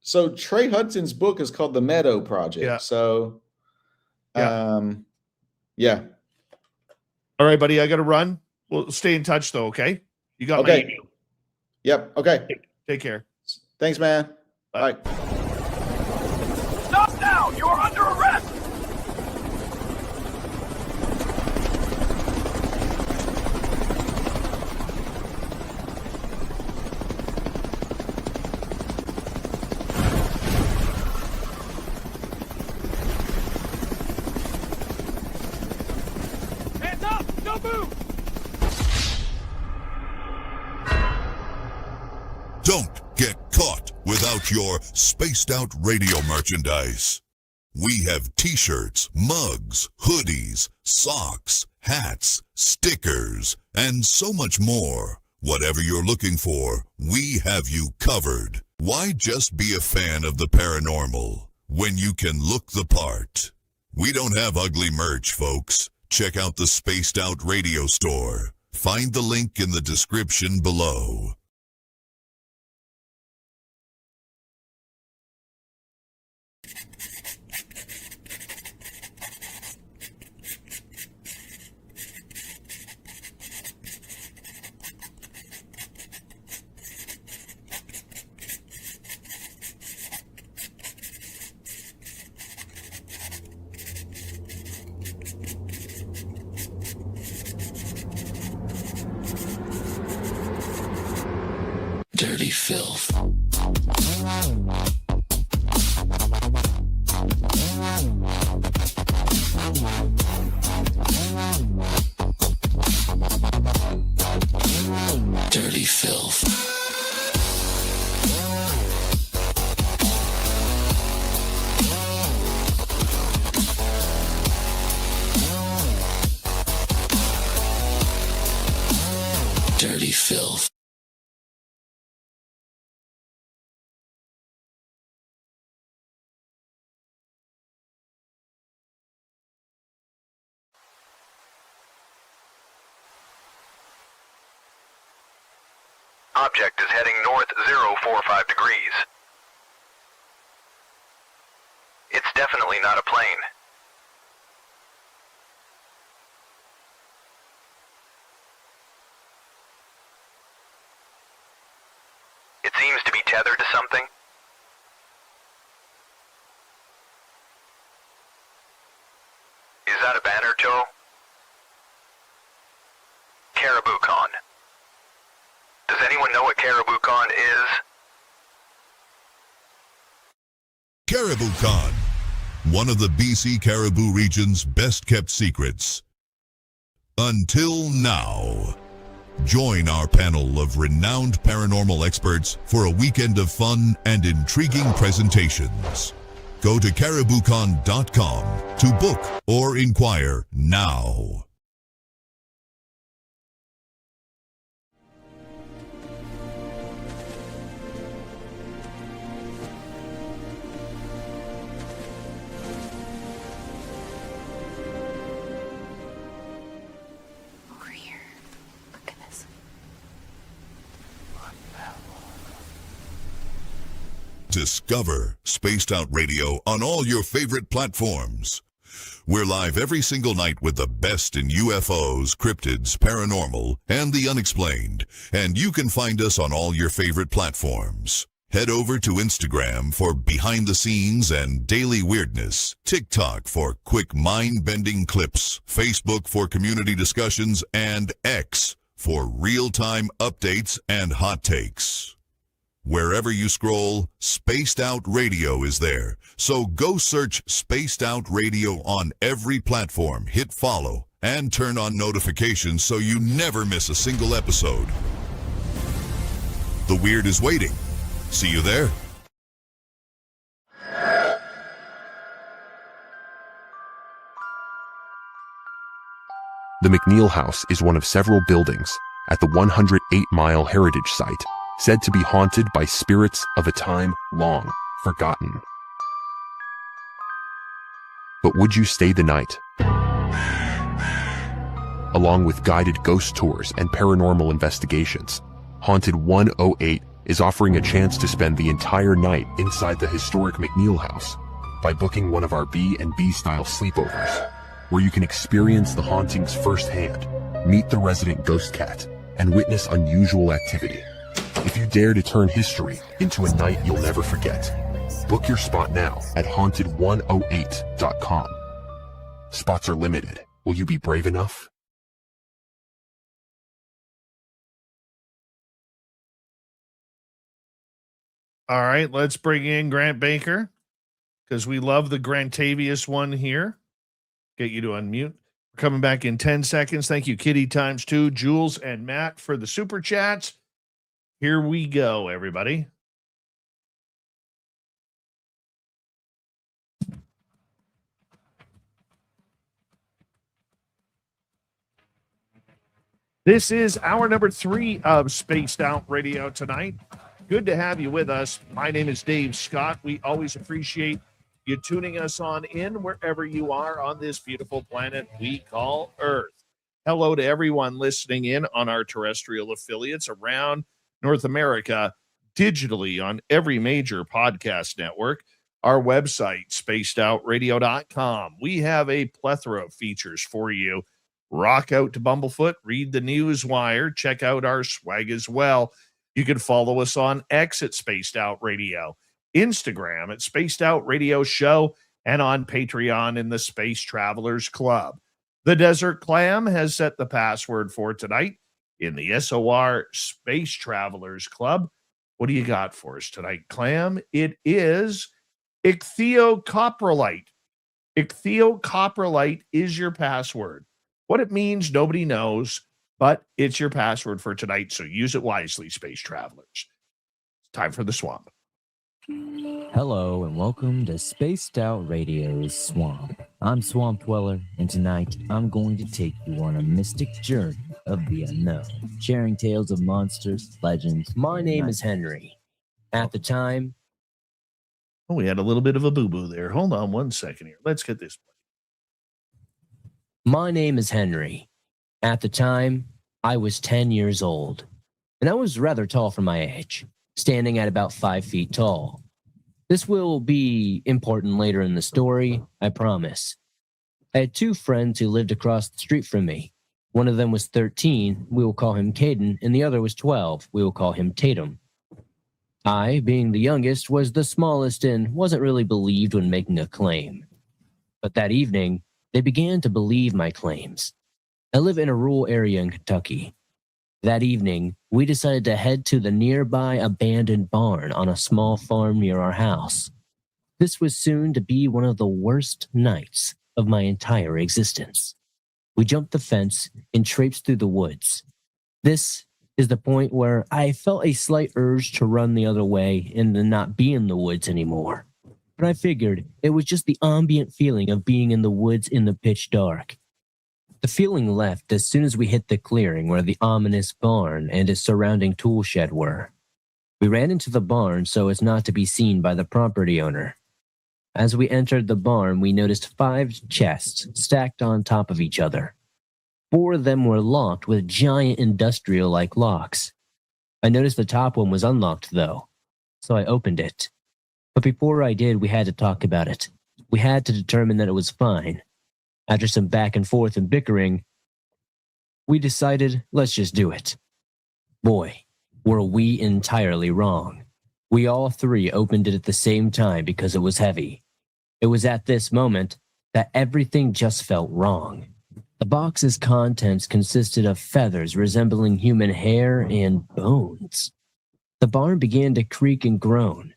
So Trey Hudson's book is called The Meadow Project. Yeah. So, Yeah. yeah. All right, buddy. I got to run. We'll stay in touch, though. Okay. You got my Okay. email. Yep. Okay. Take care. Thanks, man. Bye. Bye. Stop now! You are under arrest! Hands up! Don't move! Don't get caught without your spaced out radio merchandise. We have t-shirts, mugs, hoodies, socks, hats, stickers, and so much more. Whatever you're looking for, we have you covered. Why just be a fan of the paranormal when you can look the part? We don't have ugly merch, folks. Check out the Spaced Out Radio store. Find the link in the description below. Dirty filth. Dirty filth. Dirty filth. Object is heading north 045 degrees. It's definitely not a plane. It seems to be tethered to something. Is that a banner, Joe? Caribou Con. Does anyone know what Caribou Con is? Caribou Con, one of the BC Caribou region's best-kept secrets. Until now. Join our panel of renowned paranormal experts for a weekend of fun and intriguing presentations. Go to cariboucon.com to book or inquire now. Over here. Look at this. Discover Spaced Out Radio on all your favorite platforms. We're live every single night with the best in UFOs, cryptids, paranormal, and the unexplained. And you can find us on all your favorite platforms. Head over to Instagram for behind the scenes and daily weirdness, TikTok for quick mind-bending clips, Facebook for community discussions, and X for real-time updates and hot takes. Wherever you scroll, Spaced Out Radio is there. So go search Spaced Out Radio on every platform, hit follow, and turn on notifications so you never miss a single episode. The weird is waiting. See you there. The McNeil House is one of several buildings at the 108-mile heritage site said to be haunted by spirits of a time long forgotten. But would you stay the night? Along with guided ghost tours and paranormal investigations, Haunted 108 is offering a chance to spend the entire night inside the historic McNeil House by booking one of our B&B style sleepovers, where you can experience the hauntings firsthand, meet the resident ghost cat, and witness unusual activity. If you dare to turn history into a night you'll never forget, book your spot now at haunted108.com. Spots are limited. Will you be brave enough? All right, let's bring in Grant Baker because we love the Grantavius one here. Get you to unmute. We're coming back in 10 seconds. Thank you, Kitty times 2, Jules, and Matt for the super chats. Here we go, everybody. This is hour number 3 of Spaced Out Radio tonight. Good to have you with us. My name is Dave Scott. We always appreciate you tuning us on in wherever you are on this beautiful planet we call Earth. Hello to everyone listening in on our terrestrial affiliates around North America, digitally on every major podcast network. Our website, spacedoutradio.com. We have a plethora of features for you. Rock out to Bumblefoot, read the news wire, check out our swag as well. You can follow us on X at Spaced Out Radio, Instagram at Spaced Out Radio Show, and on Patreon in the Space Travelers Club. The Desert Clam has set the password for tonight in the SOR Space Travelers Club. What do you got for us tonight, Clam? It is ichthyocoprolite. Ichthyocoprolite is your password. What it means, nobody knows, but it's your password for tonight, so use it wisely, space travelers. It's time for the swamp. Hello, and welcome to Spaced Out Radio's Swamp. I'm Swamp Dweller, and tonight I'm going to take you on a mystic journey of the unknown, sharing tales of monsters, legends. My name is Henry. At the time... Oh, we had a little bit of a boo-boo there. Hold on one second here. Let's get this. My name is Henry. At the time, I was 10 years old, and I was rather tall for my age, standing at about 5 feet tall. This will be important later in the story, I promise. I had 2 friends who lived across the street from me. One of them was 13, we will call him Caden, and the other was 12, we will call him Tatum. I, being the youngest, was the smallest and wasn't really believed when making a claim. But that evening, they began to believe my claims. I live in a rural area in Kentucky. That evening, we decided to head to the nearby abandoned barn on a small farm near our house. This was soon to be one of the worst nights of my entire existence. We jumped the fence and traipsed through the woods. This is the point where I felt a slight urge to run the other way and to not be in the woods anymore. But I figured it was just the ambient feeling of being in the woods in the pitch dark. The feeling left as soon as we hit the clearing where the ominous barn and its surrounding tool shed were. We ran into the barn so as not to be seen by the property owner. As we entered the barn, we noticed 5 chests stacked on top of each other. 4 of them were locked with giant industrial-like locks. I noticed the top one was unlocked, though, so I opened it. But before I did, we had to talk about it. We had to determine that it was fine. After some back and forth and bickering, we decided, let's just do it. Boy, were we entirely wrong. We all 3 opened it at the same time because it was heavy. It was at this moment that everything just felt wrong. The box's contents consisted of feathers resembling human hair and bones. The barn began to creak and groan.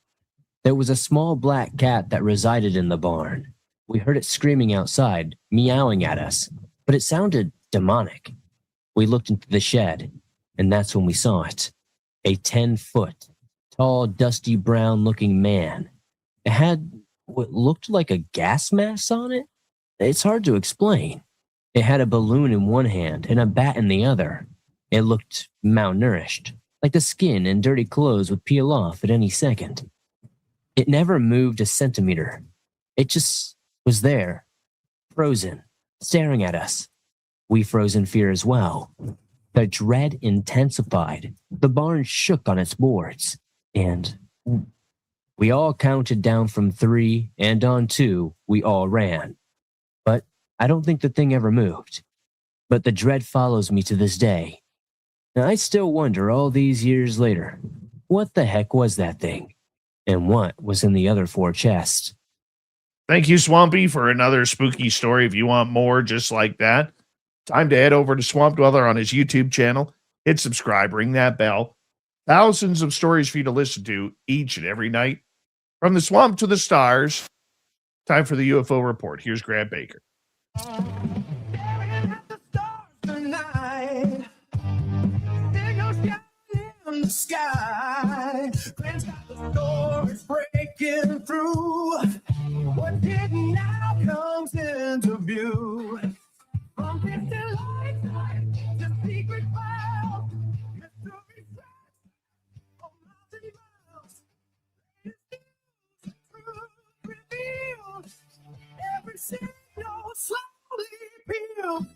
There was a small black cat that resided in the barn. We heard it screaming outside, meowing at us, but it sounded demonic. We looked into the shed, and that's when we saw it. A 10-foot, tall, dusty brown-looking man. It had what looked like a gas mask on it. It's hard to explain. It had a balloon in one hand and a bat in the other. It looked malnourished, like the skin and dirty clothes would peel off at any second. It never moved a centimeter. It just was there, frozen, staring at us. We froze in fear as well. The dread intensified. The barn shook on its boards, and we all counted down from 3, and on 2, we all ran. But I don't think the thing ever moved. But the dread follows me to this day. Now, I still wonder all these years later, what the heck was that thing? And what was in the other 4 chests? Thank you, Swampy, for another spooky story. If you want more just like that, time to head over to Swamp Dweller on his YouTube channel. Hit subscribe, ring that bell. Thousands of stories for you to listen to each and every night. From the swamp to the stars, time for the UFO report. Here's Grant Baker. In the sky, Grant's got the stories breaking through. What hidden now comes into view. From distant lights to secret files, mystery tracks on mountain miles. Latest news, truth revealed. Every signal slowly peeled.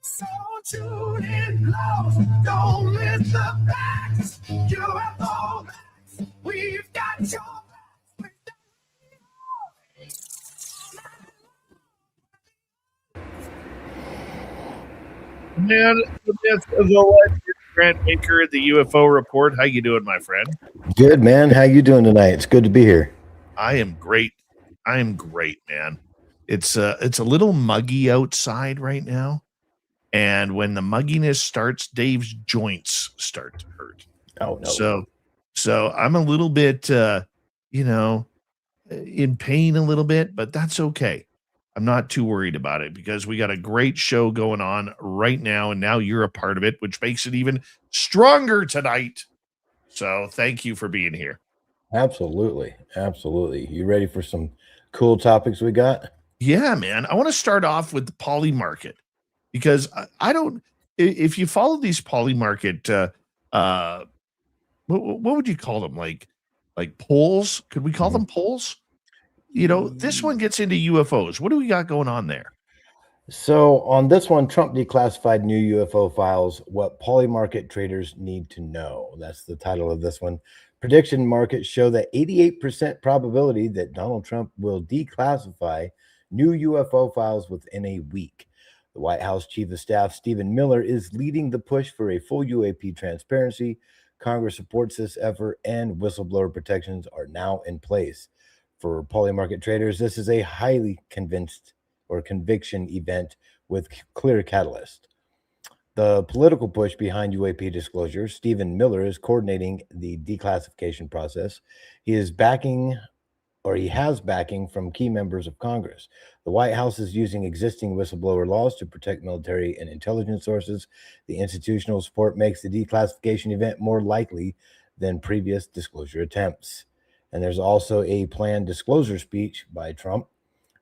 So tune in close, don't miss the facts. UFO facts, we've got your Man, the myth of the legend, Grant Baker at the UFO report. How you doing, my friend? Good, man. How you doing tonight? It's good to be here. I am great. I am great, man. It's a little muggy outside right now. And when the mugginess starts, Dave's joints start to hurt. Oh, no. So I'm a little bit, in pain a little bit, but that's okay. I'm not too worried about it because we got a great show going on right now. And now you're a part of it, which makes it even stronger tonight. So thank you for being here. Absolutely. Absolutely. You ready for some cool topics we got? Yeah, man. I want to start off with the poly market. Because I don't, if you follow these poly market, what would you call them? Like polls? Could we call them polls? This one gets into UFOs. What do we got going on there? So on this one, Trump declassified new UFO files, what poly market traders need to know. That's the title of this one. Prediction markets show that 88% probability that Donald Trump will declassify new UFO files within a week. The White House Chief of Staff, Stephen Miller, is leading the push for a full UAP transparency. Congress supports this effort, and whistleblower protections are now in place. For polymarket traders, this is a highly conviction event with clear catalyst. The political push behind UAP disclosure, Stephen Miller is coordinating the declassification process. He has backing from key members of Congress. The White House is using existing whistleblower laws to protect military and intelligence sources. The institutional support makes the declassification event more likely than previous disclosure attempts. And there's also a planned disclosure speech by Trump.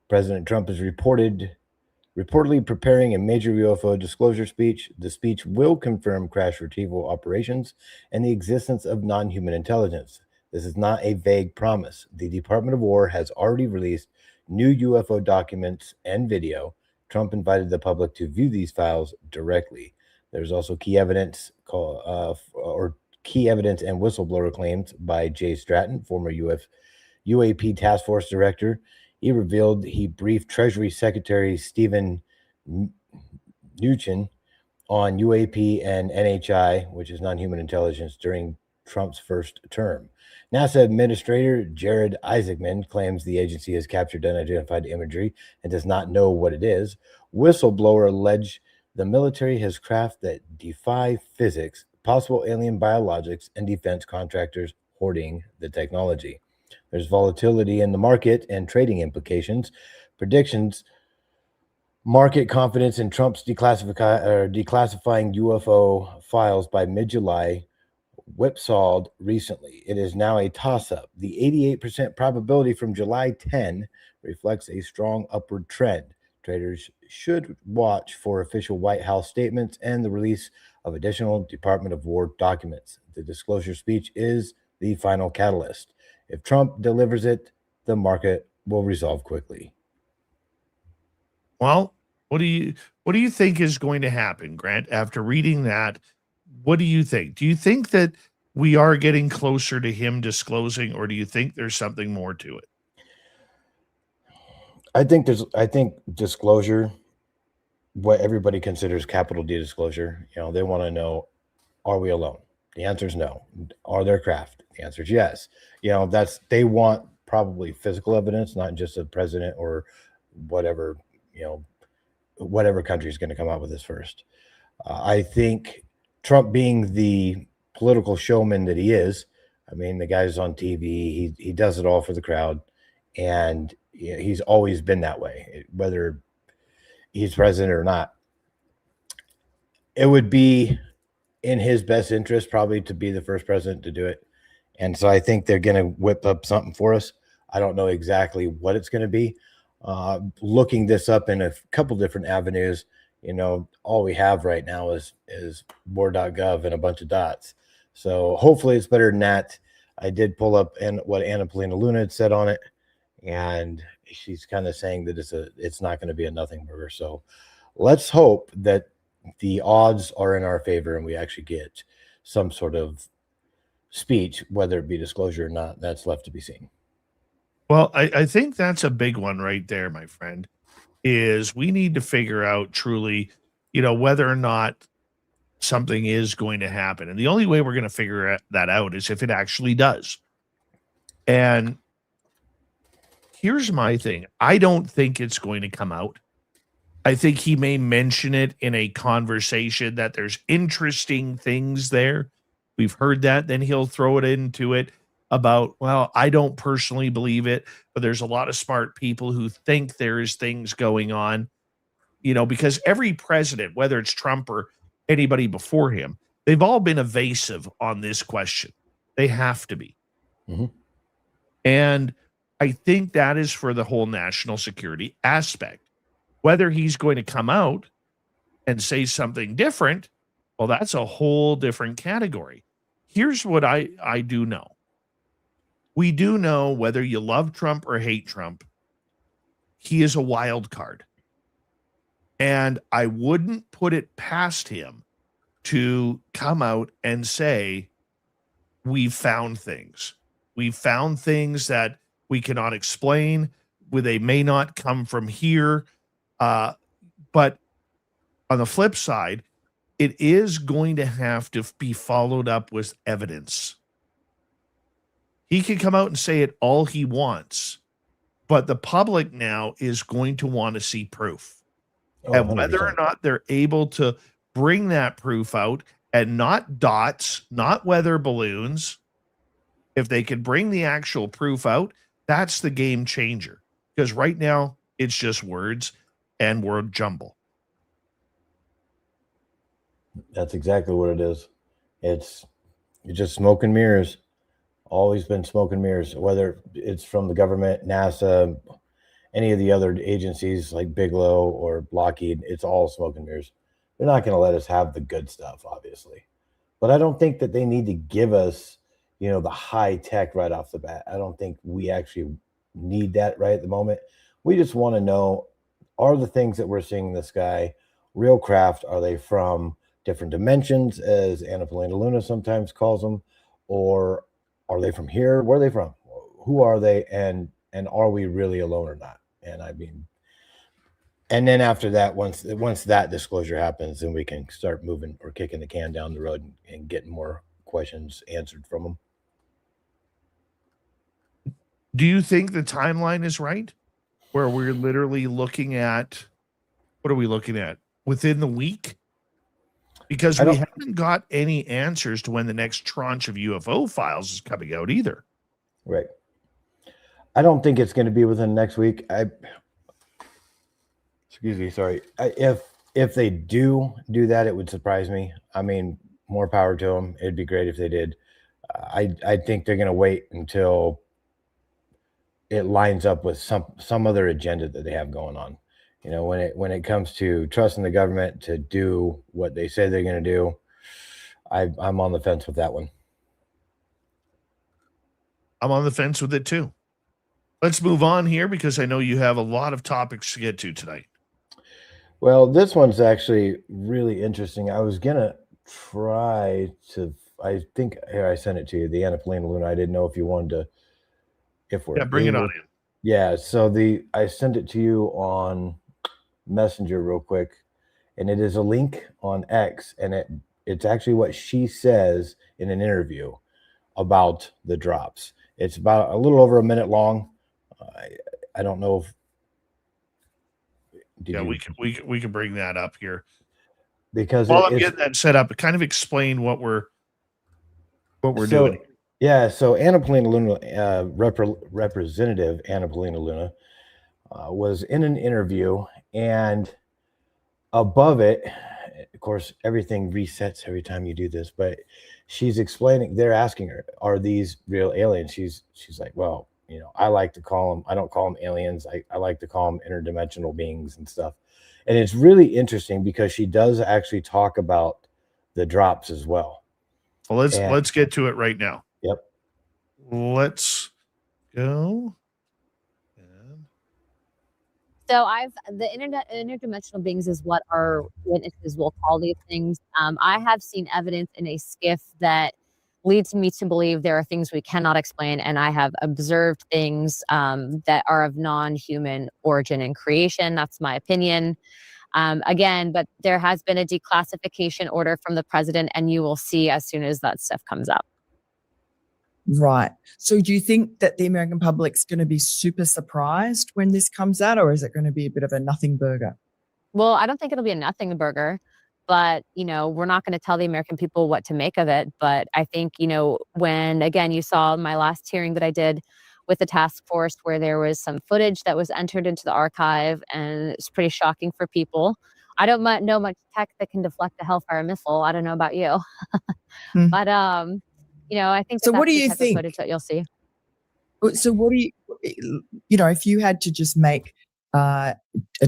President Trump is reportedly preparing a major UFO disclosure speech. The speech will confirm crash retrieval operations and the existence of non-human intelligence. This is not a vague promise. The Department of War has already released new UFO documents and video. Trump invited the public to view these files directly. There's also key evidence and whistleblower claims by Jay Stratton, former UAP task force director. He revealed he briefed Treasury Secretary Stephen Mnuchin on UAP and NHI, which is non-human intelligence, during Trump's first term. NASA Administrator Jared Isaacman claims the agency has captured unidentified imagery and does not know what it is. Whistleblower alleged the military has craft that defy physics, possible alien biologics, and defense contractors hoarding the technology. There's volatility in the market and trading implications. Predictions, market confidence in Trump's declassifying UFO files by mid-July whipsawed recently. It is now a toss-up. The 88% probability from July 10 reflects a strong upward trend. Traders should watch for official White House statements and the release of additional Department of War documents. The disclosure speech is the final catalyst. If Trump delivers it, the market will resolve quickly. Well, what do you think is going to happen, Grant, after reading that? What do you think? Do you think that we are getting closer to him disclosing, or do you think there's something more to it? I think disclosure, what everybody considers capital D disclosure, they want to know, are we alone? The answer is no. Are there craft? The answer is yes. They want probably physical evidence, not just a president or whatever, whatever country is going to come out with this first. I think Trump, being the political showman that he is, I mean, the guy's on TV, he does it all for the crowd, and he's always been that way, whether he's president or not. It would be in his best interest probably to be the first president to do it. And so I think they're going to whip up something for us. I don't know exactly what it's going to be. Looking this up in a couple different avenues, all we have right now is war.gov and a bunch of dots. So hopefully it's better than that. I did pull up what Anna Polina Luna had said on it, and she's kind of saying that it's not going to be a nothing burger. So let's hope that the odds are in our favor and we actually get some sort of speech, whether it be disclosure or not. That's left to be seen. Well, I think that's a big one right there, my friend, is we need to figure out truly, whether or not something is going to happen. And the only way we're going to figure that out is if it actually does. And here's my thing. I don't think it's going to come out. I think he may mention it in a conversation that there's interesting things there. We've heard that. Then he'll throw it into it about, well, I don't personally believe it, but there's a lot of smart people who think there is things going on, because every president, whether it's Trump or anybody before him, they've all been evasive on this question. They have to be. Mm-hmm. And I think that is for the whole national security aspect. Whether he's going to come out and say something different, well, that's a whole different category. Here's what I do know. We do know, whether you love Trump or hate Trump, he is a wild card. And I wouldn't put it past him to come out and say, we've found things. We've found things that we cannot explain, where they may not come from here. But on the flip side, it is going to have to be followed up with evidence. He can come out and say it all he wants, but the public now is going to want to see proof. And whether or not they're able to bring that proof out, and not dots, not weather balloons, if they could bring the actual proof out, that's the game changer. Because right now it's just words and word jumble. That's exactly what it is. It's just smoke and mirrors. Always been smoke and mirrors, whether it's from the government, NASA, any of the other agencies like Bigelow or Lockheed. It's all smoke and mirrors. They're not going to let us have the good stuff, obviously. But I don't think that they need to give us, the high tech right off the bat. I don't think we actually need that right at the moment. We just want to know, are the things that we're seeing in the sky real craft? Are they from different dimensions, as Anna Polina Luna sometimes calls them? Or are they from here? Where are they from? Who are they? And are we really alone or not? And then after that, once that disclosure happens, then we can start moving or kicking the can down the road and getting more questions answered from them. Do you think the timeline is right? Where we're literally looking at, what are we looking at? Within the week? Because we haven't got any answers to when the next tranche of UFO files is coming out either. Right. I don't think it's going to be within next week. Excuse me, sorry. If they do that, it would surprise me. I mean, more power to them. It'd be great if they did. I think they're going to wait until it lines up with some other agenda that they have going on. When it comes to trusting the government to do what they say they're going to do, I'm on the fence with that one. I'm on the fence with it too. Let's move on here, because I know you have a lot of topics to get to tonight. Well, this one's actually really interesting. I was going to try to. I think here I sent it to you. The Annapolina Luna. I didn't know if you wanted to. If we're bring it on able. in. Yeah. So I sent it to you on Messenger real quick, and it is a link on X, and it's actually what she says in an interview about the drops. It's about a little over a minute long. I don't know if we can bring that up here because while I'm getting that set up. Kind of explain what we're doing. Yeah, so Annapolina Luna, Representative Annapolina Luna, was in an interview, and above it, of course, everything resets every time you do this, but she's explaining, they're asking her, are these real aliens? She's like, well, I like to call them, I don't call them aliens. I like to call them interdimensional beings and stuff. And it's really interesting because she does actually talk about the drops as well. Well, let's get to it right now. Yep. Let's go. So the interdimensional beings is what our witnesses will call these things. I have seen evidence in a skiff that leads me to believe there are things we cannot explain, and I have observed things that are of non-human origin and creation. That's my opinion. Again, but there has been a declassification order from the president, and you will see as soon as that stuff comes up. Right. So do you think that the American public's going to be super surprised when this comes out, or is it going to be a bit of a nothing burger? Well, I don't think it'll be a nothing burger, but, we're not going to tell the American people what to make of it. But I think, when, again, you saw my last hearing that I did with the task force where there was some footage that was entered into the archive, and it's pretty shocking for people. I don't know much tech that can deflect a Hellfire missile. I don't know about you. But, I think So that's what do the you type think? of footage that you'll see. So what do you, if you had to just make a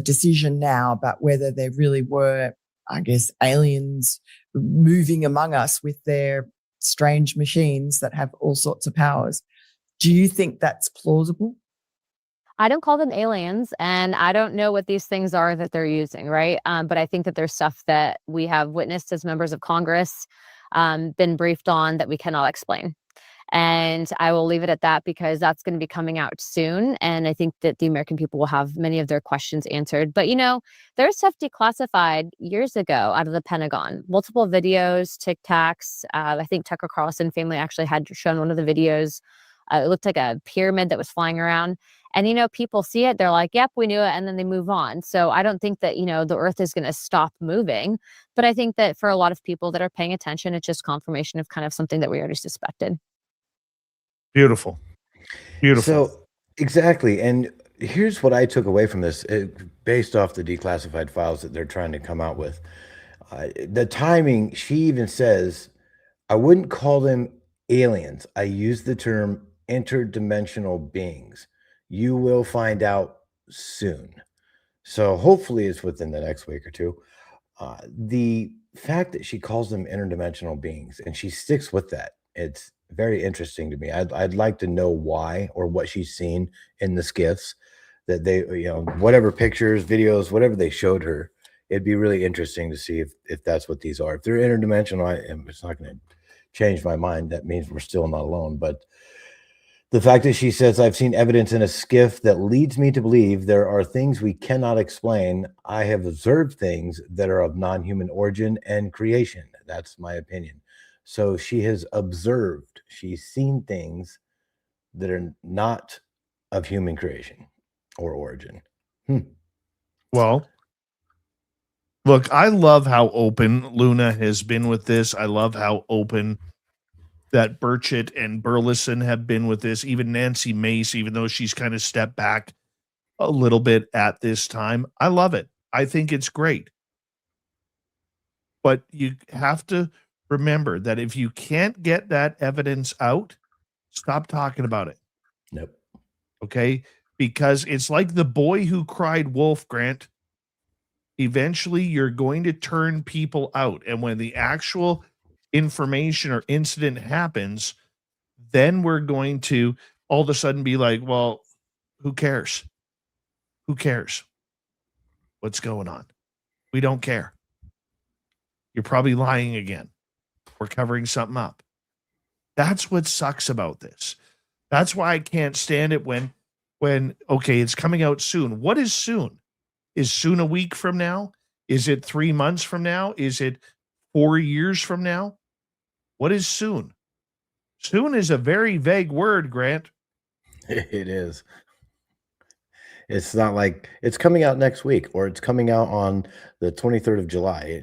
decision now about whether there really were, I guess, aliens moving among us with their strange machines that have all sorts of powers, do you think that's plausible? I don't call them aliens, and I don't know what these things are that they're using, right? But I think that there's stuff that we have witnessed as members of Congress, been briefed on that we cannot explain. And I will leave it at that because that's going to be coming out soon. And I think that the American people will have many of their questions answered. But, there's stuff declassified years ago out of the Pentagon, multiple videos, Tic Tacs. I think Tucker Carlson family actually had shown one of the videos. It looked like a pyramid that was flying around. And, people see it. They're like, yep, we knew it. And then they move on. So I don't think that, the earth is going to stop moving. But I think that for a lot of people that are paying attention, it's just confirmation of kind of something that we already suspected. Beautiful. So exactly. And here's what I took away from this based off the declassified files that they're trying to come out with. The timing, she even says, I wouldn't call them aliens. I use the term interdimensional beings. You will find out soon. So hopefully it's within the next week or two. The fact that she calls them interdimensional beings and she sticks with that, it's very interesting to me. I'd like to know why or what she's seen in the skiffs that they, whatever pictures, videos, whatever they showed her, it'd be really interesting to see if that's what these are. If they're interdimensional, it's not going to change my mind. That means we're still not alone. But the fact that she says, I've seen evidence in a skiff that leads me to believe there are things we cannot explain. I have observed things that are of non-human origin and creation. That's my opinion. So she has observed, she's seen things that are not of human creation or origin. Well, look, I love how open Luna has been with this. I love how open that Burchett and Burleson have been with this. Even Nancy Mace, even though she's kind of stepped back a little bit at this time. I love it. I think it's great. But you have to remember that if you can't get that evidence out, stop talking about it. Nope. Okay? Because it's like the boy who cried wolf, Grant. Eventually, you're going to turn people out. And when the actual information or incident happens, then we're going to all of a sudden be like, well, who cares? Who cares? What's going on? We don't care. you're probably lying again or covering something up. That's what sucks about this. That's why I can't stand it when okay, it's coming out soon. What is soon? Is soon a week from now? Is it 3 months from now? Is it 4 years from now? What is soon? Soon is a very vague word, Grant. It is. It's not like it's coming out next week or it's coming out on the 23rd of July.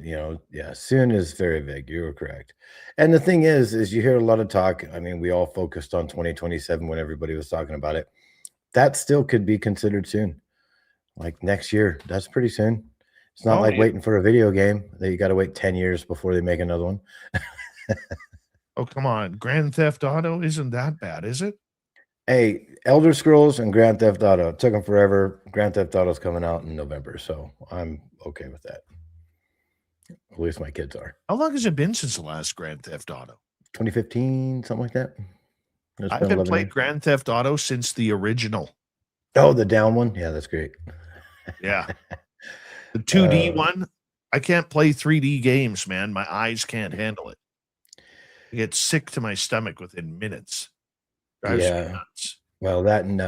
Yeah, soon is very vague. You were correct. And the thing is you hear a lot of talk. I mean, we all focused on 2027 when everybody was talking about it. That still could be considered soon. Like next year, that's pretty soon. It's not waiting for a video game that you got to wait 10 years before they make another one. Oh, come on. Grand Theft Auto isn't that bad, is it? Hey, Elder Scrolls and Grand Theft Auto. It took them forever. Grand Theft Auto's coming out in November, so I'm okay with that. At least my kids are. How long has it been since the last Grand Theft Auto? 2015, something like that. I haven't played Grand Theft Auto since the original. Oh, the down one? Yeah, that's great. Yeah. The 2D one, I can't play 3D games, man. My eyes can't handle it. I get sick to my stomach within minutes. Drives me nuts. Well, that and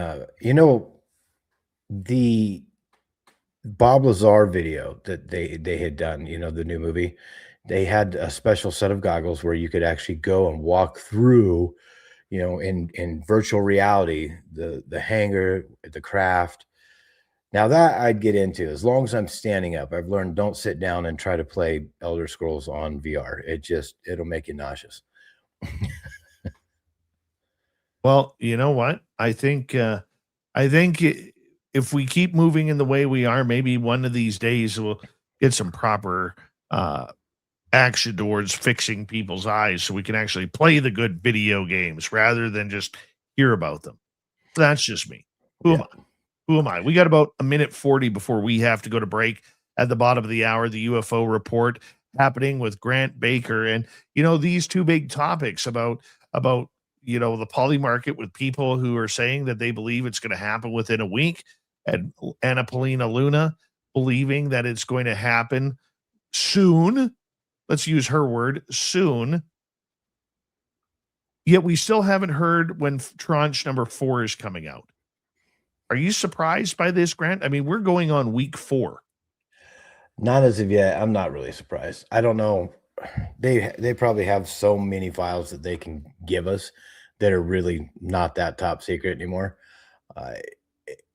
the Bob Lazar video that they had done, the new movie, they had a special set of goggles where you could actually go and walk through, in virtual reality, the hangar, the craft. Now that I'd get into as long as I'm standing up. I've learned don't sit down and try to play Elder Scrolls on VR. It'll make you nauseous. Well, you know what? I think if we keep moving in the way we are, maybe one of these days we'll get some proper action towards fixing people's eyes so we can actually play the good video games rather than just hear about them. That's just me. Who am I? We got about a minute 40 before we have to go to break. At the bottom of the hour, the UFO report happening with Grant Baker. And, these two big topics about the poly market with people who are saying that they believe it's going to happen within a week, and Anna Paulina Luna believing that it's going to happen soon. Let's use her word, soon. Yet we still haven't heard when tranche number 4 is coming out. Are you surprised by this, Grant? I mean, we're going on week 4. Not as of yet. I'm not really surprised. I don't know. They probably have so many files that they can give us that are really not that top secret anymore.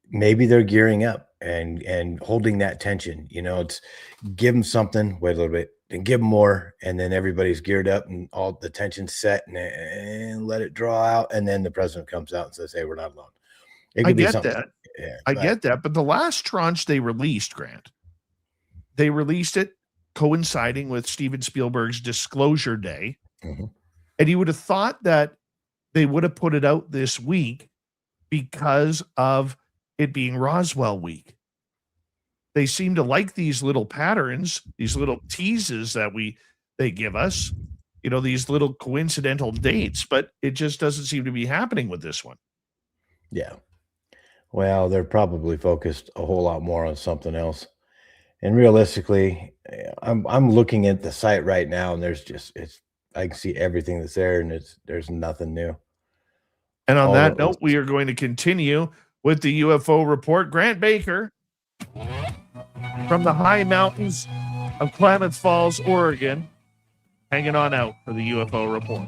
Maybe they're gearing up and holding that tension. It's give them something, wait a little bit, and give them more, and then everybody's geared up and all the tension's set, and let it draw out, and then the president comes out and says, "Hey, we're not alone." I get that. Yeah, I get that. But the last tranche they released, Grant, they released it coinciding with Steven Spielberg's Disclosure Day. Mm-hmm. And you would have thought that they would have put it out this week because of it being Roswell week. They seem to like these little patterns, these little teases that they give us, these little coincidental dates, but it just doesn't seem to be happening with this one. Yeah. Well, they're probably focused a whole lot more on something else. And realistically, I'm looking at the site right now, and I can see everything that's there, and there's nothing new. And on that note, we are going to continue with the UFO report. Grant Baker from the high mountains of Klamath Falls, Oregon, hanging on out for the UFO report.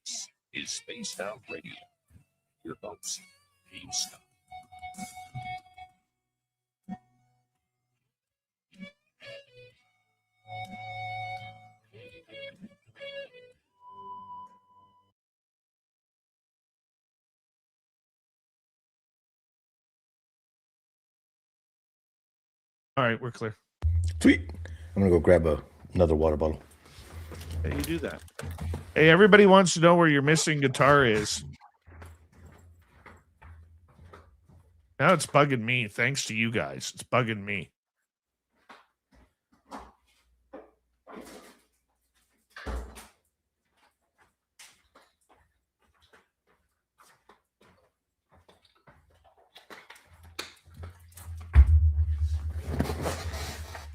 This is Spaced Out Radio. Your host, Dave Scott. All right, we're clear. Sweet. I'm gonna go grab another water bottle. Hey, you do that. Hey, everybody wants to know where your missing guitar is. Now it's bugging me. Thanks to you guys, it's bugging me.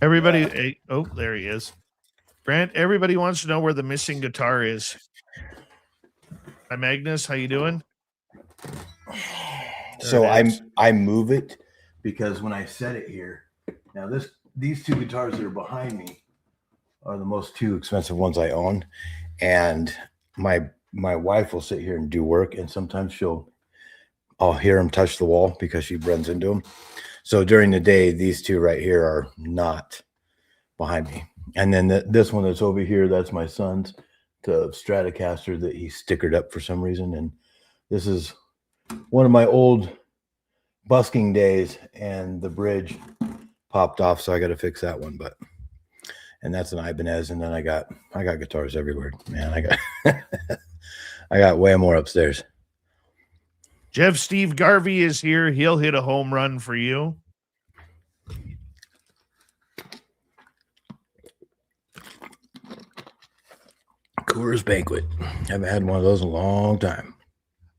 Everybody, oh, there he is. Grant, everybody wants to know where the missing guitar is. Hi, Magnus. How you doing? So I move it because when I set it here, now these two guitars that are behind me are the most two expensive ones I own, and my wife will sit here and do work, and sometimes I'll hear them touch the wall because she runs into them. So during the day, these two right here are not behind me, and then this one that's over here, that's my son's, the Stratocaster that he stickered up for some reason, and this is one of my old busking days, and the bridge popped off, so I got to fix that one. And that's an Ibanez, and then I got guitars everywhere, man. I got way more upstairs. Jeff Steve Garvey is here. He'll hit a home run for you. Coors Banquet. Haven't had one of those in a long time.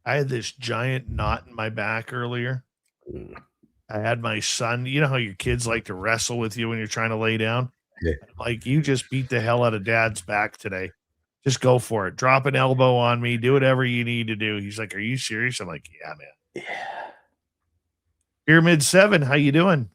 I had this giant knot in my back earlier. I had my son. You know how your kids like to wrestle with you when you're trying to lay down? Yeah. Like, you just beat the hell out of Dad's back today. Just go for it. Drop an elbow on me. Do whatever you need to do. He's like, "Are you serious?" I'm like, "Yeah, man." Yeah. Pyramid 7, how you doing?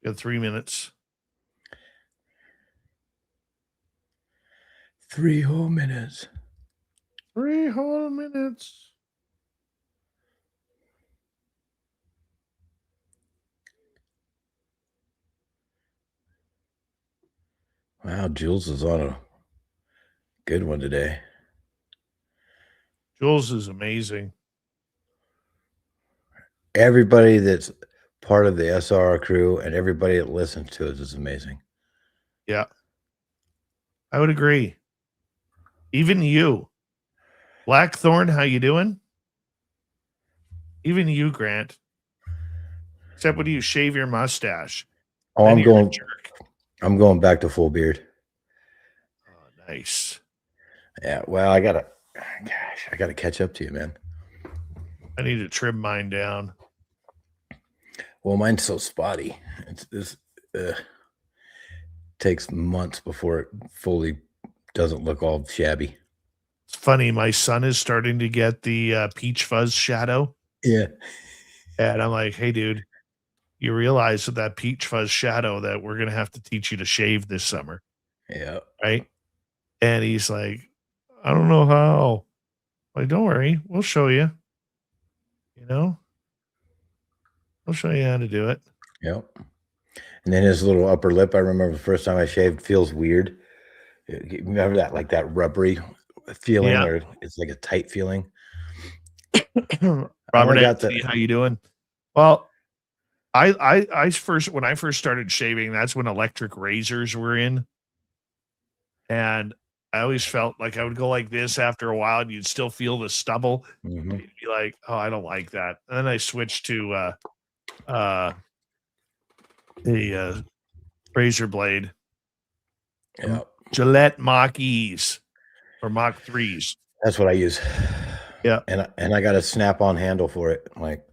You got 3 minutes. 3 whole minutes. 3 whole minutes. Wow, Jules is on a good one today. Jules is amazing. Everybody that's part of the SR crew and everybody that listens to us is amazing. Yeah. I would agree. Even you. Blackthorn, how you doing? Even you, Grant. Except when you shave your mustache. Oh, Then I'm you're a going jerk. I'm going back to full beard. Oh, nice. Yeah, well, I gotta catch up to you, man. I need to trim mine down. Well, mine's so spotty. This takes months before it fully doesn't look all shabby. It's funny. My son is starting to get the peach fuzz shadow. Yeah. And I'm like, "Hey, dude, you realize with that peach fuzz shadow that we're going to have to teach you to shave this summer." Yeah. Right. And he's like, "I don't know how." I'm like, "Don't worry. We'll show you. You know, we'll show you how to do it." Yep. And then his little upper lip, I remember the first time I shaved, feels weird. Remember that, like that rubbery feeling, Yeah. or it's like a tight feeling. Robert Anthony, how you doing? Well, I first, when I first started shaving, that's when electric razors were in. And I always felt like I would go like this after a while and you'd still feel the stubble. Mm-hmm. You'd be like, "Oh, I don't like that." And then I switched to the razor blade. Yeah. Gillette Mach E's or Mach 3s. That's what I use. Yeah. And I got a snap-on handle for it. Like,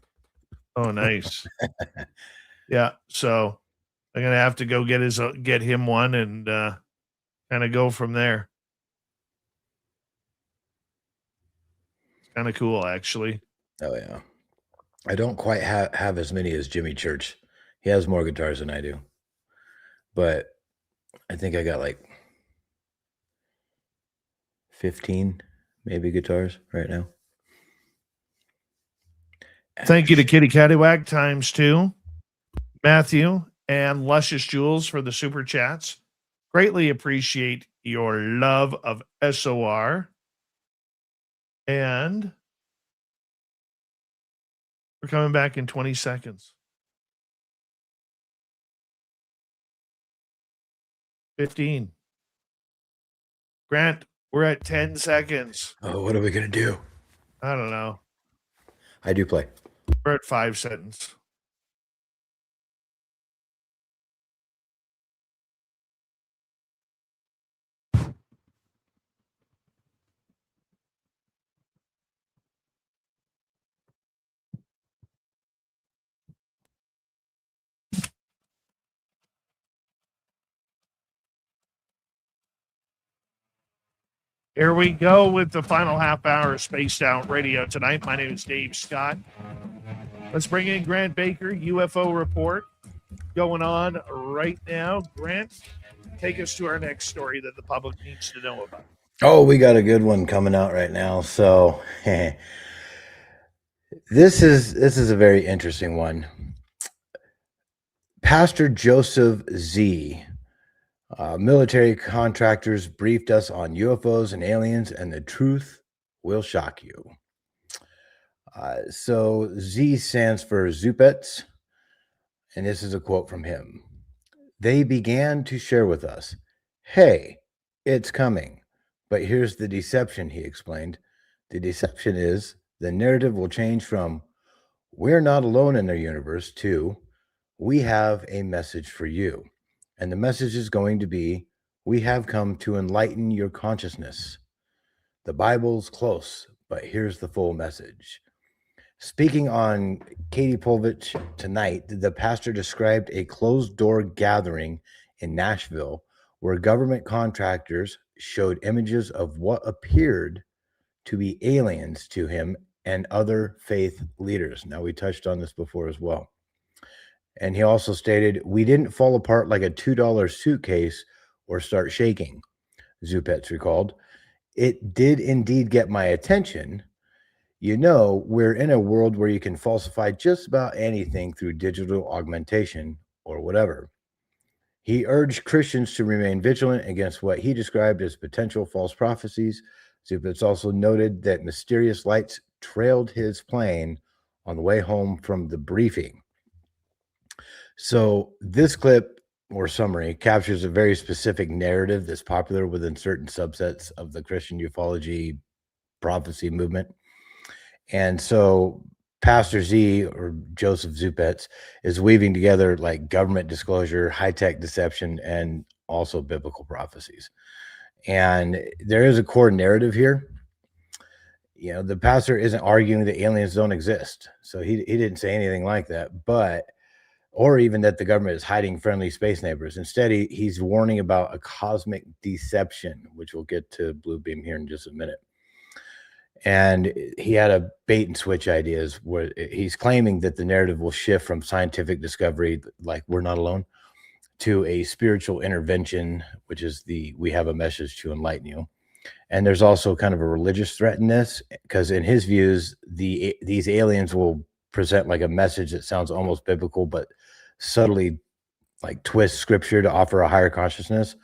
oh, nice. Yeah. So I'm gonna have to go get him one and kind of go from there. It's kind of cool, actually. Oh yeah. I don't quite have as many as Jimmy Church. He has more guitars than I do. But I think I got like 15 maybe guitars right now. Thank you to Kitty Cattywack ×2, Matthew, and Luscious Jules for the super chats. Greatly appreciate your love of SOR. And we're coming back in 20 seconds. 15. Grant, we're at 10 seconds. Oh, what are we going to do? I don't know. I do play. We're at 5 seconds. Here we go with the final half hour of Spaced Out Radio tonight. My name is Dave Scott. Let's bring in Grant Baker, UFO Report, going on right now. Grant, take us to our next story that the public needs to know about. Oh, we got a good one coming out right now. So this is a very interesting one. Pastor Joseph Z. Military contractors briefed us on UFOs and aliens, and the truth will shock you. So Z stands for Zupets, and this is a quote from him. They began to share with us, hey, it's coming. But here's the deception, he explained. The deception is the narrative will change from we're not alone in their universe to we have a message for you. And the message is going to be, we have come to enlighten your consciousness. The Bible's close, but here's the full message. Speaking on Katie Pulvich tonight, the pastor described a closed-door gathering in Nashville where government contractors showed images of what appeared to be aliens to him and other faith leaders. Now, we touched on this before as well. And he also stated, we didn't fall apart like a $2 suitcase or start shaking, Zupets recalled. It did indeed get my attention. You know, we're in a world where you can falsify just about anything through digital augmentation or whatever. He urged Christians to remain vigilant against what he described as potential false prophecies. Zupets also noted that mysterious lights trailed his plane on the way home from the briefing. So this clip or summary captures a very specific narrative that's popular within certain subsets of the Christian ufology prophecy movement. And so Pastor Z, or Joseph Zupets, is weaving together like government disclosure, high-tech deception, and also biblical prophecies. And there is a core narrative here. You know, the pastor isn't arguing that aliens don't exist. So he didn't say anything like that, or even that the government is hiding friendly space neighbors. Instead, he's warning about a cosmic deception, which we'll get to Blue Beam here in just a minute. And he had a bait and switch ideas where he's claiming that the narrative will shift from scientific discovery, like we're not alone, to a spiritual intervention, which is we have a message to enlighten you. And there's also kind of a religious threat in this, because in his views, these aliens will present like a message that sounds almost biblical, but subtly like twist scripture to offer a higher consciousness.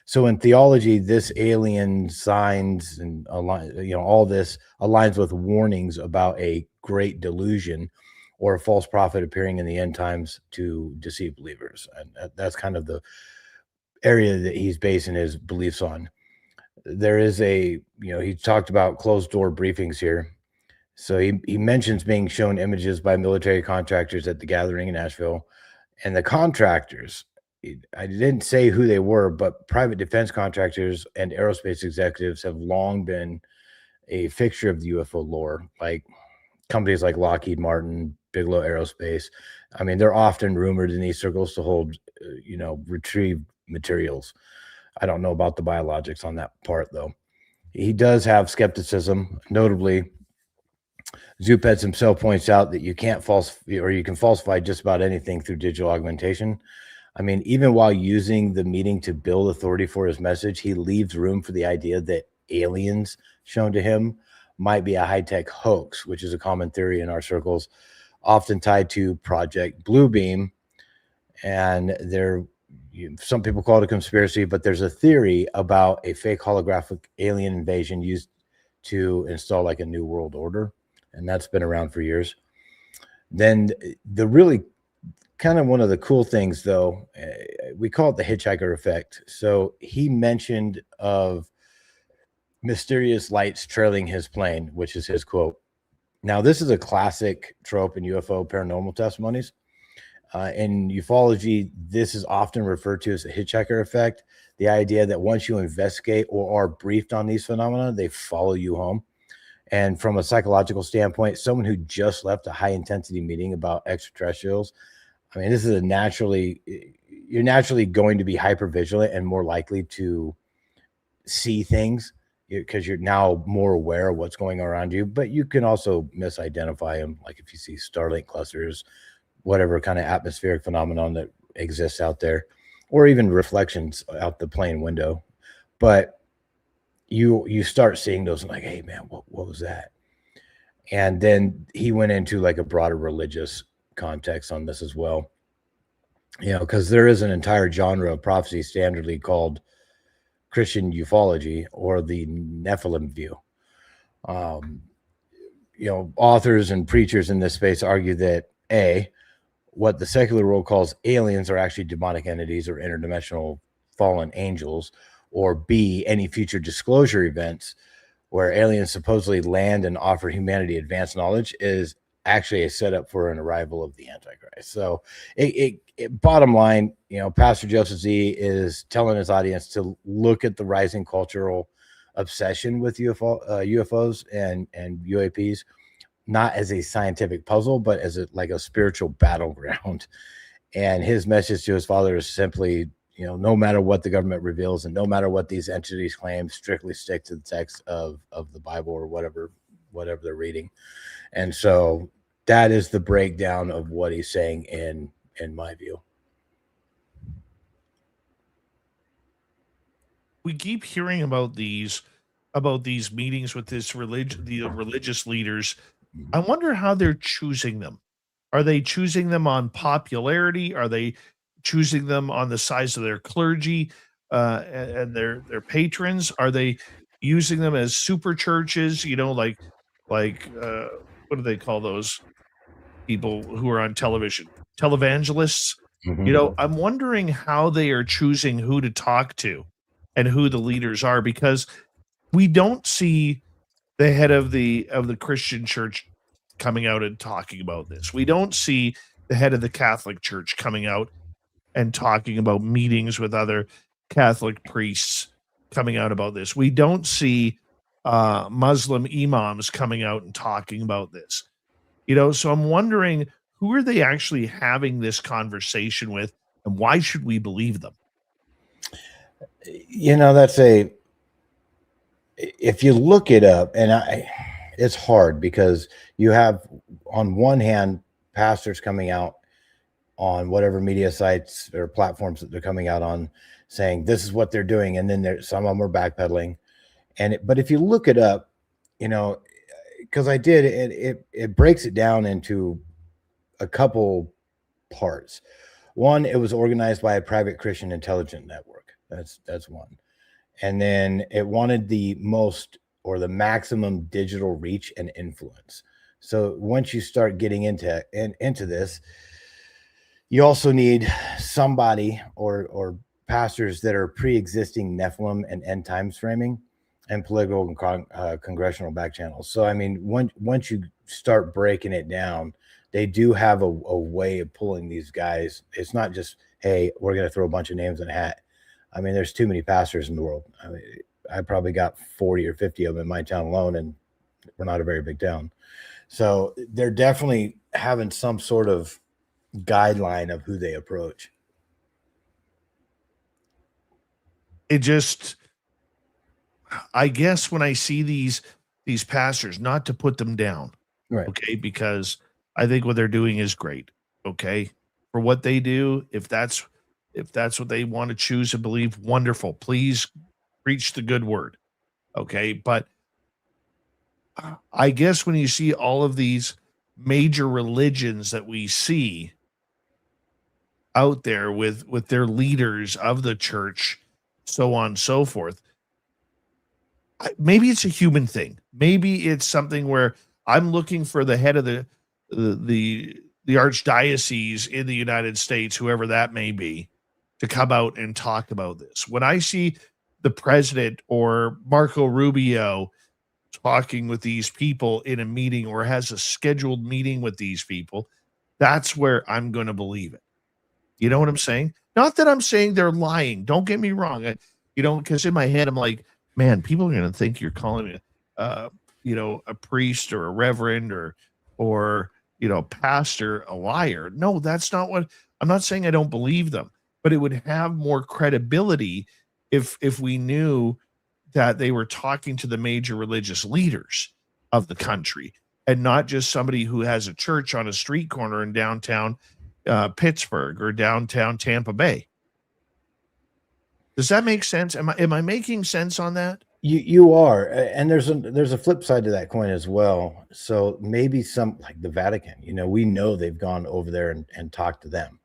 So in theology, this alien signs and all this aligns with warnings about a great delusion or a false prophet appearing in the end times to deceive believers. And that's kind of the area that he's basing his beliefs on. There is he talked about closed door briefings here. So he mentions being shown images by military contractors at the gathering in Nashville. And the contractors, I didn't say who they were, but private defense contractors and aerospace executives have long been a fixture of the UFO lore, like companies like Lockheed Martin, Bigelow Aerospace. I mean, they're often rumored in these circles to hold, retrieved materials. I don't know about the biologics on that part, though. He does have skepticism. Notably, Zupets himself points out that you can falsify just about anything through digital augmentation. I mean, even while using the meeting to build authority for his message, he leaves room for the idea that aliens shown to him might be a high-tech hoax, which is a common theory in our circles, often tied to Project Bluebeam. And some people call it a conspiracy, but there's a theory about a fake holographic alien invasion used to install like a new world order. And that's been around for years. Then the really kind of one of the cool things, though, we call it the hitchhiker effect. So he mentioned of mysterious lights trailing his plane, which is his quote. Now, this is a classic trope in UFO paranormal testimonies. In ufology, this is often referred to as the hitchhiker effect, the idea that once you investigate or are briefed on these phenomena, they follow you home. And from a psychological standpoint, someone who just left a high-intensity meeting about extraterrestrials, I mean, this is you're naturally going to be hyper-vigilant and more likely to see things because you're now more aware of what's going on around you, but you can also misidentify them. Like if you see Starlink clusters, whatever kind of atmospheric phenomenon that exists out there, or even reflections out the plane window. But you start seeing those and like, hey man, what was that? And then he went into like a broader religious context on this as well. You know, because there is an entire genre of prophecy standardly called Christian ufology or the Nephilim view. You know, authors and preachers in this space argue that what the secular world calls aliens are actually demonic entities or interdimensional fallen angels, or B, any future disclosure events where aliens supposedly land and offer humanity advanced knowledge is actually a setup for an arrival of the Antichrist. So bottom line, you know, Pastor Joseph Z is telling his audience to look at the rising cultural obsession with UFOs and UAPs, not as a scientific puzzle, but as a spiritual battleground. And his message to his father is simply, you know, no matter what the government reveals and no matter what these entities claim, strictly stick to the text of the Bible or whatever they're reading. And so that is the breakdown of what he's saying in my view. We keep hearing about these meetings with the religious leaders. I wonder how they're choosing them. Are they choosing them on popularity? Are they choosing them on the size of their clergy and their patrons? Are they using them as super churches? You know, like what do they call those people who are on television? Televangelists. You know, I'm wondering how they are choosing who to talk to and who the leaders are, because we don't see the head of the Christian church coming out and talking about this. We don't see the head of the Catholic Church coming out and talking about meetings with other Catholic priests coming out about this. We don't see Muslim imams coming out and talking about this. You know, so I'm wondering, who are they actually having this conversation with, and why should we believe them? You know, if you look it up, and it's hard because you have on one hand pastors coming out on whatever media sites or platforms that they're coming out on saying this is what they're doing, and then some of them are backpedaling. But if you look it up, you know, because I did, it breaks it down into a couple parts. One, it was organized by a private Christian intelligence network. That's one. And then it wanted the most or the maximum digital reach and influence. So once you start getting into this, you also need somebody or pastors that are pre-existing Nephilim and end times framing and political and congressional back channels. So, I mean, once you start breaking it down, they do have a way of pulling these guys. It's not just, hey, we're going to throw a bunch of names in a hat. I mean, there's too many pastors in the world. I mean, I probably got 40 or 50 of them in my town alone, and we're not a very big town. So they're definitely having some sort of guideline of who they approach. It just, I guess when I see these pastors, not to put them down, right? Okay, because I think what they're doing is great. Okay, for what they do, if that's what they want to choose to believe, wonderful. Please preach the good word. Okay, but I guess when you see all of these major religions that we see out there with their leaders of the church, so on and so forth, maybe it's a human thing. Maybe it's something where I'm looking for the head of the archdiocese in the United States, whoever that may be, to come out and talk about this. When I see the president or Marco Rubio talking with these people in a meeting or has a scheduled meeting with these people, that's where I'm going to believe it. You know what I'm saying? Not that I'm saying they're lying. Don't get me wrong. Because in my head, I'm like, man, people are going to think you're calling me, a priest or a reverend or pastor a liar. No, that's not what I'm not saying. I don't believe them, but it would have more credibility if we knew that they were talking to the major religious leaders of the country and not just somebody who has a church on a street corner in downtown Pittsburgh or downtown Tampa Bay. Does that make sense? Am I making sense on that? You are, and there's a flip side to that coin as well. So maybe some, like the Vatican, we know they've gone over there and talked to them,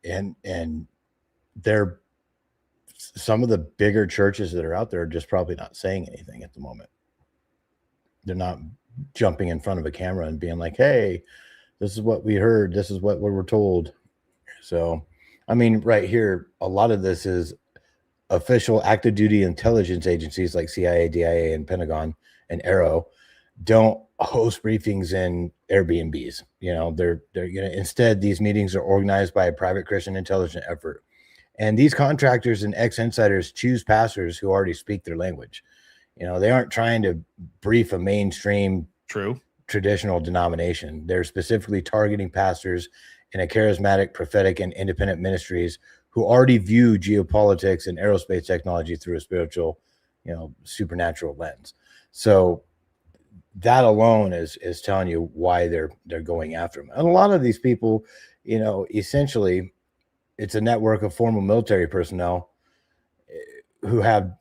and they're some of the bigger churches that are out there are just probably not saying anything at the moment. They're not jumping in front of a camera and being like, "Hey, this is what we heard. This is what we were told." So, I mean, right here, a lot of this is official active duty intelligence agencies like CIA, DIA, and Pentagon and Arrow don't host briefings in Airbnbs. They're gonna, instead, these meetings are organized by a private Christian intelligence effort. And these contractors and ex-insiders choose pastors who already speak their language. They aren't trying to brief a mainstream traditional denomination. They're specifically targeting pastors in a charismatic, prophetic, and independent ministries who already view geopolitics and aerospace technology through a spiritual, supernatural lens. So that alone is telling you why they're going after them. And a lot of these people, essentially, it's a network of former military personnel who have,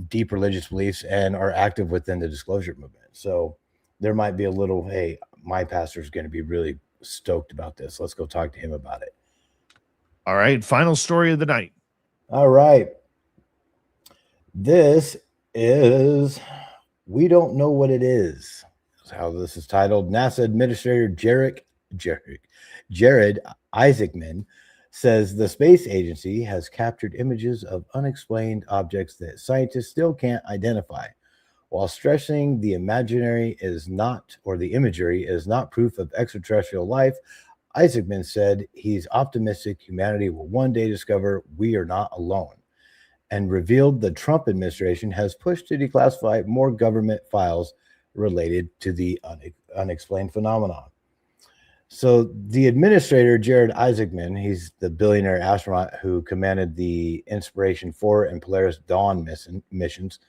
deep religious beliefs and are active within the disclosure movement. So there might be a little, hey, my pastor's going to be really stoked about this. Let's go talk to him about it. All right. Final story of the night. All right. This is, we don't know what it is. That's how this is titled. NASA Administrator Jared Isaacman says the space agency has captured images of unexplained objects that scientists still can't identify, while stressing the imagery is not proof of extraterrestrial life. Isaacman said he's optimistic humanity will one day discover we are not alone, and revealed the Trump administration has pushed to declassify more government files related to the unexplained phenomenon. So the administrator, Jared Isaacman, he's the billionaire astronaut who commanded the Inspiration 4 and Polaris Dawn missions,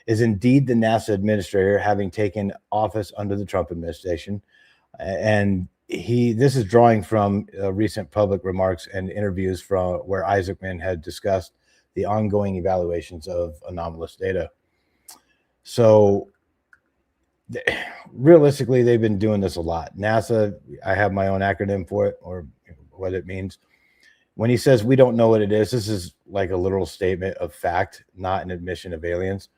is indeed the NASA administrator, having taken office under the Trump administration. And this is drawing from recent public remarks and interviews from where Isaacman had discussed the ongoing evaluations of anomalous data. So realistically, they've been doing this a lot. NASA, I have my own acronym for it, or what it means. When he says we don't know what it is, this is like a literal statement of fact, not an admission of aliens.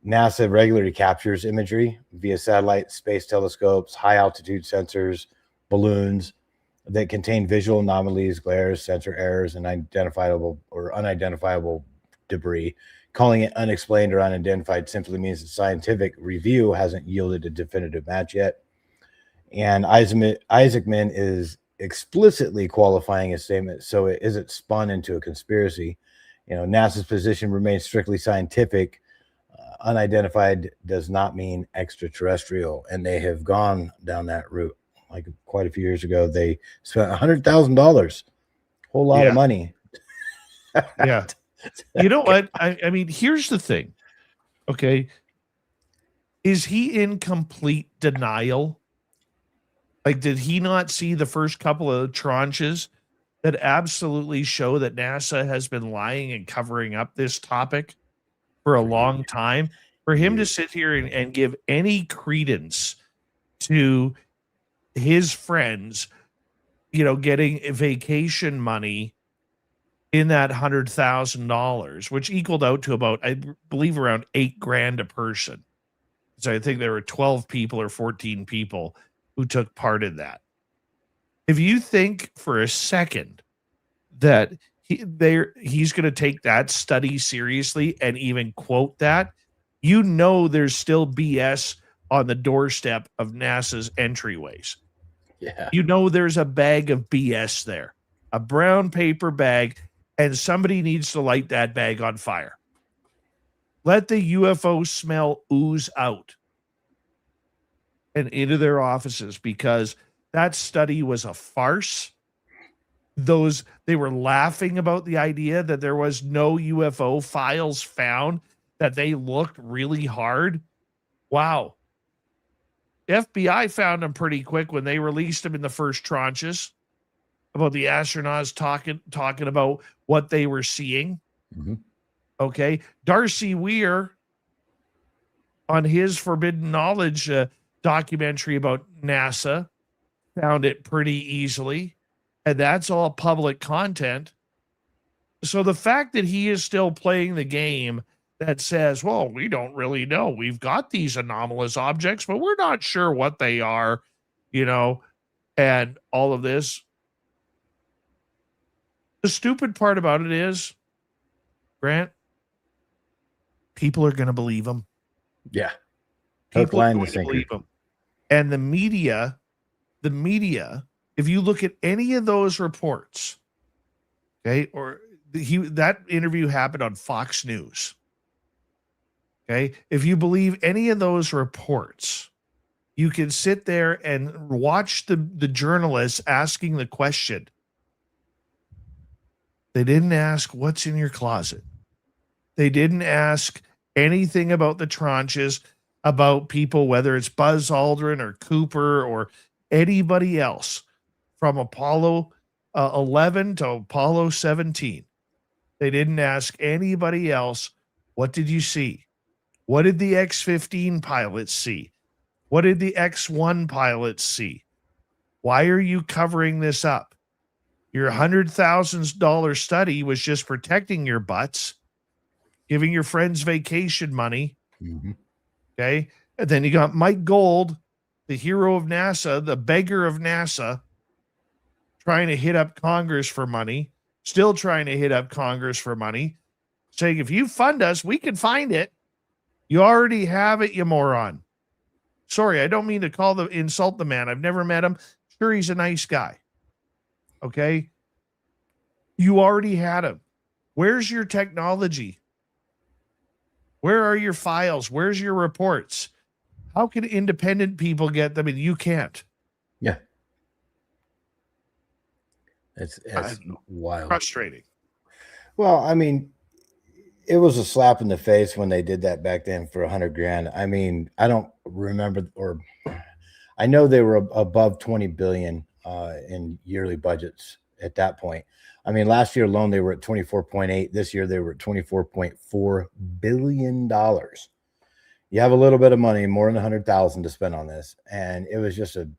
NASA regularly captures imagery via satellite, space telescopes, high altitude sensors, balloons that contain visual anomalies, glares, sensor errors, and identifiable or unidentifiable debris. Calling it unexplained or unidentified simply means the scientific review hasn't yielded a definitive match yet. And Isaacman is explicitly qualifying his statement so it isn't spun into a conspiracy. NASA's position remains strictly scientific. Unidentified does not mean extraterrestrial, and they have gone down that route. Like quite a few years ago, they spent $100,000, whole lot of money. Yeah. You know what? I mean, here's the thing. Okay. Is he in complete denial? Like, did he not see the first couple of tranches that absolutely show that NASA has been lying and covering up this topic for a long time? For him to sit here and give any credence to his friends, getting vacation money in that $100,000, which equaled out to about, I believe, around $8,000 a person. So I think there were 12 people or 14 people who took part in that. If you think for a second that he's going to take that study seriously and even quote that, there's still BS on the doorstep of NASA's entryways. Yeah. There's a bag of BS there, a brown paper bag, and somebody needs to light that bag on fire. Let the UFO smell ooze out and into their offices, because that study was a farce. They were laughing about the idea that there was no UFO files found that they looked really hard. Wow. FBI found them pretty quick when they released them in the first tranches about the astronauts talking about what they were seeing. Okay. Darcy Weir on his Forbidden Knowledge documentary about NASA found it pretty easily. And that's all public content. So the fact that he is still playing the game that says, well, we don't really know. We've got these anomalous objects, but we're not sure what they are, and all of this. The stupid part about it is, Grant, people are going to believe him. Yeah. Hook, People are line, going and to sinker. believe him. And the media, if you look at any of those reports, okay, or that interview happened on Fox News. Okay. If you believe any of those reports, you can sit there and watch the journalists asking the question. They didn't ask what's in your closet. They didn't ask anything about the tranches, about people, whether it's Buzz Aldrin or Cooper or anybody else from Apollo 11 to Apollo 17. They didn't ask anybody else, what did you see? What did the X-15 pilots see? What did the X-1 pilots see? Why are you covering this up? Your $100,000 study was just protecting your butts, giving your friends vacation money. Okay. And then you got Mike Gold, the hero of NASA, the beggar of NASA, trying to hit up Congress for money, still trying to hit up Congress for money, saying, if you fund us, we can find it. You already have it, you moron. Sorry, I don't mean to insult the man. I've never met him. Sure, he's a nice guy. Okay. You already had him. Where's your technology? Where are your files? Where's your reports? How can independent people get them and you can't? Yeah. It's wild. Frustrating. Well, I mean, it was a slap in the face when they did that back then for $100,000. I mean, I don't remember, or I know they were above 20 billion in yearly budgets at that point. I mean, last year alone, they were at 24.8. This year, they were at $24.4 billion. You have a little bit of money, more than 100,000 to spend on this. And it was just a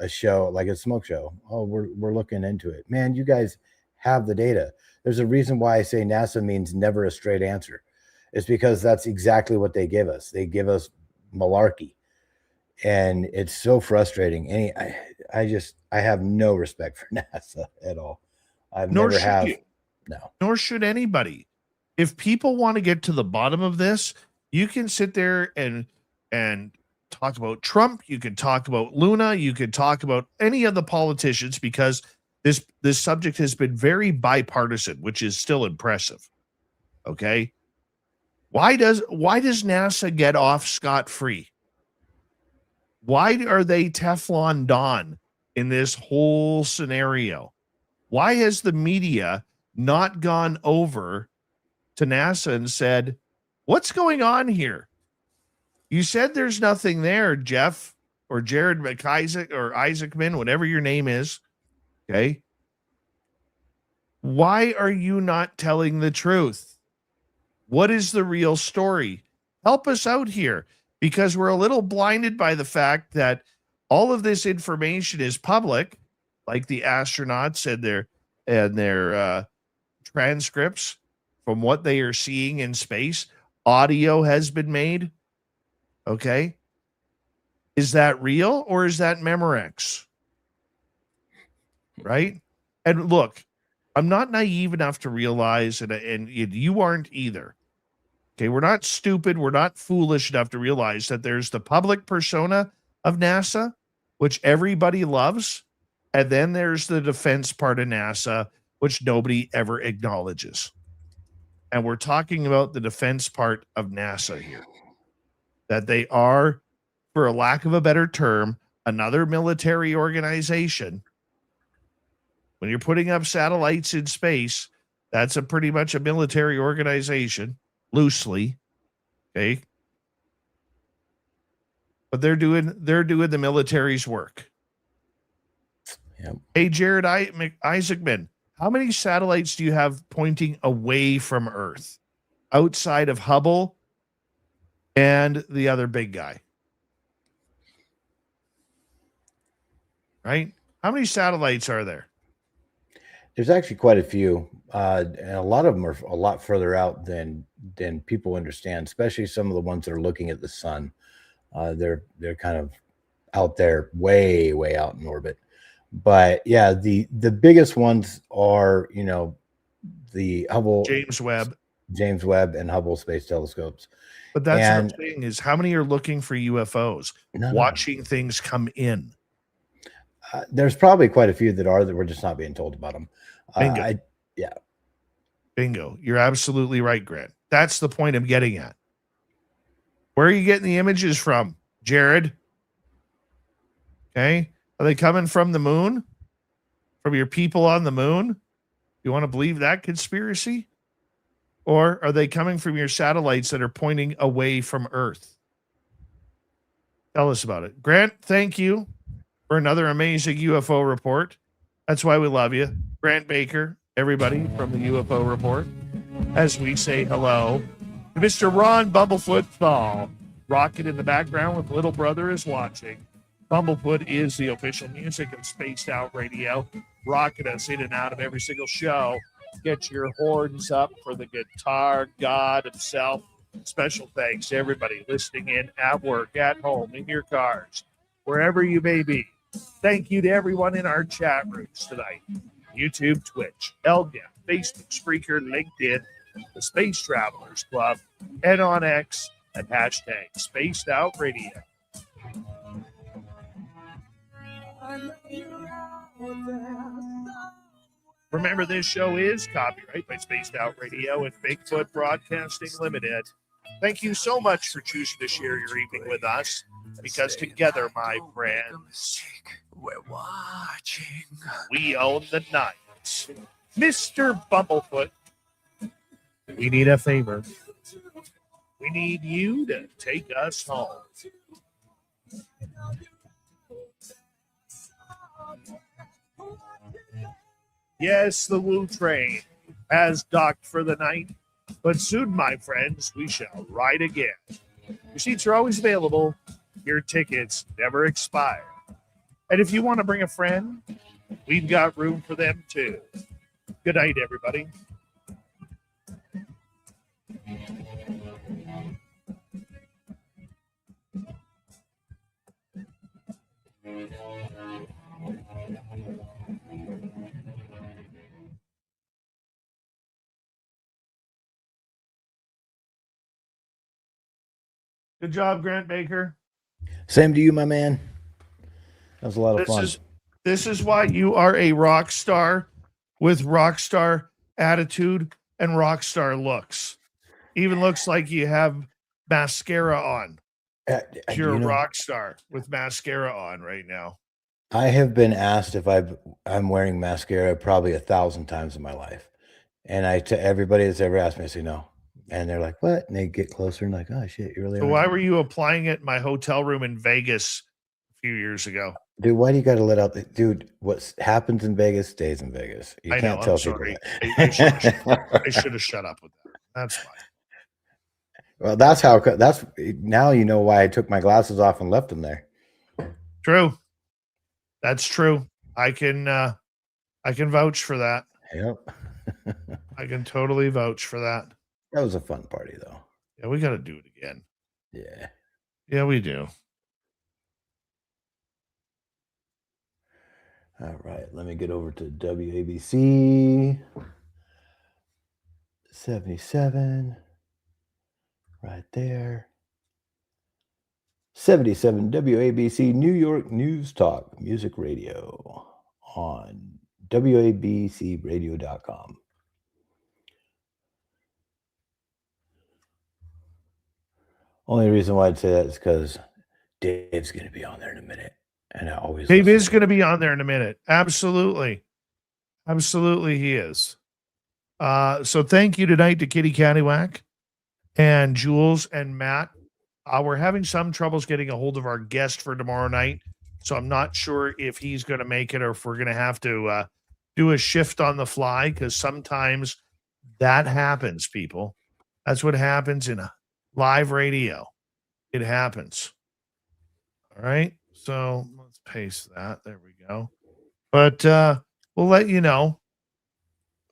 show, like a smoke show. Oh, we're looking into it. Man, you guys have the data. There's a reason why I say NASA means never a straight answer. It's because that's exactly what they give us. They give us malarkey. And it's so frustrating. I have no respect for NASA at all. Nor should anybody. If people want to get to the bottom of this, you can sit there and talk about Trump. You can talk about Luna. You can talk about any of the politicians, because this subject has been very bipartisan, which is still impressive. Okay. Why does NASA get off scot-free? Why are they Teflon Don in this whole scenario? Why has the media not gone over to NASA and said, what's going on here? You said there's nothing there, Jeff or Jared McIsaac or Isaacman, whatever your name is. Okay. Why are you not telling the truth? What is the real story? Help us out here, because we're a little blinded by the fact that all of this information is public, like the astronauts and their transcripts from what they are seeing in space. Audio has been made. Okay. Is that real or is that Memorex? Right? And look, I'm not naive enough to realize, and you aren't either. Okay, we're not stupid. We're not foolish enough to realize that there's the public persona of NASA, which everybody loves. And then there's the defense part of NASA, which nobody ever acknowledges. And we're talking about the defense part of NASA here. That they are, for a lack of a better term, another military organization. When you're putting up satellites in space, that's pretty much a military organization, loosely. Okay. But they're doing the military's work. Yep. Hey, Jared Isaacman, how many satellites do you have pointing away from Earth outside of Hubble and the other big guy? Right? How many satellites are there? There's actually quite a few, and a lot of them are a lot further out than people understand. Especially some of the ones that are looking at the sun. They're kind of out there, way out in orbit. But yeah, the biggest ones are, you know, the Hubble, James Webb, and Hubble Space Telescopes. But that's what I'm saying is how many are looking for UFOs, watching things come in? There's probably quite a few that we're just not being told about them. Bingo. Yeah. Bingo. You're absolutely right, Grant. That's the point I'm getting at. Where are you getting the images from, Jared? Okay. Are they coming from the moon? From your people on the moon? You want to believe that conspiracy? Or are they coming from your satellites that are pointing away from Earth? Tell us about it. Grant, thank you for another amazing UFO report. That's why we love you. Grant Baker, everybody from the UFO report. As we say hello to Mr. Ron Bumblefoot Thal. Rocket in the background with Little Brother is watching. Bumblefoot is the official music of Spaced Out Radio. Rocking us in and out of every single show. Get your horns up for the guitar god himself. Special thanks to everybody listening in at work, at home, in your cars, wherever you may be. Thank you to everyone in our chat rooms tonight. YouTube, Twitch, LGAP, Facebook, Spreaker, LinkedIn, the Space Travelers Club, and on X at hashtag Spaced Out Radio. Remember, this show is copyright by Spaced Out Radio and Bigfoot Broadcasting Limited. Thank you so much for choosing to share your evening with us, because together, my friends, we're watching. We own the night. Mr. Bumblefoot, we need a favor. We need you to take us home. Yes, the Woo train has docked for the night, but soon, my friends, we shall ride again. Your seats are always available. Your tickets never expire. And if you want to bring a friend, we've got room for them too. Good night, everybody. Good job, Grant Baker. Same to you, my man. That was a lot of fun. This is why you are a rock star with rock star attitude and rock star looks. Even looks like you have mascara on. You're a rock star with mascara on right now. I have been asked if I'm wearing mascara probably 1,000 times in my life. And to everybody that's ever asked me, I say no. And they're like, what? And they get closer and like, oh shit, you really So are. why were you applying it in my hotel room in Vegas a few years ago? Dude, why do you got to let out the dude? What happens in Vegas stays in Vegas. You I can't know, tell I'm people sorry. that. I should have shut up with that. That's fine. Well, that's now you know why I took my glasses off and left them there. True. That's true. I can vouch for that. Yep. I can totally vouch for that. That was a fun party though. Yeah, we got to do it again. Yeah. Yeah, we do. All right, let me get over to WABC 77 right there. 77 WABC New York News Talk Music Radio on WABCradio.com. Only reason why I'd say that is because Dave's going to be on there in a minute. And I always Dave is going to be on there in a minute. Absolutely. Absolutely he is. So thank you tonight to Kitty Cattywack And Jules and Matt, we're having some troubles getting a hold of our guest for tomorrow night. So I'm not sure if he's going to make it or if we're going to have to do a shift on the fly, because sometimes that happens, people. That's what happens in a live radio. It happens. All right. So let's paste that. There we go. But we'll let you know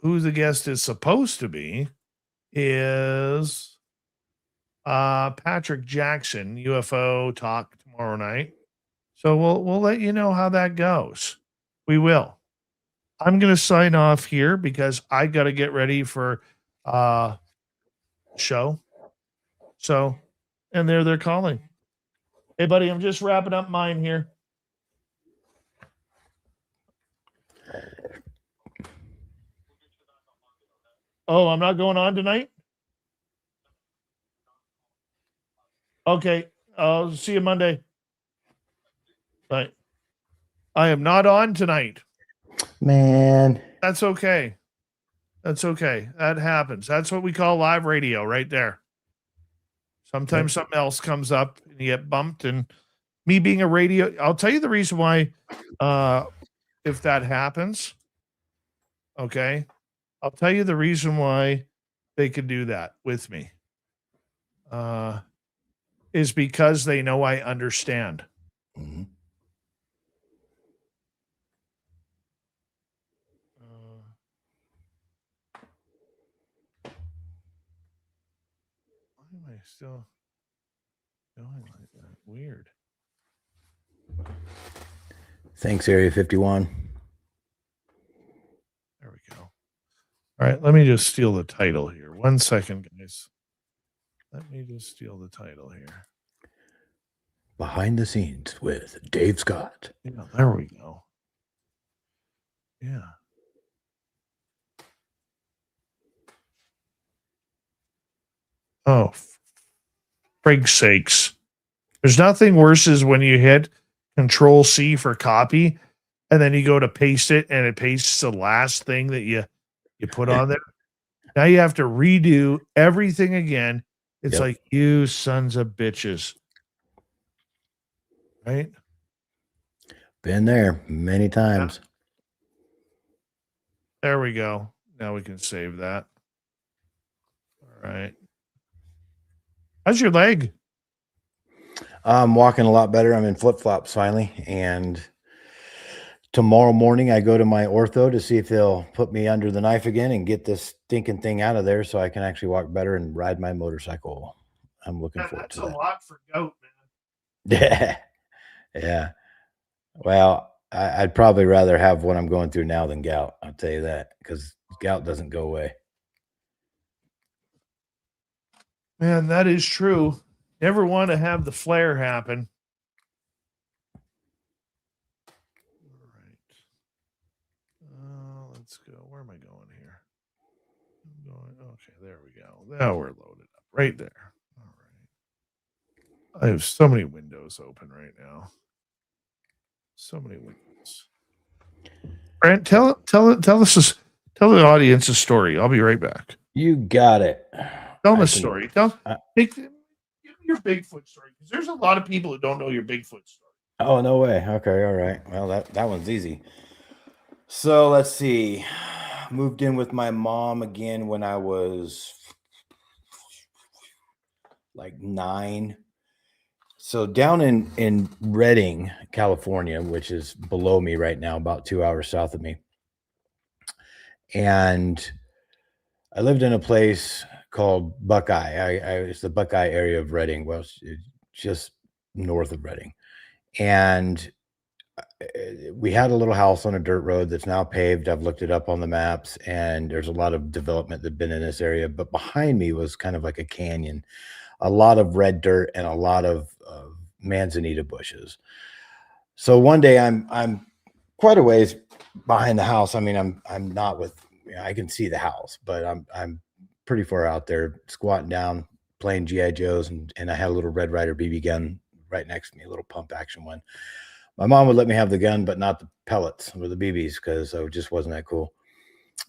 who the guest is supposed to be is Patrick Jackson, UFO talk tomorrow night. So we'll let you know how that goes. We will. I'm going to sign off here because I got to get ready for show. So, and they're calling. Hey, buddy, I'm just wrapping up mine here. Oh, I'm not going on tonight? Okay. I'll see you Monday. Bye. I am not on tonight. Man. That's okay. That's okay. That happens. That's what we call live radio right there. Sometimes something else comes up and you get bumped. And me being a radio, I'll tell you the reason why, if that happens. Okay. I'll tell you the reason why they could do that with me. Is because they know I understand. Mm-hmm. Why am I still going like that? Weird. Thanks, Area 51. There we go. All right, let me just steal the title here. 1 second, guys. Let me just steal the title here. Behind the Scenes with Dave Scott. Yeah, there we go. Yeah. Oh, frig's sakes. There's nothing worse is when you hit Control C for copy and then you go to paste it and it pastes the last thing that you put on there. Now you have to redo everything again. It's like, you sons of bitches. Right? Been there many times. There we go. Now we can save that. All right. How's your leg? I'm walking a lot better. I'm in flip-flops finally. And tomorrow morning I go to my ortho to see if they'll put me under the knife again and get this stinking thing out of there so I can actually walk better and ride my motorcycle. I'm looking forward to that. That's a lot for goat, man. Yeah. Yeah. Well, I'd probably rather have what I'm going through now than gout. I'll tell you that, because gout doesn't go away. Man, that is true. Never want to have the flare happen. All right. Let's go. Where am I going here? I'm going. Okay, there we go. Now we're loaded up right there. All right. I have so many windows open right now. So many windows. Brent, tell the audience a story. I'll be right back. You got it. Tell them a story. Give me your Bigfoot story, because there's a lot of people who don't know your Bigfoot story. Oh, no way. Okay, all right. Well, that one's easy. So let's see. Moved in with my mom again when I was like 9. So down in Redding, California, which is below me right now, about 2 hours south of me. And I lived in a place called Buckeye. It's the Buckeye area of Redding. Well, it's just north of Redding. And we had a little house on a dirt road that's now paved. I've looked it up on the maps, and there's a lot of development that's been in this area. But behind me was kind of like a canyon, a lot of red dirt and a lot of manzanita bushes. So one day I'm quite a ways behind the house. I mean, I'm not with, I can see the house, but I'm pretty far out there squatting down, playing G.I. Joes. And I had a little Red Ryder BB gun right next to me, a little pump action one. My mom would let me have the gun, but not the pellets or the BBs, because it just wasn't that cool.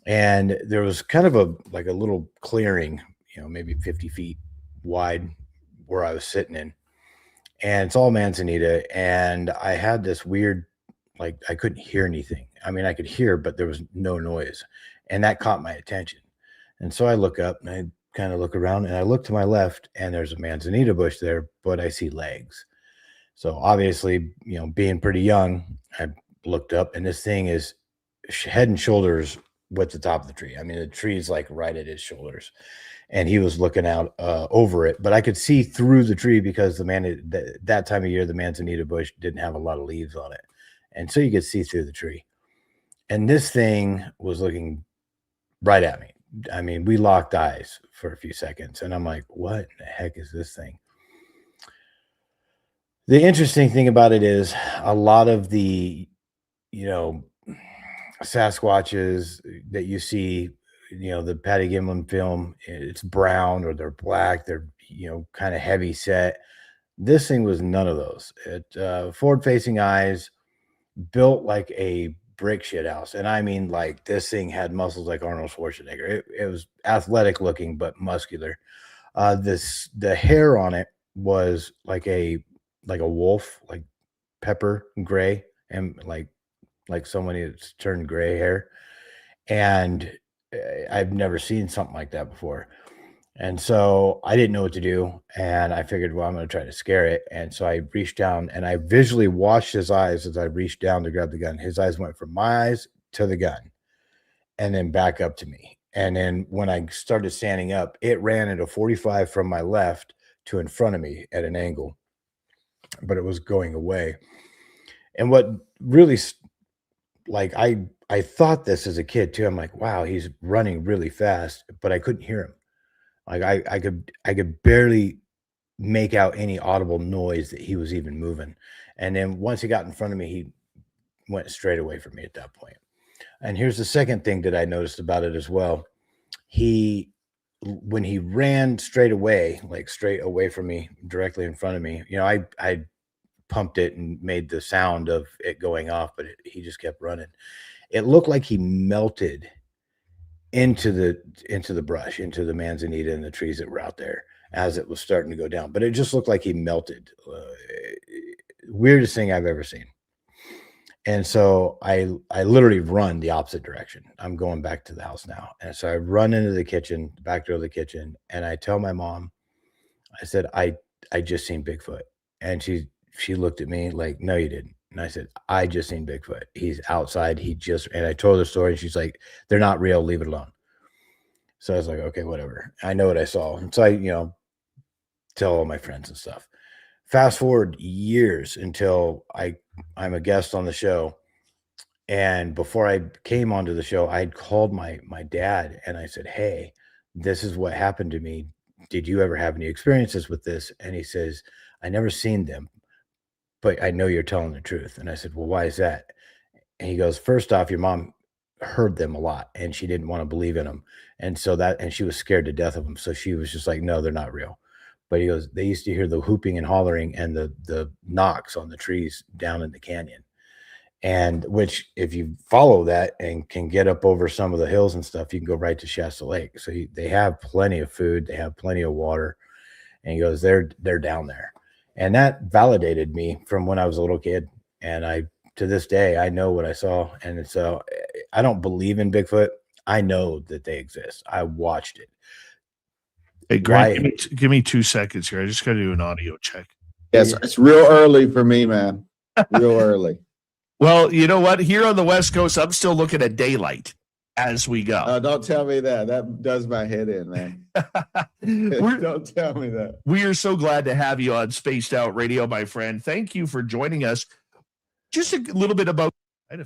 And there was kind of like a little clearing, maybe 50 feet wide where I was sitting in, and it's all manzanita. And I had this weird, like, I couldn't hear anything. I mean, I could hear, but there was no noise, and that caught my attention. And so I look up and I kind of look around, and I look to my left, and there's a manzanita bush there, but I see legs. So obviously, being pretty young, I looked up, and this thing is head and shoulders with the top of the tree. I mean, the tree is like right at his shoulders, and he was looking out over it, but I could see through the tree because that time of year, the manzanita bush didn't have a lot of leaves on it. And so you could see through the tree. And this thing was looking right at me. I mean, we locked eyes for a few seconds, and I'm like, what the heck is this thing? The interesting thing about it is a lot of the, Sasquatches that you see, the Patty Gimlin film, it's brown or they're black. They're, kind of heavy set. This thing was none of those. It forward-facing eyes, built like a brick shit house. And I mean, like, this thing had muscles like Arnold Schwarzenegger. It was athletic looking, but muscular. The hair on it was like a wolf, like pepper gray, and like somebody that's turned gray hair. And I've never seen something like that before. And so I didn't know what to do. And I figured, well, I'm going to try to scare it. And so I reached down and I visually watched his eyes as I reached down to grab the gun. His eyes went from my eyes to the gun and then back up to me. And then when I started standing up, it ran at a 45 from my left to in front of me at an angle, but it was going away. And what really, like, I thought this as a kid too. I'm like, wow, he's running really fast, but I couldn't hear him. Like I could barely make out any audible noise that he was even moving. And then once he got in front of me, he went straight away from me at that point. And here's the second thing that I noticed about it as well. When he ran straight away, like straight away from me, directly in front of me, I pumped it and made the sound of it going off, but he just kept running. It looked like he melted into the brush, into the manzanita and the trees that were out there as it was starting to go down. But it just looked like he melted. Weirdest thing I've ever seen. And so I literally run the opposite direction. I'm going back to the house now. And so I run into the kitchen, the back door of the kitchen, and I tell my mom, I said, I just seen Bigfoot. And she looked at me like, no, you didn't. And I said, I just seen Bigfoot. He's outside. And I told her the story. And she's like, they're not real. Leave it alone. So I was like, okay, whatever. I know what I saw. And so I, tell all my friends and stuff. Fast forward years until I'm a guest on the show. And before I came onto the show, I'd called my dad and I said, hey, this is what happened to me. Did you ever have any experiences with this? And he says, I never seen them, but I know you're telling the truth. And I said, well, why is that? And he goes, first off, your mom heard them a lot and she didn't want to believe in them. And she was scared to death of them. So she was just like, no, they're not real. But he goes, they used to hear the whooping and hollering and the knocks on the trees down in the canyon. And which, if you follow that and can get up over some of the hills and stuff, you can go right to Shasta Lake. So they have plenty of food. They have plenty of water. And he goes, they're down there. And that validated me from when I was a little kid. And to this day, I know what I saw. And so I don't believe in Bigfoot. I know that they exist. I watched it. Hey, Grant, give me 2 seconds here. I just got to do an audio check. Yes, it's real early for me, man. Real early. Well, you know what? Here on the West Coast, I'm still looking at daylight as we go. Don't tell me that. That does my head in, man. Don't tell me that. We are so glad to have you on Spaced Out Radio, my friend. Thank you for joining us. Just a little bit about, I had a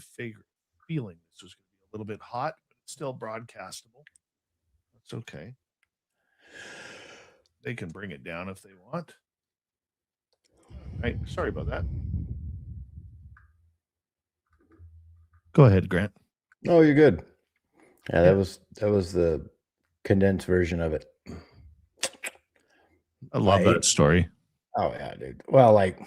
feeling this was going to be a little bit hot, but it's still broadcastable. That's okay. They can bring it down if they want. All right. Sorry about that. Go ahead, Grant. Oh, you're good. Yeah, that was the condensed version of it. I love that story. Oh yeah, dude. Well, like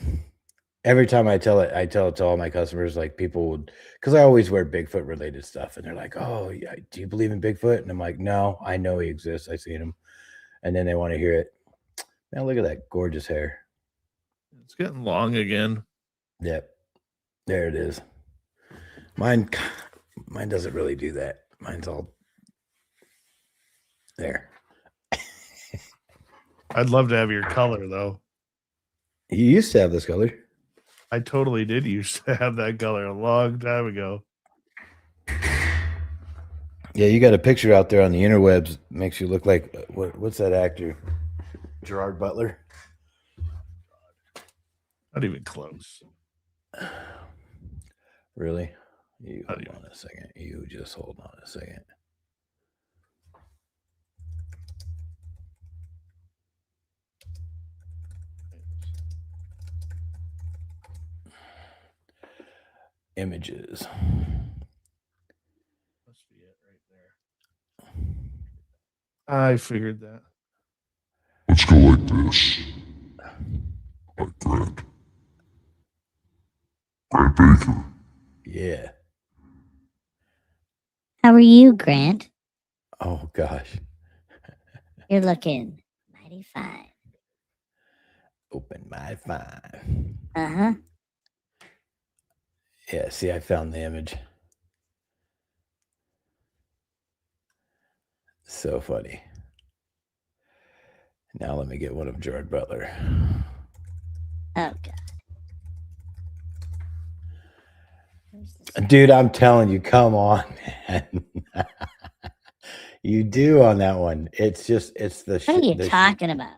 every time I tell it to all my customers, like people would, because I always wear Bigfoot related stuff, and they're like, "Oh, yeah, do you believe in Bigfoot?" And I'm like, "No, I know he exists. I've seen him." And then they want to hear it. Now look at that gorgeous hair. It's getting long again. Yep. There it is. Mine doesn't really do that. Mine's all there. I'd love to have your color, though. You used to have this color. I totally did used to have that color a long time ago. Yeah, you got a picture out there on the interwebs. Makes you look like what's that actor? Gerard Butler. Not even close. Really? You hold on a second. You just hold on a second. Images. Must be it right there. I figured that. Let's go like this. Like Grant. Grant Baker. Yeah. How are you, Grant? Oh, gosh. You're looking mighty fine. Open my five. Uh-huh. Yeah, see, I found the image. So funny. Now let me get one of Gerard Butler. Oh, God. Dude, I'm telling you, come on, man. You do on that one. It's just, it's the What are you talking about?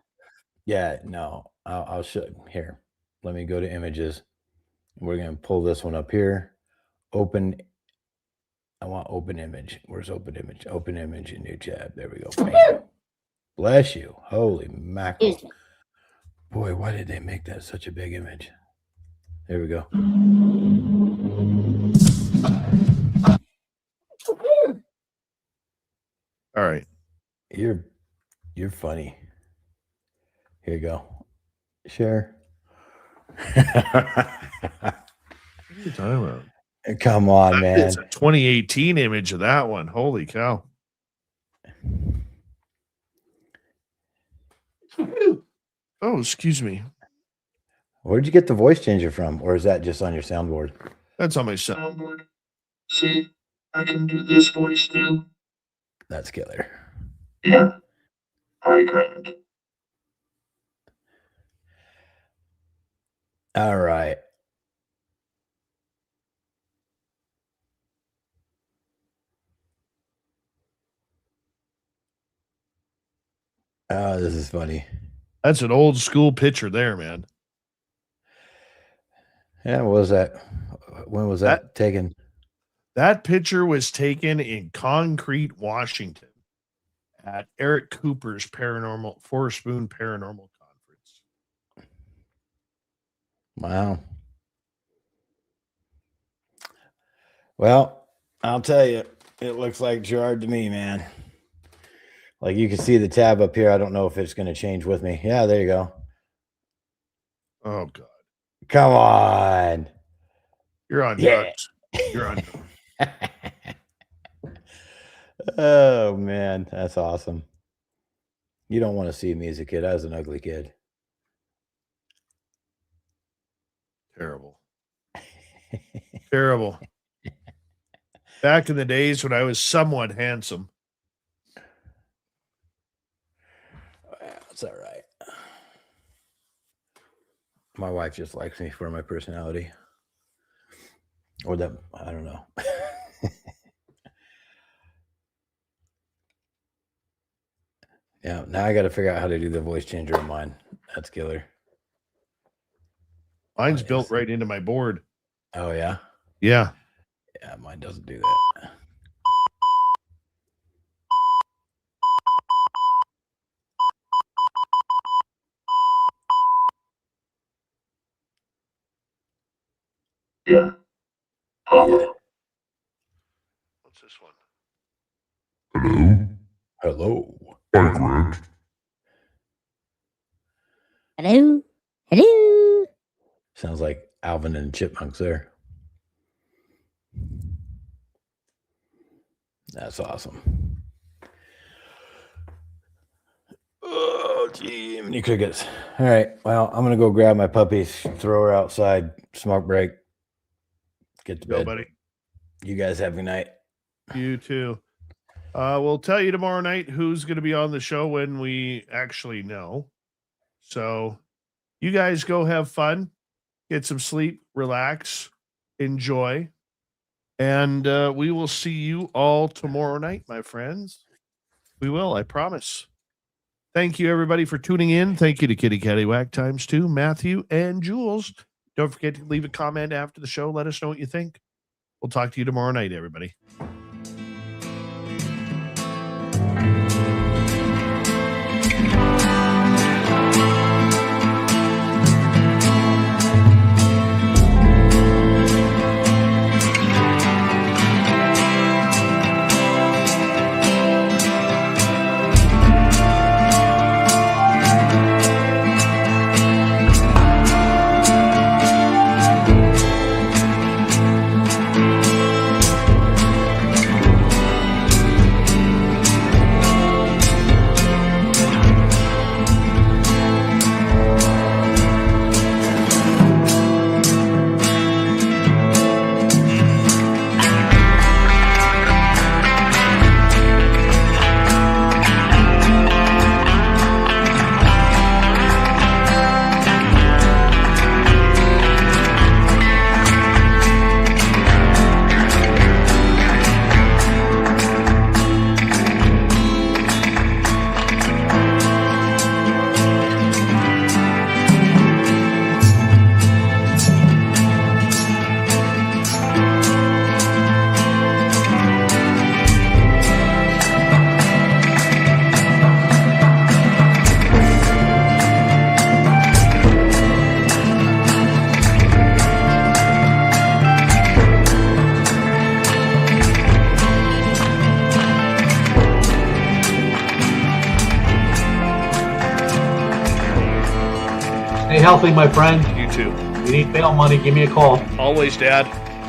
Yeah, no, I'll show here. Let me go to images. We're going to pull this one up here. Open. I want open image. Where's open image? Open image in new tab. There we go. Bam. Bless you. Holy mackerel. Boy, why did they make that such a big image? There we go. All right. You're funny. Here you go. Share. What are you talking about? Come on, man. It's a 2018 image of that one. Holy cow. Oh, excuse me. Where'd you get the voice changer from? Or is that just on your soundboard? That's on my soundboard. See, I can do this voice too. That's killer. Yeah. Hi, Grant. All right. Oh, this is funny. That's an old school picture there, man. Yeah, what was that? When was that taken? That picture was taken in Concrete, Washington at Eric Cooper's Paranormal Four Spoon Paranormal Conference. Wow. Well, I'll tell you, it looks like Gerard to me, man. Like you can see the tab up here. I don't know if it's going to change with me. Yeah, there you go. Oh, God. Come on. You're on drugs. You're on drugs. Oh, man. That's awesome. You don't want to see me as a kid. I was an ugly kid. Terrible. Terrible. Back in the days when I was somewhat handsome. That's all right. My wife just likes me for my personality. Or that, I don't know. Yeah, now I got to figure out how to do the voice changer of mine. That's killer. Mine's built right into my board. Oh, yeah? Yeah. Yeah, mine doesn't do that. Yeah. Yeah. What's this one? Hello? Hello. Hi, Grant. Hello? Hello? Sounds like Alvin and the Chipmunks there. That's awesome. Oh, team. You crickets. All right. Well, I'm gonna go grab my puppies, throw her outside, smoke break, get to Go, bed. buddy. You guys have a good night. You too. We'll tell you tomorrow night who's going to be on the show when we actually know. So you guys go have fun, get some sleep, relax, enjoy. And we will see you all tomorrow night, my friends. We will, I promise. Thank you, everybody, for tuning in. Thank you to Kitty Cattywack ×2, Matthew, and Jules. Don't forget to leave a comment after the show. Let us know what you think. We'll talk to you tomorrow night, everybody. Stay healthy, my friend. You too. If you need bail money, give me a call. Always, Dad.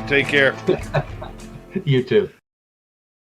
Take care. You too.